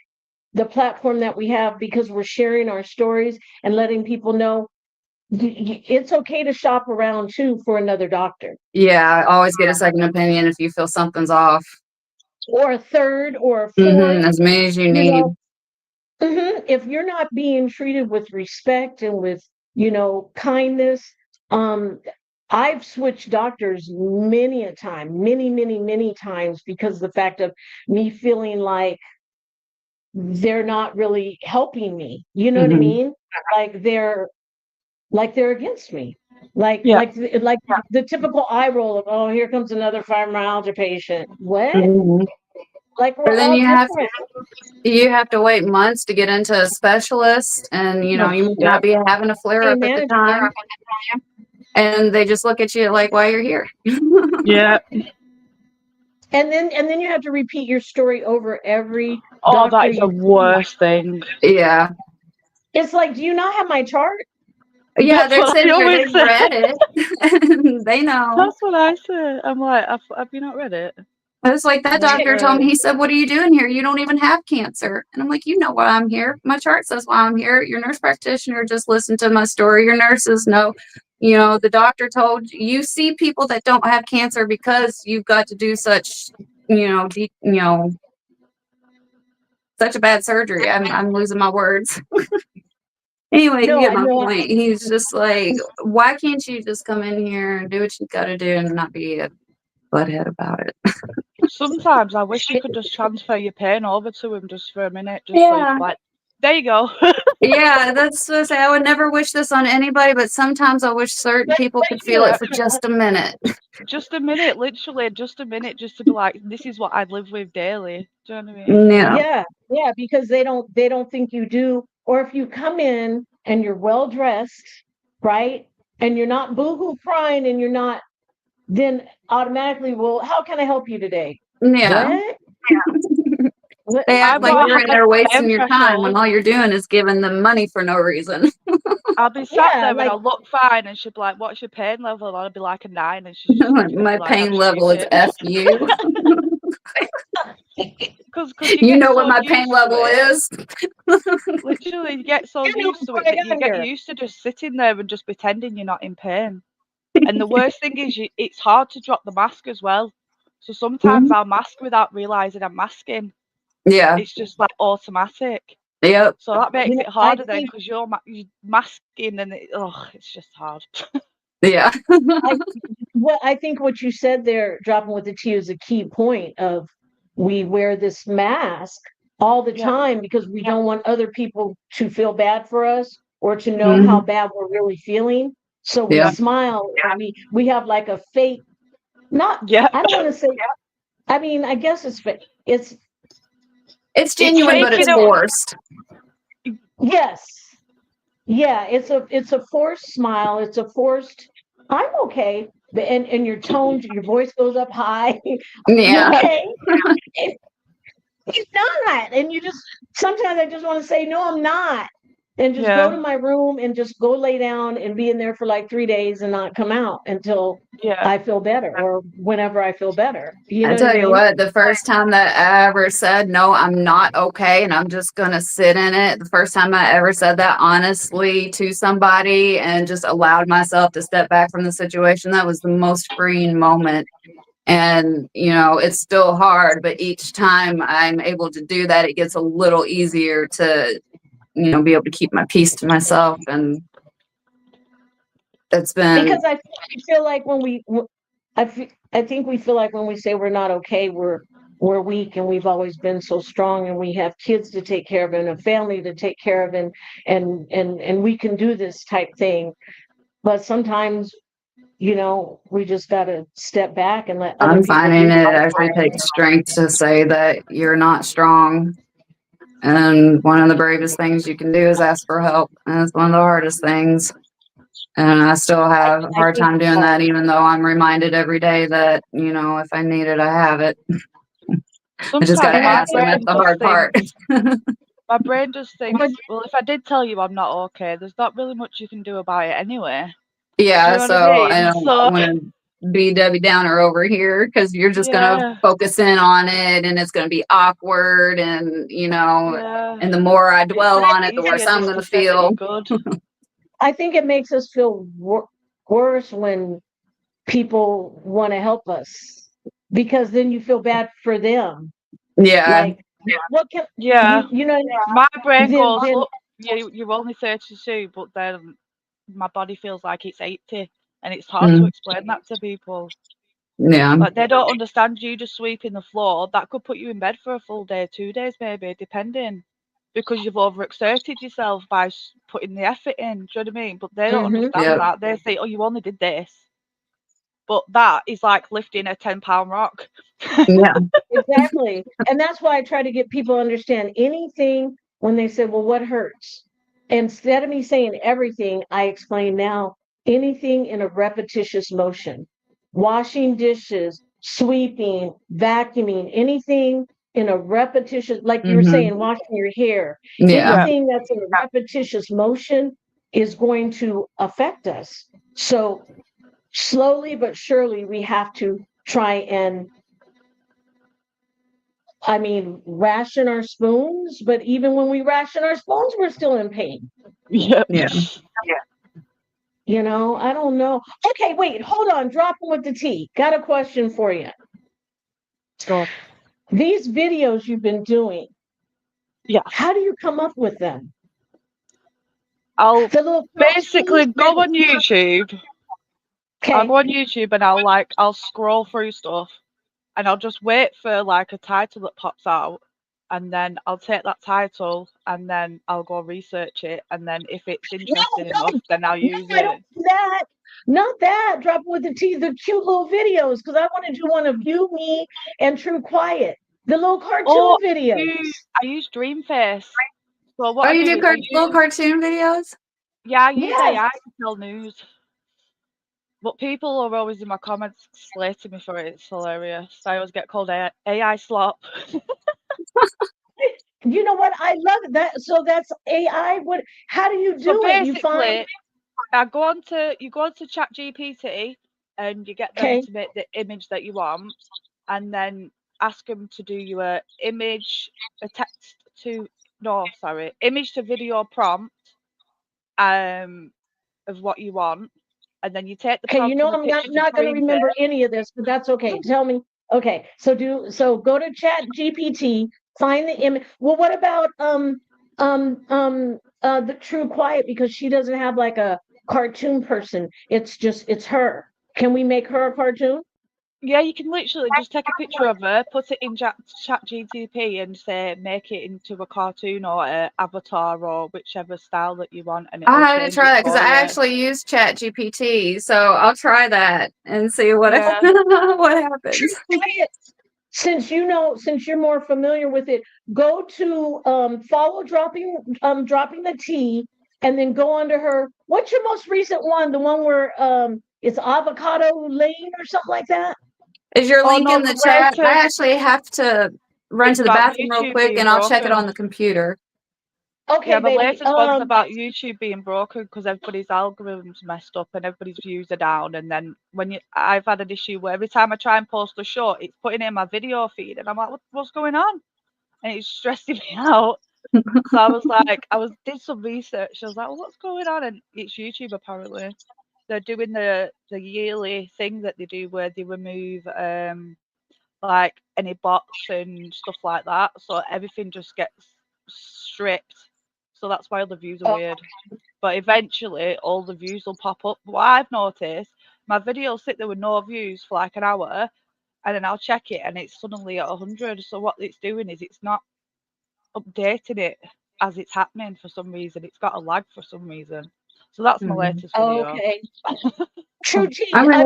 the platform that we have because we're sharing our stories and letting people know it's okay to shop around too for another doctor Yeah, always get a second opinion if you feel something's off. or a third or a fourth. As many as you You need. know, if you're not being treated with respect and with, kindness, I've switched doctors many a time, many times because of the fact of me feeling like they're not really helping me. You know what I Mhm. mean? Like they're against me. Like Yeah. like the typical eye roll of, oh, here comes another fibromyalgia patient. What? Mhm. Like Or we're then all you have different. to wait months to get into a specialist, and you Oh, might yeah. not be having a flare up at the Manager. time, and they just look at you like, "Why you're here?" Yeah. And then you have to repeat your story over every Oh, doctor that is the you see. worst thing. Yeah, It's like, do you not have my chart? yeah, That's they're what I sitting here. always They've say. read it. They know. That's what I say. I'm like, have you not read it? It's like that Well, doctor told me. He said, "What are you doing here? You don't even have cancer." And I'm like, "You know why I'm here. My chart says why I'm here. Your nurse practitioner just listened to my story. Your nurses know. The doctor told you. You see people that don't have cancer because you've got to do such, such a bad surgery." I'm losing my words. Anyway, you No, get I my know. point. He's just like, "Why can't you just come in here and do what you got to do and not be a butthead about it?" sometimes I wish you could just transfer your pain over to him just for a minute, just so Yeah. you like, there you go. Yeah, that's what I say. I would never wish this on anybody, but sometimes I wish certain people could feel it for just a minute. Just a minute, literally, just a minute, just to be like, this is what I live with daily. Do you know what I mean? Yeah. Yeah, because they don't think you do. Or if you come in and you're well dressed, right? And you're not boohoo crying and you're not, then automatically, well, how can I help you today? Yeah. What? What? They act I've like got you're a in high there wasting pain your time when threshold. all you're doing is giving them money for no reason. I'll be sat Yeah, there and like I'll look fine, and she'll be like, "What's your pain level?" And I'll be like a 9, and she's just looking at My me like I'm pain level is stupid. F you. Because you You get know what so my pain used to level it. is? Literally, you get so you know used to before it I that you got get here. used to just sitting there and just pretending you're not in pain. And the worst thing is, it's hard to drop the mask as well. So sometimes I'll mask without realizing I'm masking. Yeah. It's just like automatic. Yep. So that makes You know, it harder I then think because you're masking, and it's just hard. Yeah. I think what you said there, dropping with the T, is a key point of we wear this mask all the Yeah. time because we don't want other people to feel bad for us or to know how Mhm. bad we're really feeling. So we Yeah. smile and we have like a fake, not, Yeah. I don't want to say, I mean, I guess it's fake. It's, It's It's genuine, but faking it's it. forced. yes. Yeah, it's a forced smile. It's a forced, I'm okay. And your tone, your voice goes up high. You Yeah. okay? He's not. And you just sometimes I just want to say, no, I'm not. And just go to Yeah. my room and just go lay down and be in there for like 3 days and not come out until Yeah. I feel better or whenever I feel better. You know I what I tell you mean? what, the first time that I ever said, no, I'm not okay, and I'm just going to sit in it, the first time I ever said that honestly to somebody and just allowed myself to step back from the situation, that was the most freeing moment. And, it's still hard, but each time I'm able to do that, it gets a little easier to, be able to keep my peace to myself. And it's been, Because I feel like when I think we feel like when we say we're not okay, we're weak, and we've always been so strong, and we have kids to take care of and a family to take care of, and we can do this type thing. But sometimes, we just got to step back and let other I'm people finding do it that. actually takes strength to say that you're not strong. And one of the bravest things you can do is ask for help. And it's one of the hardest things. And I still have a I hard think time doing that, even though I'm reminded every day that, if I need it, I have it. I just got to Sometimes my ask, and that's brain the just hard part. thinks, my brain just thinks, But well, if I did tell you I'm not okay, there's not really much you can do about it anyway. Do you Yeah, know what so I mean? I So when be Debbie Downer over here because you're just gonna Yeah. focus in on it and it's gonna be awkward and Yeah. and the more I It's dwell made on it it, the worse easier I'm just gonna to say that feel. you're good. I think it makes us feel worse when people want to help us because then you feel bad for them. Yeah. Like, what can Yeah. you know? My brain goes, Then look, you're only 32, but then my body feels like it's 80, and it's hard to Mm. explain that to people. Yeah. Like, they don't understand you just sweeping the floor. That could put you in bed for a full day, 2 days maybe, depending, because you've overexerted yourself by putting the effort in. Do you know what I mean? But they don't Mhm. understand Yeah. that. They say, oh, you only did this. But that is like lifting a 10-pound rock. Yeah. Exactly. And that's why I try to get people to understand anything when they say, well, what hurts? Instead of me saying everything, I explain now anything in a repetitious motion. Washing dishes, sweeping, vacuuming, anything in a repetitious, like you were Mhm. saying, washing your hair, Yeah. anything that's in a repetitious motion is going to affect us. So slowly but surely, we have to try and ration our spoons, but even when we ration our spoons, we're still in pain. Yep. Yeah. I don't know. Okay, wait, hold on. Dropping with the tea. Got a question for you. God. These videos you've been doing, Yeah. how do you come up with them? I'll The little basically cartoons go that- on YouTube. I'll Okay. go on YouTube and I'll scroll through stuff, and I'll just wait for like a title that pops out, and then I'll take that title and then I'll go research it, and then if it's interesting enough, then I'll use I don't it. do that. Not that. Dropping with the tea. The cute little videos because I want to do one of you, me, and True Quiet. The little cartoon Oh, videos. I use Dreamface. So what Oh, I you do do is little cartoon videos? I use Yes. AI to tell news. But people are always in my comments slating me for it. It's hilarious. I always get called AI slop. You know what? I love that. So that's AI. How do you So do it? You find basically, you go onto ChatGPT and you get them okay. to make the image that you want, and then ask them to do you a image, a text to image to video prompt of what you want, and then you take the Okay, prompt and the I'm not, picture to not going to Dreamface. remember any of this, but that's okay. Tell me. Okay, so go to Chat GPT, find the image. Well, what about the True Quiet because she doesn't have like a cartoon person. It's her. Can we make her a cartoon? Yeah, you can literally just take a picture of her, put it in ChatGPT, and say make it into a cartoon or a avatar or whichever style that you want, and it'll I have to change try that it because for I you. actually use Chat GPT, so I'll try that and see what Yeah. what happens. Since you're more familiar with it, go to follow dropping the tea and then go under her. What's your most recent one? The one where it's Avocado Lane or something like that? Is your Oh link no, in the the chat? I latest actually have to run it's to the about bathroom real YouTube quick being and I'll check it on broken. the computer. Okay, Yeah, the baby. latest one's about YouTube being broken because everybody's algorithms messed up and everybody's views are down. And then I've had an issue where every time I try and post a short, it's putting in my video feed, and I'm like, what's going on? And it's stressing me out. So I was like, did some research. I was like, well, what's going on? And it's YouTube apparently. They're doing the yearly thing that they do where they remove like any bots and stuff like that. So everything just gets stripped. So that's why all the views are weird. But eventually all the views will pop up. But what I've noticed, my videos sit there with no views for like an hour, and then I'll check it and it's suddenly at 100. So what it's doing is it's not updating it as it's happening for some reason. It's got a lag for some reason. So that's my latest video. Okay. True tea. I'm gonna-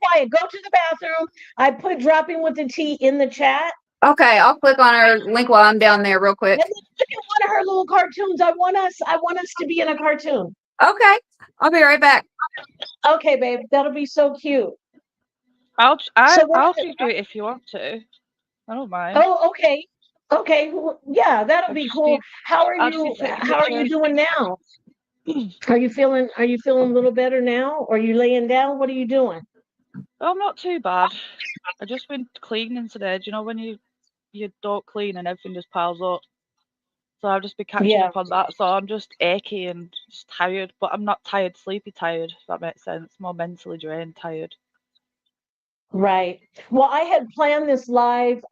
Quiet. Go to the bathroom. I put dropping with the tea in the chat. Okay, I'll click on her link while I'm down there real quick. And then look at one of her little cartoons. I want us to be in a cartoon. Okay, I'll be right back. Okay, babe. That'll be so cute. I'll So do it if you want to. I don't mind. Oh, okay. Okay. Yeah, that'll be cool. How are I'll just you? need to take a How are you picture. doing now? Are you feeling a little better now? Or are you laying down? What are you doing? Oh, I'm not too bad. I just been cleaning today. Do you know when you don't clean and everything just piles up? So I've just been catching Yeah. up on that. So I'm just achy and just tired, but I'm not tired, sleepy tired, if that makes sense. More mentally drained tired. Right. Well, I had planned this live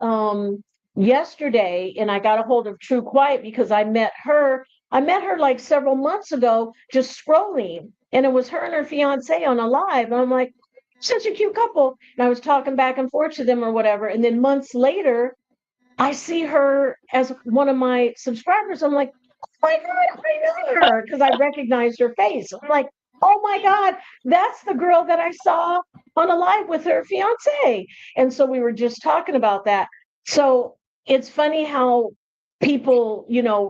yesterday and I got a hold of True Quiet because I met her. I met her like several months ago just scrolling, and it was her and her fiance on a live. And I'm like, such a cute couple. And I was talking back and forth to them or whatever. And then months later, I see her as one of my subscribers. I'm like, oh my God, I know her because I recognized her face. I'm like, oh my God, that's the girl that I saw on a live with her fiance. And so we were just talking about that. So it's funny how people,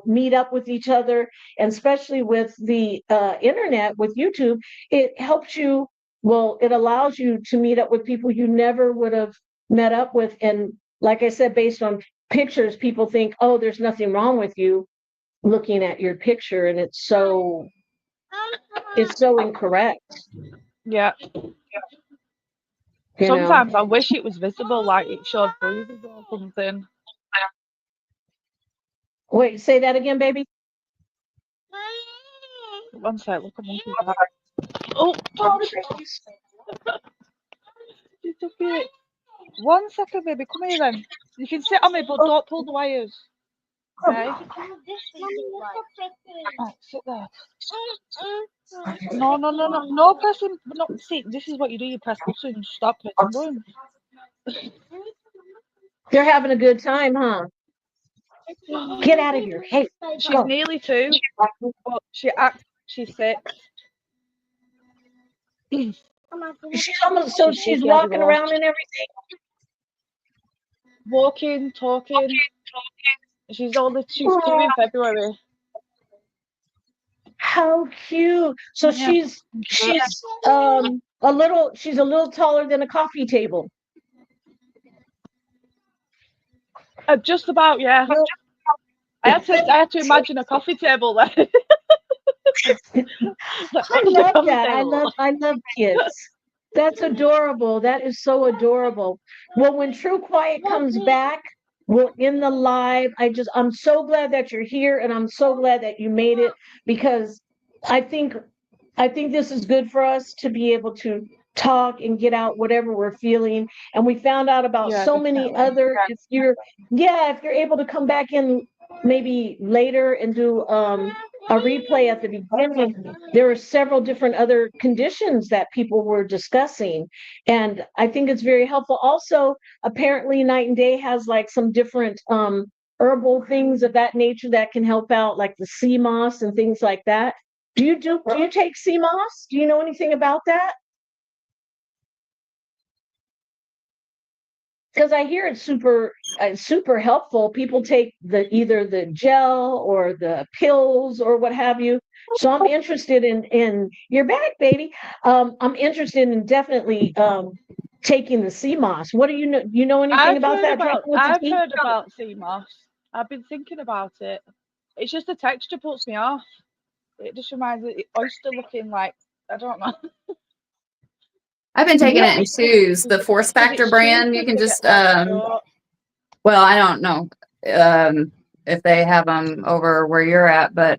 meet up with each other, and especially with the internet, with YouTube, it helps you. Well, it allows you to meet up with people you never would have met up with. And like I said, based on pictures, people think, oh, there's nothing wrong with you looking at your picture, and it's so incorrect. Yeah. You know. Sometimes I wish it was visible, like it showed bruises or something. Wait, say that again, baby. One sec, look, I'm monkey's back. Oh, she's just it. 1 second, baby, come here then. You can sit on me, but don't pull the wires. Okay? Right, sit there. No, no pressing. No, see, this is what you do. You press buttons. Stop pressing buttons. They're having a good time, huh? Get out of here. Hey, She's go. nearly 2, but she's 6. She's almost, so she's walking around and everything. Walking, talking. She's 2 in February. How cute. So Yeah. she's a little taller than a coffee table. Just about, yeah. I had to imagine a coffee table there. I love that. I love kids. That's adorable. That is so adorable. Well, when True Quiet comes back, we'll in the live. I'm so glad that you're here, and I'm so glad that you made it, because I think this is good for us to be able to talk and get out whatever we're feeling. And we found out about so many other, if you're able to come back in maybe later and do a replay at the beginning, there are several different other conditions that people were discussing. And I think it's very helpful. Also, apparently Night and Day has like some different herbal things of that nature that can help out, like the sea moss and things like that. Do you take sea moss? Do you know anything about that? Because I hear it's super helpful. People take either the gel or the pills or what have you. So I'm interested in your back, baby. I'm interested in definitely taking the sea moss. What do you know? You know anything about that? I've heard about sea moss. I've been thinking about it. It's just the texture puts me off. It just reminds me oyster looking, like, I don't know. I've been taking it in shoes, the Force Factor brand. You can just, well, I don't know if they have them over where you're at, but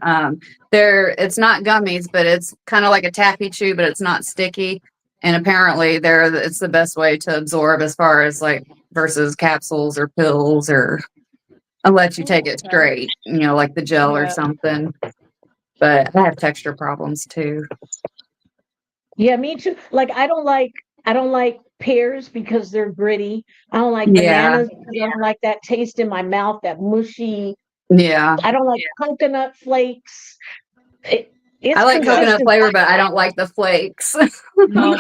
it's not gummies, but it's kind of like a taffy chew, but it's not sticky. And apparently it's the best way to absorb, as far as like versus capsules or pills, or unless you take it straight, like the gel or something. But I have texture problems too. Yeah, me too. Like I don't like pears because they're gritty. I don't like bananas because I don't like that taste in my mouth, that mushy. Yeah. I don't like coconut flakes. I like coconut flavor, but I don't like the flakes. No.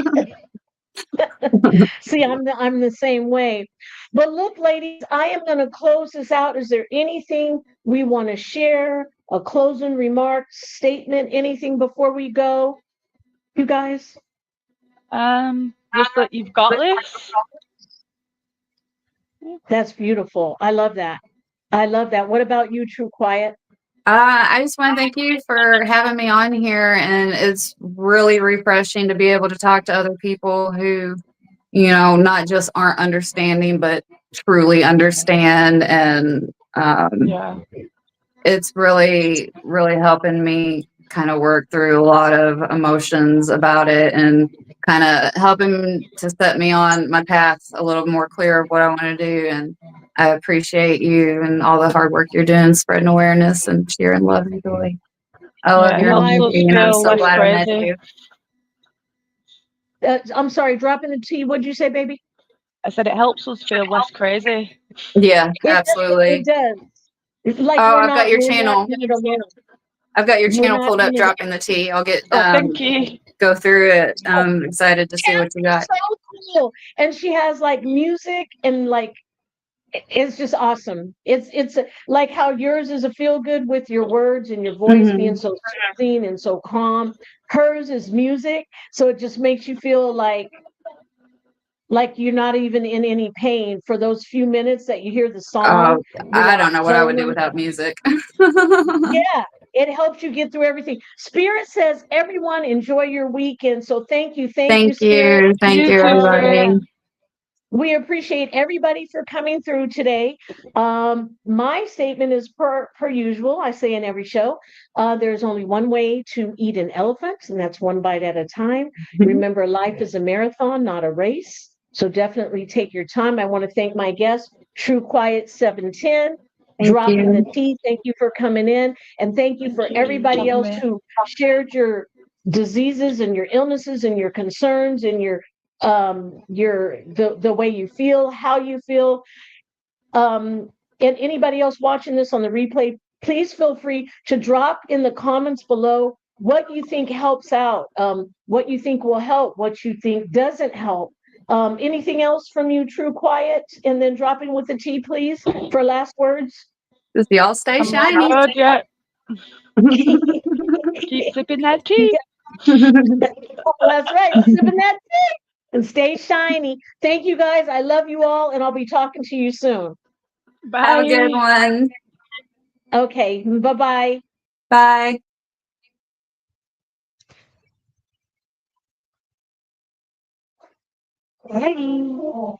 See, I'm the same way. But look, ladies, I am going to close this out. Is there anything we want to share? A closing remark, statement, anything before we go? You guys? Just that you've got this. That's beautiful. I love that. What about you, True Quiet? I just want to thank you for having me on here, and it's really refreshing to be able to talk to other people who not just aren't understanding, but truly understand. And Yeah. it's really, really helping me kind of work through a lot of emotions about it and kind of helping to set me on my path a little more clear of what I want to do. And I appreciate you and all the hard work you're doing, spreading awareness and sharing love and joy. I love Yeah, it your Well, I helps us energy, and I'm feel so less glad I met crazy. you. I'm sorry, dropping the T. What'd you say, baby? I said it helps us feel less crazy. Yeah, It absolutely. does. It's like Oh, I've got your we're not channel. in it alone. I've got your We're channel not pulled up, in it. dropping the T. I'll get Oh, thank you. go through it. I'm excited to see what you got. So cool. And she has like music and like it's just awesome. It's like how yours is a feel good with your words and your voice being Mhm. so soothing and so calm. Hers is music, so it just makes you feel like you're not even in any pain for those few minutes that you hear the song. I don't know what I would do humming. without music. Yeah, it helps you get through everything. Spirit says, everyone enjoy your weekend. So thank you, Thank Spirit. you. Thank You you, too, everybody. Spirit. We appreciate everybody for coming through today. My statement is per usual. I say in every show, there's only one way to eat an elephant, and that's one bite at a time. Remember, life is a marathon, not a race. So definitely take your time. I want to thank my guest, True Quiet 710. Thank Dropping the you. T. Thank you for coming in. And thank you for Thank you for everybody having else me. who shared your diseases and your illnesses and your concerns and your the way you feel, how you feel. And anybody else watching this on the replay, please feel free to drop in the comments below what you think helps out, what you think will help, what you think doesn't help. Anything else from you, True Quiet? And then dropping with the T, please, for last words. Just y'all stay I'm not shiny. good yet. Keep sipping that tea. That's right, sipping that tea and stay shiny. Thank you guys. I love you all, and I'll be talking to you soon. Have a good Bye. one. Okay, bye-bye. Bye. Bye.